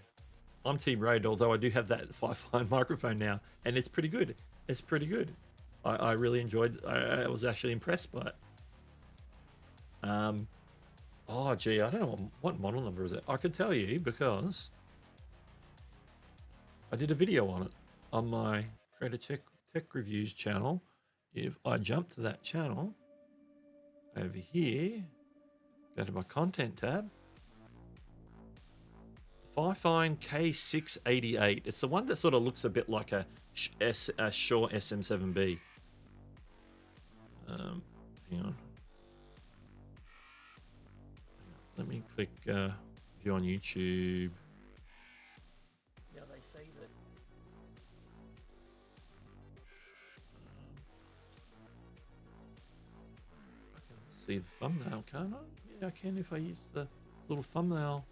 I'm Team Rode, although I do have that Firefine microphone now, and it's pretty good. It's pretty good. I really enjoyed. I was actually impressed by it. Oh gee, I don't know what model number is it. I could tell you because I did a video on it on my Creator Tech Reviews channel. If I jump to that channel over here, go to my content tab. Firefine K688. It's the one that sort of looks a bit like a Shure SM7B. Hang on. Let me click view on YouTube. Yeah, they say that. I can see the thumbnail, can't I? Yeah, I can if I use the little thumbnail.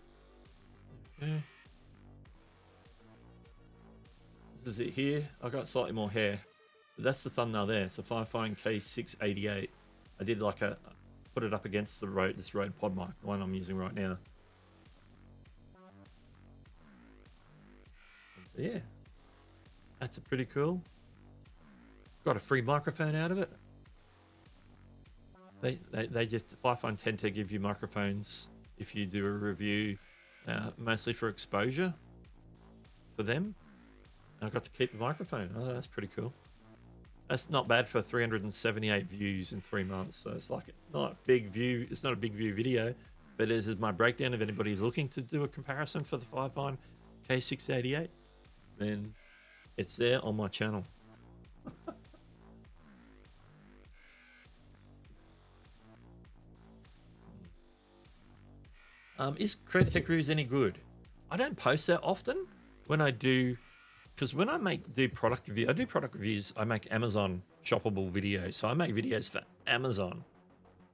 Okay. This is it here. I got slightly more hair. But that's the thumbnail there. It's a Firefine K688. I did like put it up against the this Rode Pod mic, the one I'm using right now. So yeah, that's a pretty cool. Got a free microphone out of it. They just Firefine tend to give you microphones if you do a review, mostly for exposure for them. And I got to keep the microphone. Oh, that's pretty cool. That's not bad for 378 views in 3 months. So it's like, it's not a big view. It's not a big view video, but this is my breakdown. If anybody's looking to do a comparison for the Firefine K688, then it's there on my channel. Is Creator Tech Reviews any good? I don't post that often. When I do, because when I do product review, I do product reviews. I make Amazon shoppable videos, so I make videos for Amazon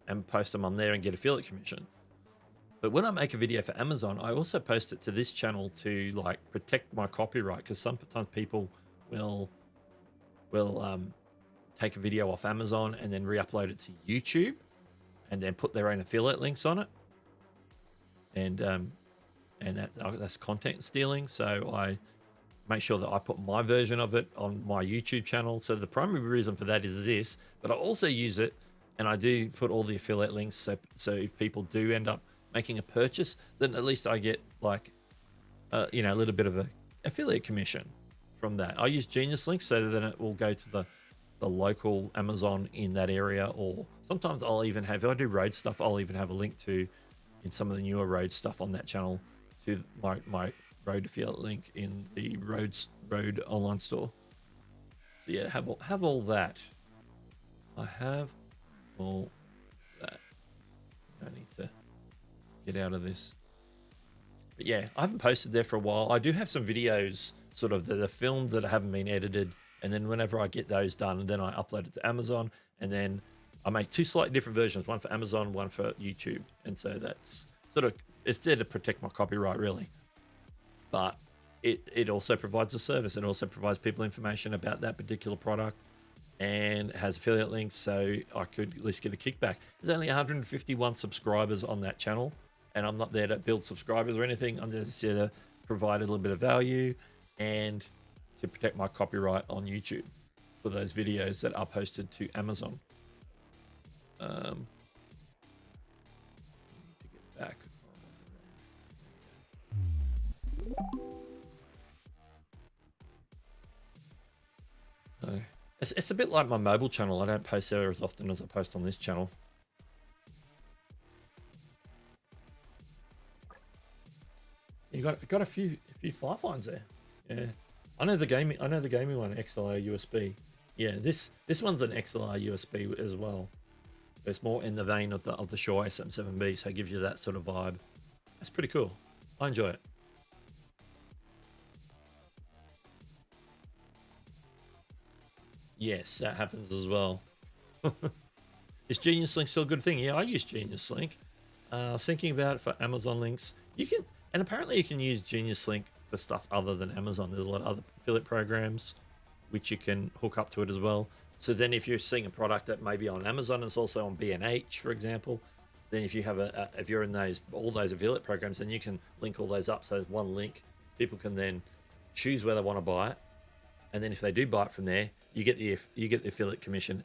and post them on there and get affiliate commission. But when I make a video for Amazon, I also post it to this channel to like protect my copyright, because sometimes people will take a video off Amazon and then re-upload it to YouTube and then put their own affiliate links on it. And that's content stealing. So I make sure that I put my version of it on my YouTube channel. So the primary reason for that is this, but I also use it and I do put all the affiliate links. So if people do end up making a purchase, then at least I get like, a little bit of a affiliate commission from that. I use Genius Links so then it will go to the local Amazon in that area, or sometimes I'll even have, if I do Rode stuff, I'll even have a link to, in some of the newer Rode stuff on that channel, to my Rode affiliate link in the Rode online store. So yeah, have all that. I have all that. I need to get out of this. But yeah, I haven't posted there for a while. I do have some videos sort of that are filmed that haven't been edited, and then whenever I get those done, then I upload it to Amazon, and then I make two slightly different versions, one for Amazon, one for YouTube. And so that's sort of, it's there to protect my copyright really. But it also provides a service. It also provides people information about that particular product and has affiliate links, so I could at least get a kickback. There's only 151 subscribers on that channel, and I'm not there to build subscribers or anything. I'm just there to provide a little bit of value and to protect my copyright on YouTube for those videos that are posted to Amazon. To get back. So, it's a bit like my mobile channel. I don't post there as often as I post on this channel. You got a few Firefines there. Yeah, I know the gaming one, XLR USB. Yeah, this one's an XLR USB as well. It's more in the vein of the Shure SM7B, so it gives you that sort of vibe. That's pretty cool. I enjoy it. Yes, that happens as well. Is Genius Link still a good thing? Yeah, I use Genius Link. I was thinking about it for Amazon links. You can, and apparently you can use Genius Link for stuff other than Amazon. There's a lot of other affiliate programs which you can hook up to it as well. So then if you're seeing a product that may be on Amazon, it's also on B&H, for example, then if you have if you're in all those affiliate programs, then you can link all those up. So there's one link, people can then choose where they want to buy it, and then if they do buy it from there, you get the affiliate commission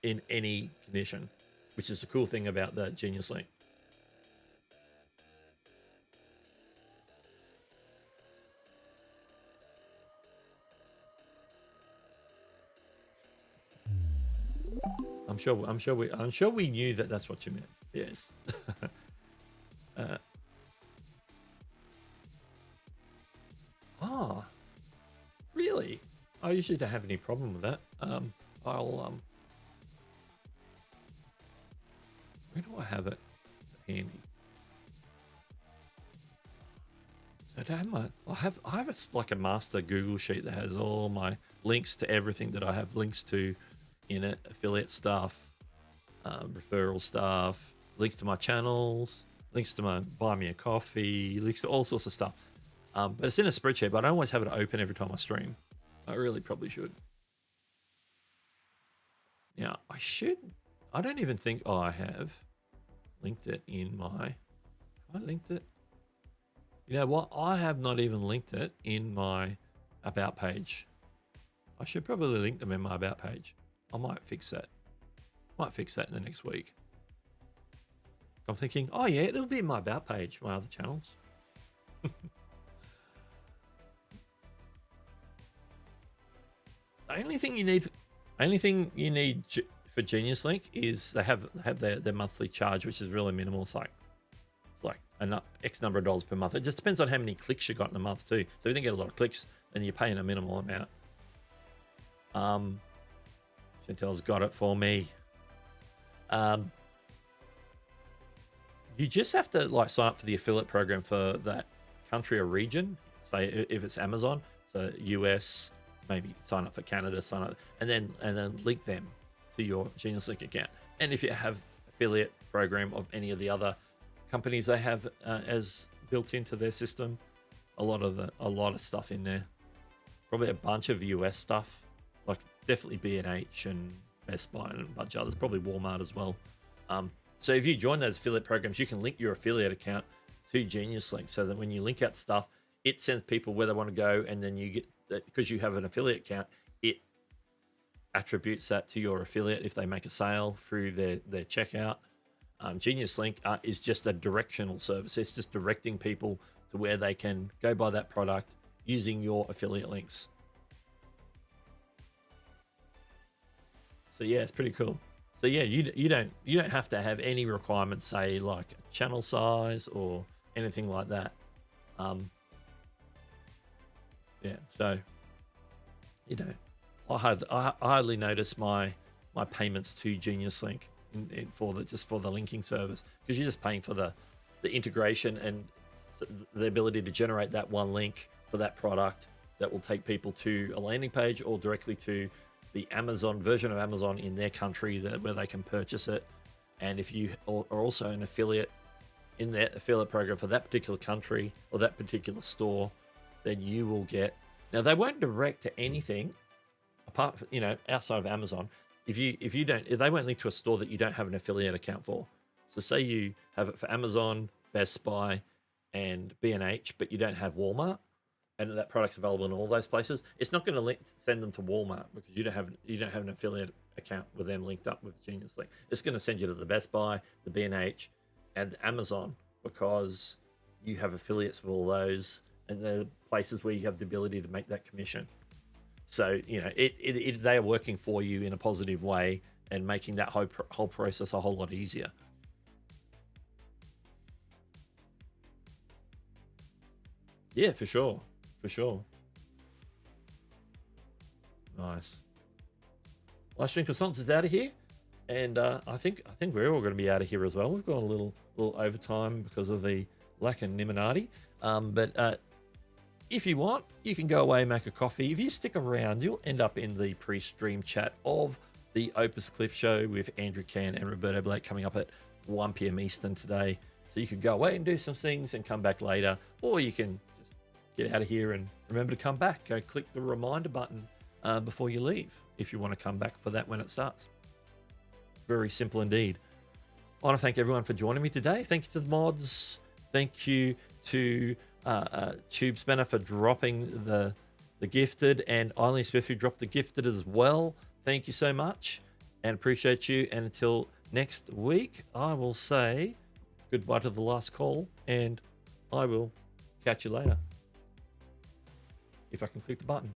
in any condition, which is the cool thing about the Genius Link. I'm sure we knew that that's what you meant. Yes. Really? I usually don't have any problem with that. I'll where do I have it handy? So I have like a master Google sheet that has all my links to everything that I have links to in it, affiliate stuff, referral stuff, links to my channels, links to my buy me a coffee, links to all sorts of stuff. But it's in a spreadsheet, but I don't always have it open every time I stream. I really probably should. Yeah, I should. I don't even think I have linked it in my. Have I linked it? You know what? I have not even linked it in my about page. I should probably link them in my about page. I might fix that. Might fix that in the next week. I'm thinking, oh yeah, it'll be in my about page, my other channels. The only thing you need for Genius Link is they have their monthly charge, which is really minimal. It's like X number of dollars per month. It just depends on how many clicks you got in a month too. So if you don't get a lot of clicks, then you're paying a minimal amount. Chantel's got it for me. You just have to like sign up for the affiliate program for that country or region. Say if it's Amazon, so US, maybe sign up for Canada, sign up, and then link them to your Genius Link account. And if you have affiliate program of any of the other companies they have as built into their system, a lot of stuff in there. Probably a bunch of US stuff, like definitely B&H and Best Buy and a bunch of others, probably Walmart as well. So if you join those affiliate programs, you can link your affiliate account to Genius Link, so that when you link out stuff, it sends people where they want to go, and then you get that because you have an affiliate account, it attributes that to your affiliate if they make a sale through their checkout. Genius Link is just a directional service. It's just directing people to where they can go buy that product using your affiliate links. So yeah, it's pretty cool. So yeah, you don't have to have any requirements, say like channel size or anything like that. Yeah, so you know, I hardly notice my payments to Genius Link for the linking service, because you're just paying for the integration and the ability to generate that one link for that product that will take people to a landing page or directly to the Amazon version of Amazon in their country where they can purchase it. And if you are also an affiliate in that affiliate program for that particular country or that particular store, then you will get. Now they won't direct to anything apart from, outside of Amazon. If they won't link to a store that you don't have an affiliate account for. So say you have it for Amazon, Best Buy, and B&H, but you don't have Walmart, and that product's available in all those places, it's not going to send them to Walmart because you don't have an affiliate account with them linked up with Genius Link. It's going to send you to the Best Buy, the B&H, and Amazon, because you have affiliates for all those, and they're places where you have the ability to make that commission. So they are working for you in a positive way and making that whole process a whole lot easier. Yeah, for sure. Nice. Livestream Consultants is out of here, and I think we're all going to be out of here as well. We've gone a little overtime because of the Lacaniminati. But if you want, you can go away and make a coffee. If you stick around, you'll end up in the pre-stream chat of the Opus Cliff show with Andrew Can and Roberto Blake coming up at 1 p.m. Eastern today. So you could go away and do some things and come back later, or you can just get out of here and remember to come back. Go click the reminder button before you leave if you want to come back for that when it starts. Very simple indeed. I want to thank everyone for joining me today. Thank you to the mods. Thank you to Tube Spanner for dropping the gifted, and Eileen Smith who dropped the gifted as well. Thank you so much and appreciate you. And until next week, I will say goodbye to the last call, and I will catch you later. If I can click the button.